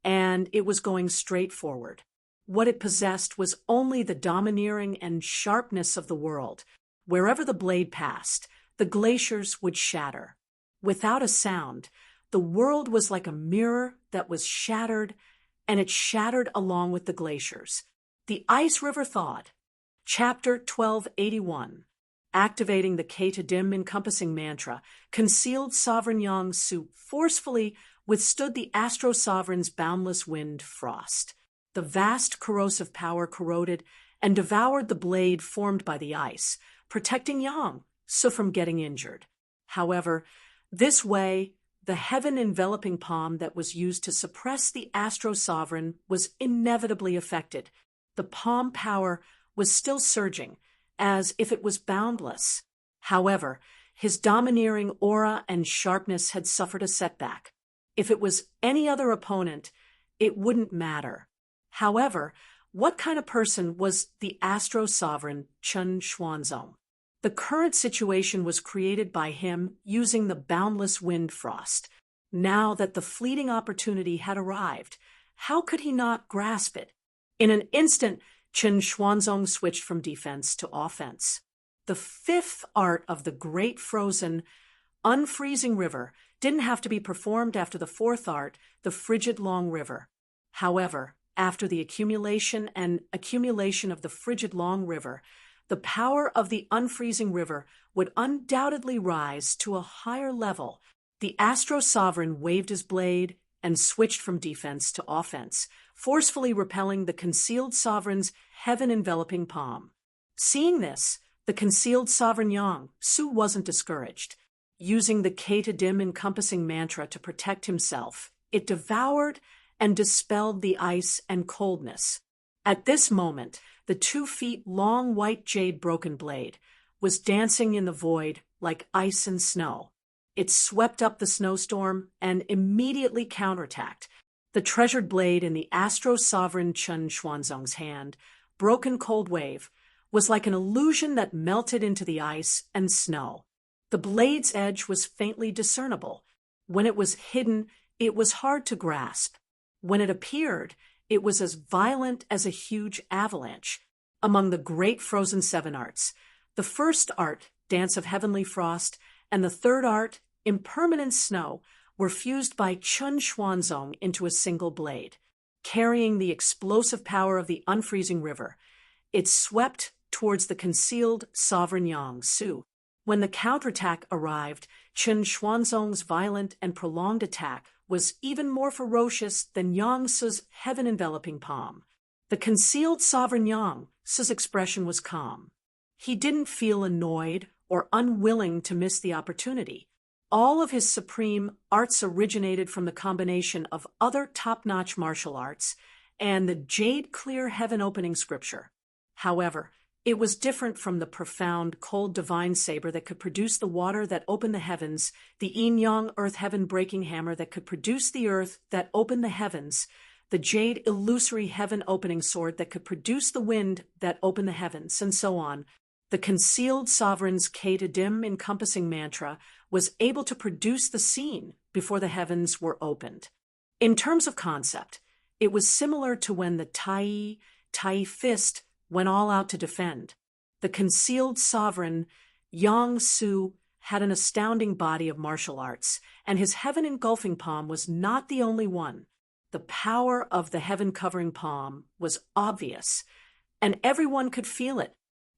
and it was going straight forward. What it possessed was only the domineering and sharpness of the world. Wherever the blade passed, the glaciers would shatter. Without a sound, the world was like a mirror that was shattered, and it shattered along with the glaciers. The Ice River thawed. Chapter 1281. Activating the Keta Dim encompassing mantra, concealed sovereign Yangtze forcefully withstood the Astro Sovereign's boundless wind frost. The vast corrosive power corroded and devoured the blade formed by the ice, protecting Yangtze from getting injured. However, this way, the heaven-enveloping palm that was used to suppress the Astro Sovereign was inevitably affected. The palm power was still surging, as if it was boundless. However, his domineering aura and sharpness had suffered a setback. If it was any other opponent, it wouldn't matter. However, what kind of person was the Astro Sovereign Chen Xuanzong? The current situation was created by him using the boundless wind frost. Now that the fleeting opportunity had arrived, how could he not grasp it? In an instant, Chen Xuanzong switched from defense to offense. The fifth art of the Great Frozen, Unfreezing River, didn't have to be performed after the fourth art, the Frigid Long River. However, after the accumulation of the Frigid Long River, the power of the Unfreezing River would undoubtedly rise to a higher level. The Astro Sovereign waved his blade and switched from defense to offense, forcefully repelling the concealed sovereign's heaven-enveloping palm. Seeing this, the concealed sovereign Yangtze wasn't discouraged. Using the Keta Dim encompassing mantra to protect himself, it devoured and dispelled the ice and coldness. At this moment, the 2 feet-long white jade broken blade was dancing in the void like ice and snow. It swept up the snowstorm and immediately counterattacked. The treasured blade in the astro-sovereign Chen Xuanzong's hand, broken cold wave, was like an illusion that melted into the ice and snow. The blade's edge was faintly discernible. When it was hidden, it was hard to grasp. When it appeared, it was as violent as a huge avalanche. Among the great frozen 7 arts, the first art, Dance of Heavenly Frost, and the third art, Impermanent Snow, were fused by Chen Xuanzong into a single blade. Carrying the explosive power of the unfreezing river, it swept towards the concealed sovereign Yang Su. When the counterattack arrived, Chen Xuanzong's violent and prolonged attack was even more ferocious than Yang Su's heaven-enveloping palm. The concealed sovereign Yang Su's expression was calm. He didn't feel annoyed or unwilling to miss the opportunity. All of his supreme arts originated from the combination of other top-notch martial arts and the jade-clear heaven-opening scripture. However, it was different from the profound, cold divine saber that could produce the water that opened the heavens, the yin-yang earth-heaven breaking hammer that could produce the earth that opened the heavens, the jade illusory heaven-opening sword that could produce the wind that opened the heavens, and so on. The concealed sovereign's Kata-dim encompassing mantra was able to produce the scene before the heavens were opened. In terms of concept, it was similar to when the Tai fist went all out to defend. The concealed sovereign, Yang Su, had an astounding body of martial arts, and his heaven-engulfing palm was not the only one. The power of the heaven-covering palm was obvious, and everyone could feel it.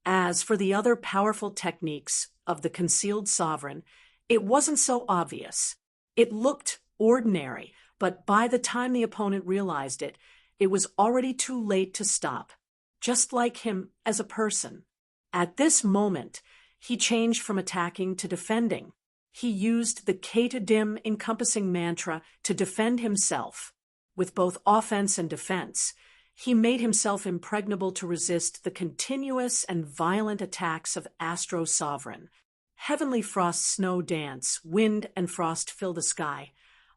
As for the other powerful techniques of the concealed sovereign, it wasn't so obvious. It looked ordinary, but by the time the opponent realized it, it was already too late to stop. Just like him as a person. At this moment, he changed from attacking to defending. He used the Kata-dim encompassing mantra to defend himself. With both offense and defense, he made himself impregnable to resist the continuous and violent attacks of Astro Sovereign. Heavenly frost snow dance, wind and frost fill the sky.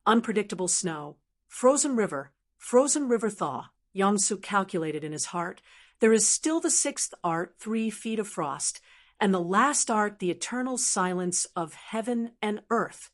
Unpredictable snow, frozen river thaw, Yang Su calculated in his heart. There is still the 6th art, 3 feet of frost, and the last art, the eternal silence of heaven and earth.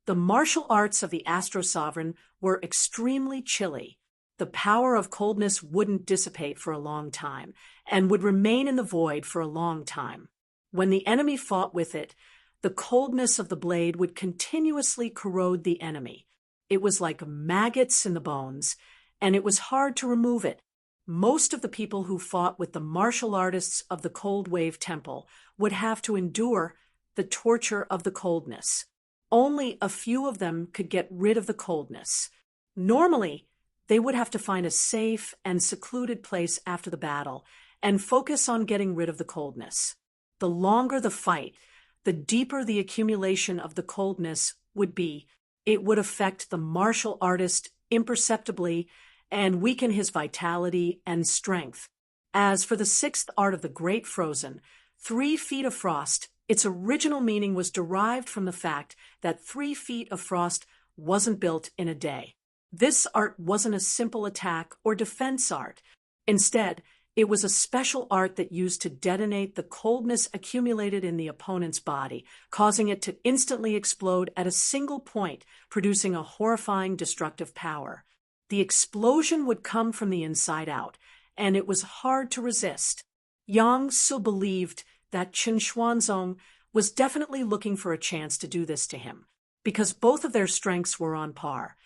The martial arts of the Astro Sovereign were extremely chilly. The power of coldness wouldn't dissipate for a long time, and would remain in the void for a long time. When the enemy fought with it, the coldness of the blade would continuously corrode the enemy. It was like maggots in the bones, and it was hard to remove it. Most of the people who fought with the martial artists of the Cold Wave Temple would have to endure the torture of the coldness. Only a few of them could get rid of the coldness. Normally, they would have to find a safe and secluded place after the battle and focus on getting rid of the coldness. The longer the fight, the deeper the accumulation of the coldness would be. It would affect the martial artist imperceptibly and weaken his vitality and strength. As for the 6th art of the Great Frozen, 3 feet of frost, its original meaning was derived from the fact that 3 feet of frost wasn't built in a day. This art wasn't a simple attack or defense art. Instead, it was a special art that used to detonate the coldness accumulated in the opponent's body, causing it to instantly explode at a single point, producing a horrifying destructive power. The explosion would come from the inside out, and it was hard to resist. Yang Su believed that Chen Xuanzong was definitely looking for a chance to do this to him, because both of their strengths were on par.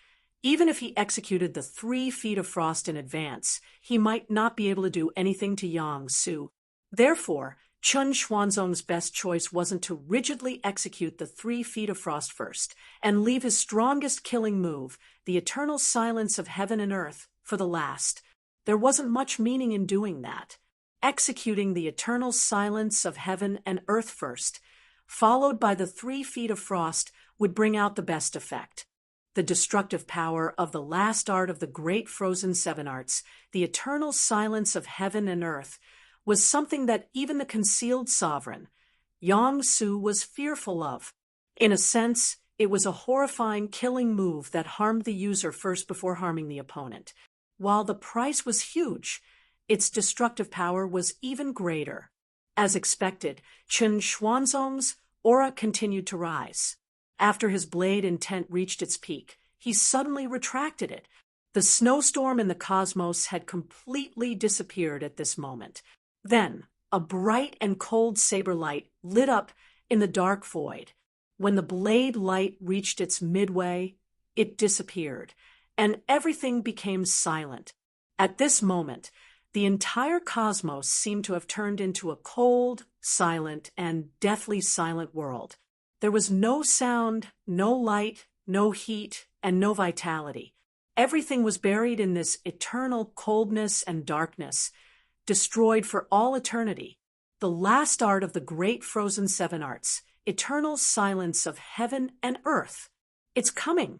Even if he executed the 3 feet of frost in advance, he might not be able to do anything to Yang Su. Therefore, Chen Xuanzong's best choice wasn't to rigidly execute the 3 feet of frost first and leave his strongest killing move, the eternal silence of heaven and earth, for the last. There wasn't much meaning in doing that. Executing the eternal silence of heaven and earth first, followed by the 3 feet of frost, would bring out the best effect. The destructive power of the last art of the great frozen seven arts, the eternal silence of heaven and earth, was something that even the concealed sovereign, Yang Su, was fearful of. In a sense, it was a horrifying killing move that harmed the user first before harming the opponent. While the price was huge, its destructive power was even greater. As expected, Chen Xuanzong's aura continued to rise. After his blade intent reached its peak, he suddenly retracted it. The snowstorm in the cosmos had completely disappeared at this moment. Then, a bright and cold saber light lit up in the dark void. When the blade light reached its midway, it disappeared, and everything became silent. At this moment, the entire cosmos seemed to have turned into a cold, silent, and deathly silent world. There was no sound, no light, no heat, and no vitality. Everything was buried in this eternal coldness and darkness, destroyed for all eternity. The last art of the great frozen seven arts, eternal silence of heaven and earth. It's coming.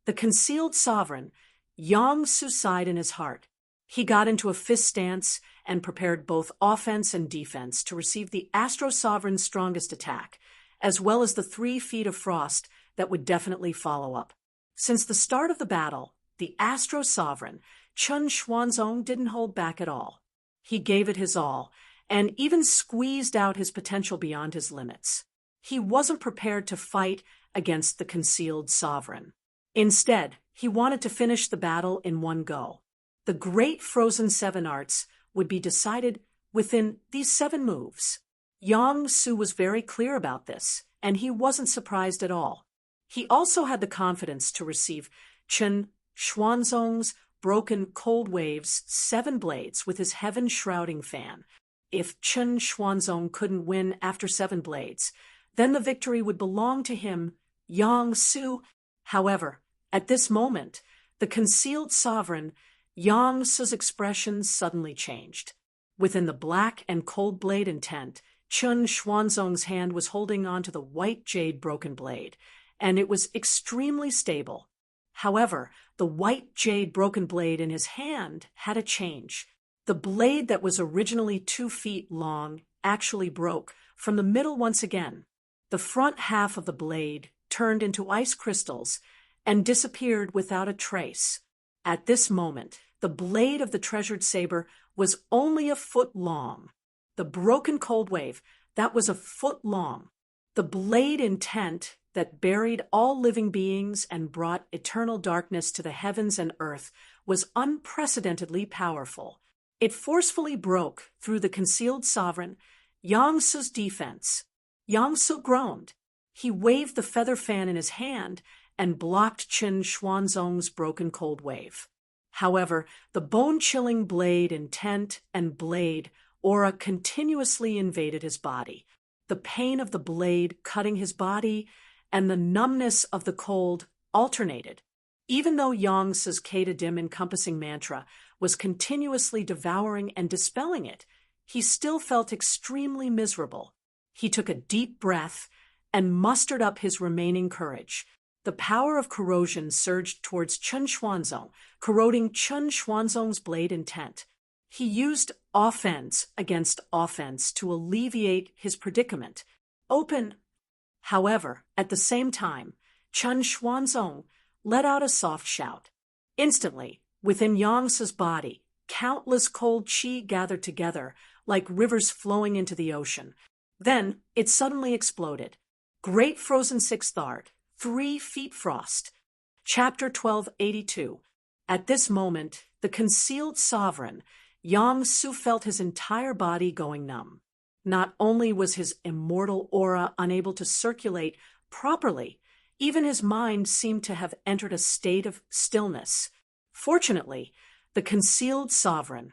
The concealed sovereign, Yang Su, sighed in his heart. He got into a fist stance and prepared both offense and defense to receive the Astro Sovereign's strongest attack, as well as the 3 feet of frost that would definitely follow up. Since the start of the battle, the Astro Sovereign, Chen Xuanzong, didn't hold back at all. He gave it his all, and even squeezed out his potential beyond his limits. He wasn't prepared to fight against the concealed sovereign. Instead, he wanted to finish the battle in one go. The great frozen seven arts would be decided within these 7 moves. Yang Su was very clear about this, and he wasn't surprised at all. He also had the confidence to receive Chen Xuanzong's broken cold waves 7 blades with his heaven-shrouding fan. If Chen Xuanzong couldn't win after 7 blades, then the victory would belong to him, Yang Su. However, at this moment, the concealed sovereign, Yang Su's expression suddenly changed. Within the black and cold blade intent, Chen Xuanzong's hand was holding onto the white jade broken blade, and it was extremely stable. However, the white jade broken blade in his hand had a change. The blade that was originally 2 feet long actually broke from the middle once again. The front half of the blade turned into ice crystals and disappeared without a trace. At this moment, the blade of the treasured saber was only a foot long. The broken cold wave, that was a foot long. The blade intent that buried all living beings and brought eternal darkness to the heavens and earth was unprecedentedly powerful. It forcefully broke through the concealed sovereign, Yang Su's defense. Yang Su groaned. He waved the feather fan in his hand and blocked Chen Xuanzong's broken cold wave. However, the bone-chilling blade intent and blade aura continuously invaded his body. The pain of the blade cutting his body and the numbness of the cold alternated. Even though Yang Su's Kata-dim encompassing mantra was continuously devouring and dispelling it, he still felt extremely miserable. He took a deep breath and mustered up his remaining courage. The power of corrosion surged towards Chen Xuanzong, corroding Chen Xuanzong's blade intent. He used offense against offense to alleviate his predicament. However, at the same time, Chen Xuanzong let out a soft shout. Instantly, within Yang Su's body, countless cold qi gathered together like rivers flowing into the ocean. Then it suddenly exploded. Great frozen 6th art, 3 feet frost. Chapter 1282. At this moment, the concealed sovereign, Yang Su, felt his entire body going numb. Not only was his immortal aura unable to circulate properly, even his mind seemed to have entered a state of stillness. Fortunately, the concealed sovereign,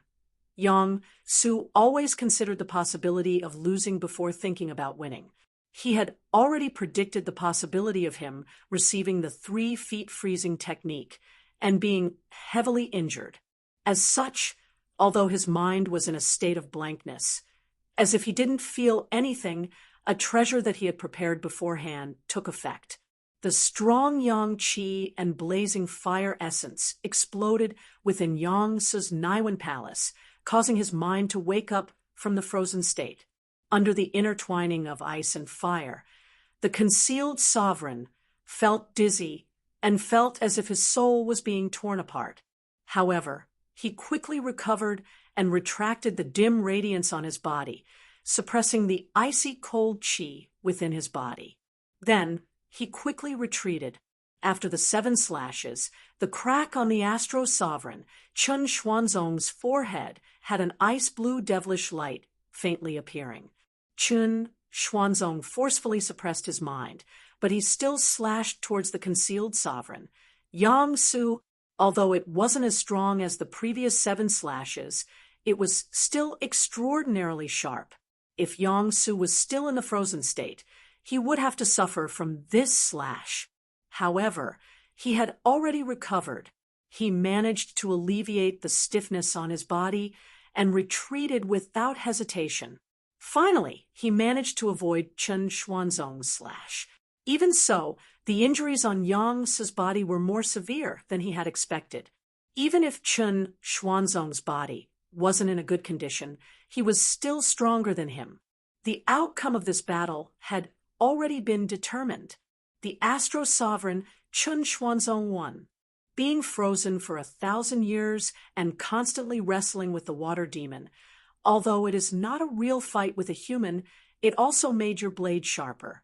Yang Su, always considered the possibility of losing before thinking about winning. He had already predicted the possibility of him receiving the 3 feet freezing technique and being heavily injured. As such, although his mind was in a state of blankness, as if he didn't feel anything, a treasure that he had prepared beforehand took effect. The strong yang qi and blazing fire essence exploded within Yang Su's Niwen palace, causing his mind to wake up from the frozen state. Under the intertwining of ice and fire, the concealed sovereign felt dizzy and felt as if his soul was being torn apart. However, he quickly recovered and retracted the dim radiance on his body, suppressing the icy cold qi within his body. Then, he quickly retreated. After the 7 slashes, the crack on the Astro Sovereign, Chun Xuanzong's forehead, had an ice-blue devilish light faintly appearing. Chun Xuanzong forcefully suppressed his mind, but he still slashed towards the concealed sovereign. Yang Su, although it wasn't as strong as the previous 7 slashes, it was still extraordinarily sharp. If Yang Su was still in the frozen state, he would have to suffer from this slash. However, he had already recovered. He managed to alleviate the stiffness on his body and retreated without hesitation. Finally, he managed to avoid Chun Xuanzong's slash. Even so, the injuries on Yang Su's body were more severe than he had expected. Even if Chun Xuanzong's body wasn't in a good condition, he was still stronger than him. The outcome of this battle had already been determined. The Astro Sovereign Chun Xuanzong won. Being frozen for 1,000 years and constantly wrestling with the water demon, although it is not a real fight with a human, it also made your blade sharper.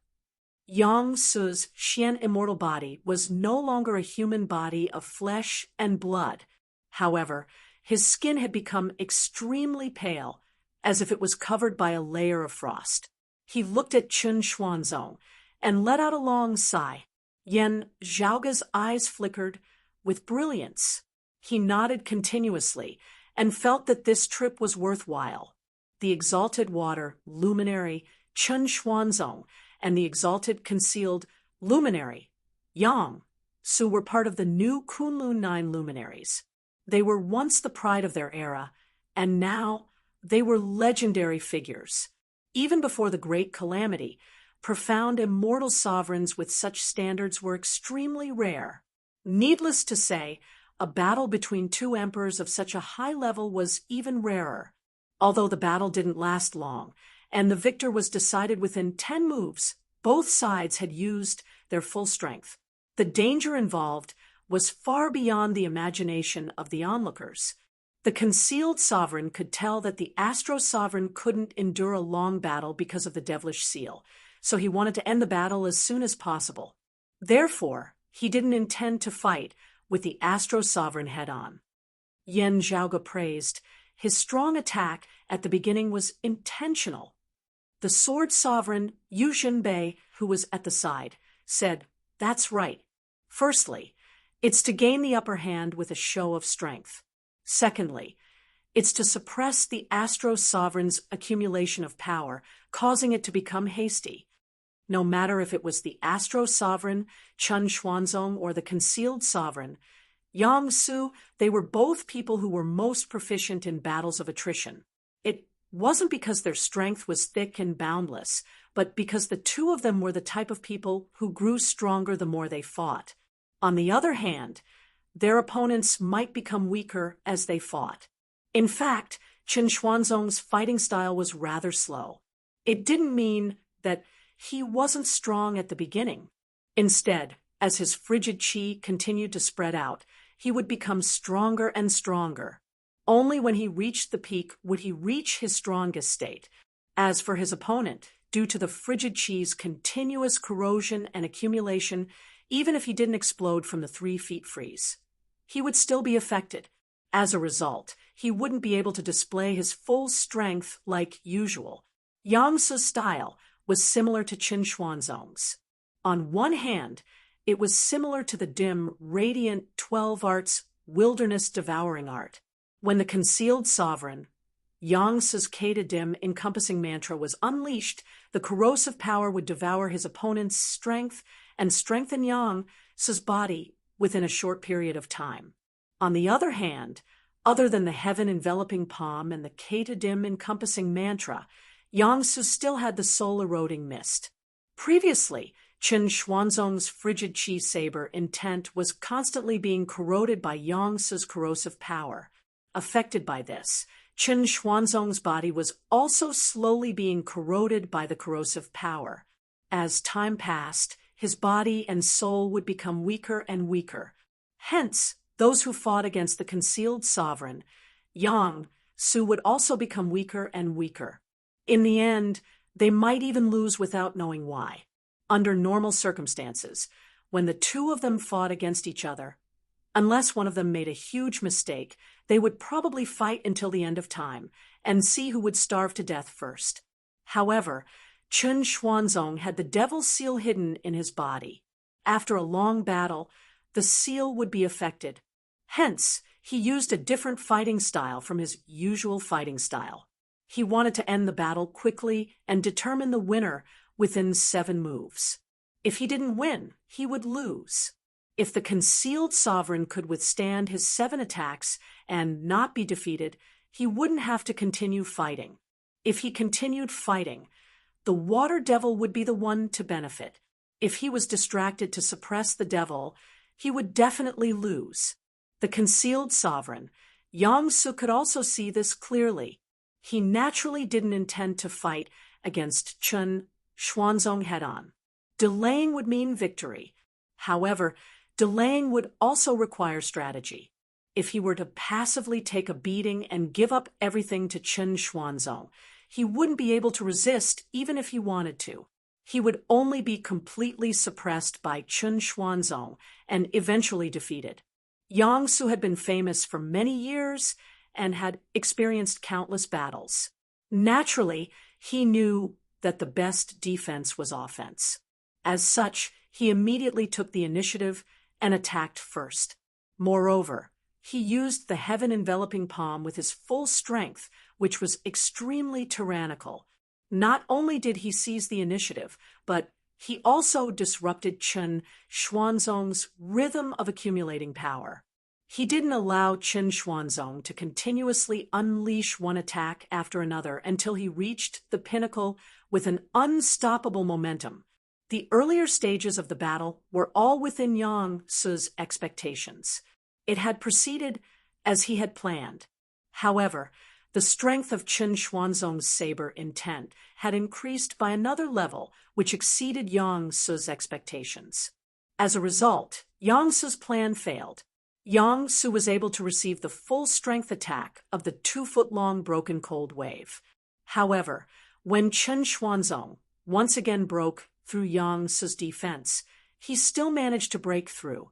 Yang Su's Xian immortal body was no longer a human body of flesh and blood. However, his skin had become extremely pale, as if it was covered by a layer of frost. He looked at Chun Xuanzong and let out a long sigh. Yan Zhaoga's eyes flickered with brilliance. He nodded continuously and felt that this trip was worthwhile. The exalted water luminary Chun Xuanzong and the exalted concealed luminary Yang Su were part of the new Kunlun 9 luminaries. They were once the pride of their era, and now they were legendary figures. Even before the Great Calamity, profound immortal sovereigns with such standards were extremely rare. Needless to say, a battle between 2 emperors of such a high level was even rarer. Although the battle didn't last long, and the victor was decided within 10 moves, both sides had used their full strength. The danger involved was far beyond the imagination of the onlookers. The concealed sovereign could tell that the Astro Sovereign couldn't endure a long battle because of the devilish seal, so he wanted to end the battle as soon as possible. Therefore, he didn't intend to fight with the Astro Sovereign head-on. Yan Zhaoga praised. His strong attack at the beginning was intentional. The Sword Sovereign, Yu Xinbei, who was at the side, said, "That's right. Firstly, it's to gain the upper hand with a show of strength. Secondly, it's to suppress the Astro Sovereign's accumulation of power, causing it to become hasty. No matter if it was the Astro Sovereign, Chun Xuanzong, or the Concealed Sovereign, Yang Su, they were both people who were most proficient in battles of attrition. It wasn't because their strength was thick and boundless, but because the 2 of them were the type of people who grew stronger the more they fought. On the other hand, their opponents might become weaker as they fought. In fact, Chun Xuanzong's fighting style was rather slow. It didn't mean that he wasn't strong at the beginning. Instead, as his frigid qi continued to spread out, he would become stronger and stronger. Only when he reached the peak would he reach his strongest state. As for his opponent, due to the frigid qi's continuous corrosion and accumulation, even if he didn't explode from the 3-feet freeze, he would still be affected. As a result, he wouldn't be able to display his full strength like usual. Yang Su's style was similar to Chun Xuanzong's. On one hand, it was similar to the dim, radiant 12 arts wilderness devouring art. When the concealed sovereign, Yang Su's Kata dim encompassing mantra was unleashed, the corrosive power would devour his opponent's strength and strengthen Yang Su's body within a short period of time. On the other hand, other than the heaven-enveloping palm and the Kata dim encompassing mantra, Yang Su still had the soul-eroding mist. Previously, Qin Xuanzong's frigid chi saber intent was constantly being corroded by Yang Su's corrosive power. Affected by this, Qin Xuanzong's body was also slowly being corroded by the corrosive power. As time passed, his body and soul would become weaker and weaker. Hence, those who fought against the concealed sovereign, Yang Su, would also become weaker and weaker. In the end, they might even lose without knowing why. Under normal circumstances, when the two of them fought against each other, unless one of them made a huge mistake, they would probably fight until the end of time and see who would starve to death first. However, Qin Xuanzong had the devil's seal hidden in his body. After a long battle, the seal would be affected. Hence, he used a different fighting style from his usual fighting style. He wanted to end the battle quickly and determine the winner within 7 moves. If he didn't win, he would lose. If the concealed sovereign could withstand his 7 attacks and not be defeated, he wouldn't have to continue fighting. If he continued fighting, the water devil would be the one to benefit. If he was distracted to suppress the devil, he would definitely lose. The concealed sovereign, Yang Su, could also see this clearly. He naturally didn't intend to fight against Qin Xuanzong head-on. Delaying would mean victory. However, delaying would also require strategy. If he were to passively take a beating and give up everything to Qin Xuanzong, he wouldn't be able to resist even if he wanted to. He would only be completely suppressed by Qin Xuanzong and eventually defeated. Yang Su had been famous for many years and had experienced countless battles. Naturally, he knew that the best defense was offense. As such, he immediately took the initiative and attacked first. Moreover, he used the heaven-enveloping palm with his full strength, which was extremely tyrannical. Not only did he seize the initiative, but he also disrupted Qin Xuanzong's rhythm of accumulating power. He didn't allow Qin Xuanzong to continuously unleash one attack after another until he reached the pinnacle with an unstoppable momentum. The earlier stages of the battle were all within Yang Su's expectations. It had proceeded as he had planned. However, the strength of Qin Xuanzong's saber intent had increased by another level which exceeded Yang Su's expectations. As a result, Yang Su's plan failed. Yang Su was able to receive the full strength attack of the 2-foot-long broken cold wave. However, when Qin Xuanzong once again broke through Yang Su's defense, he still managed to break through.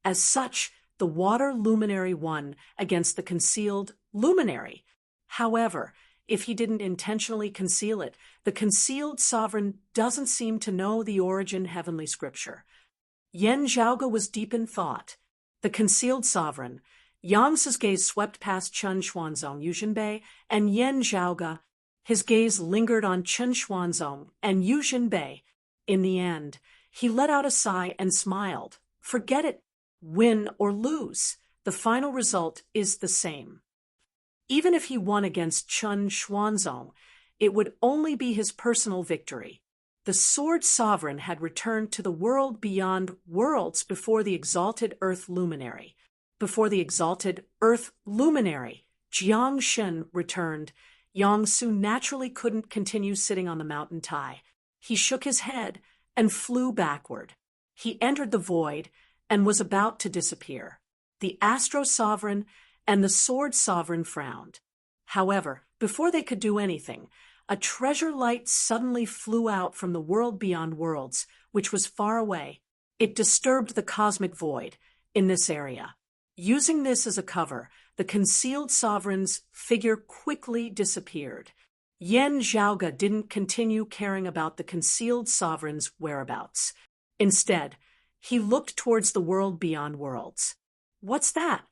As such, the water luminary won against the concealed luminary. However, if he didn't intentionally conceal it, the concealed sovereign doesn't seem to know the origin heavenly scripture. Yen Zhaoge was deep in thought. The concealed sovereign, Yang Su's gaze swept past Qin Xuanzong, Yuzhinbei, and Yen Zhaoge. His gaze lingered on Qin Xuanzong and Yuzhinbei. In the end, he let out a sigh and smiled. Forget it. Win or lose, the final result is the same. Even if he won against Qin Xuanzong, it would only be his personal victory. The sword sovereign had returned to the world beyond worlds before the exalted earth luminary. Before the exalted earth luminary, Jiang Shen returned. Yang Su naturally couldn't continue sitting on the mountain Tai. He shook his head and flew backward. He entered the void and was about to disappear. The Astro Sovereign and the Sword Sovereign frowned. However, before they could do anything, a treasure light suddenly flew out from the world beyond worlds, which was far away. It disturbed the cosmic void in this area. Using this as a cover, the concealed sovereign's figure quickly disappeared. Yen Zhaoge didn't continue caring about the concealed sovereign's whereabouts. Instead, he looked towards the world beyond worlds. What's that?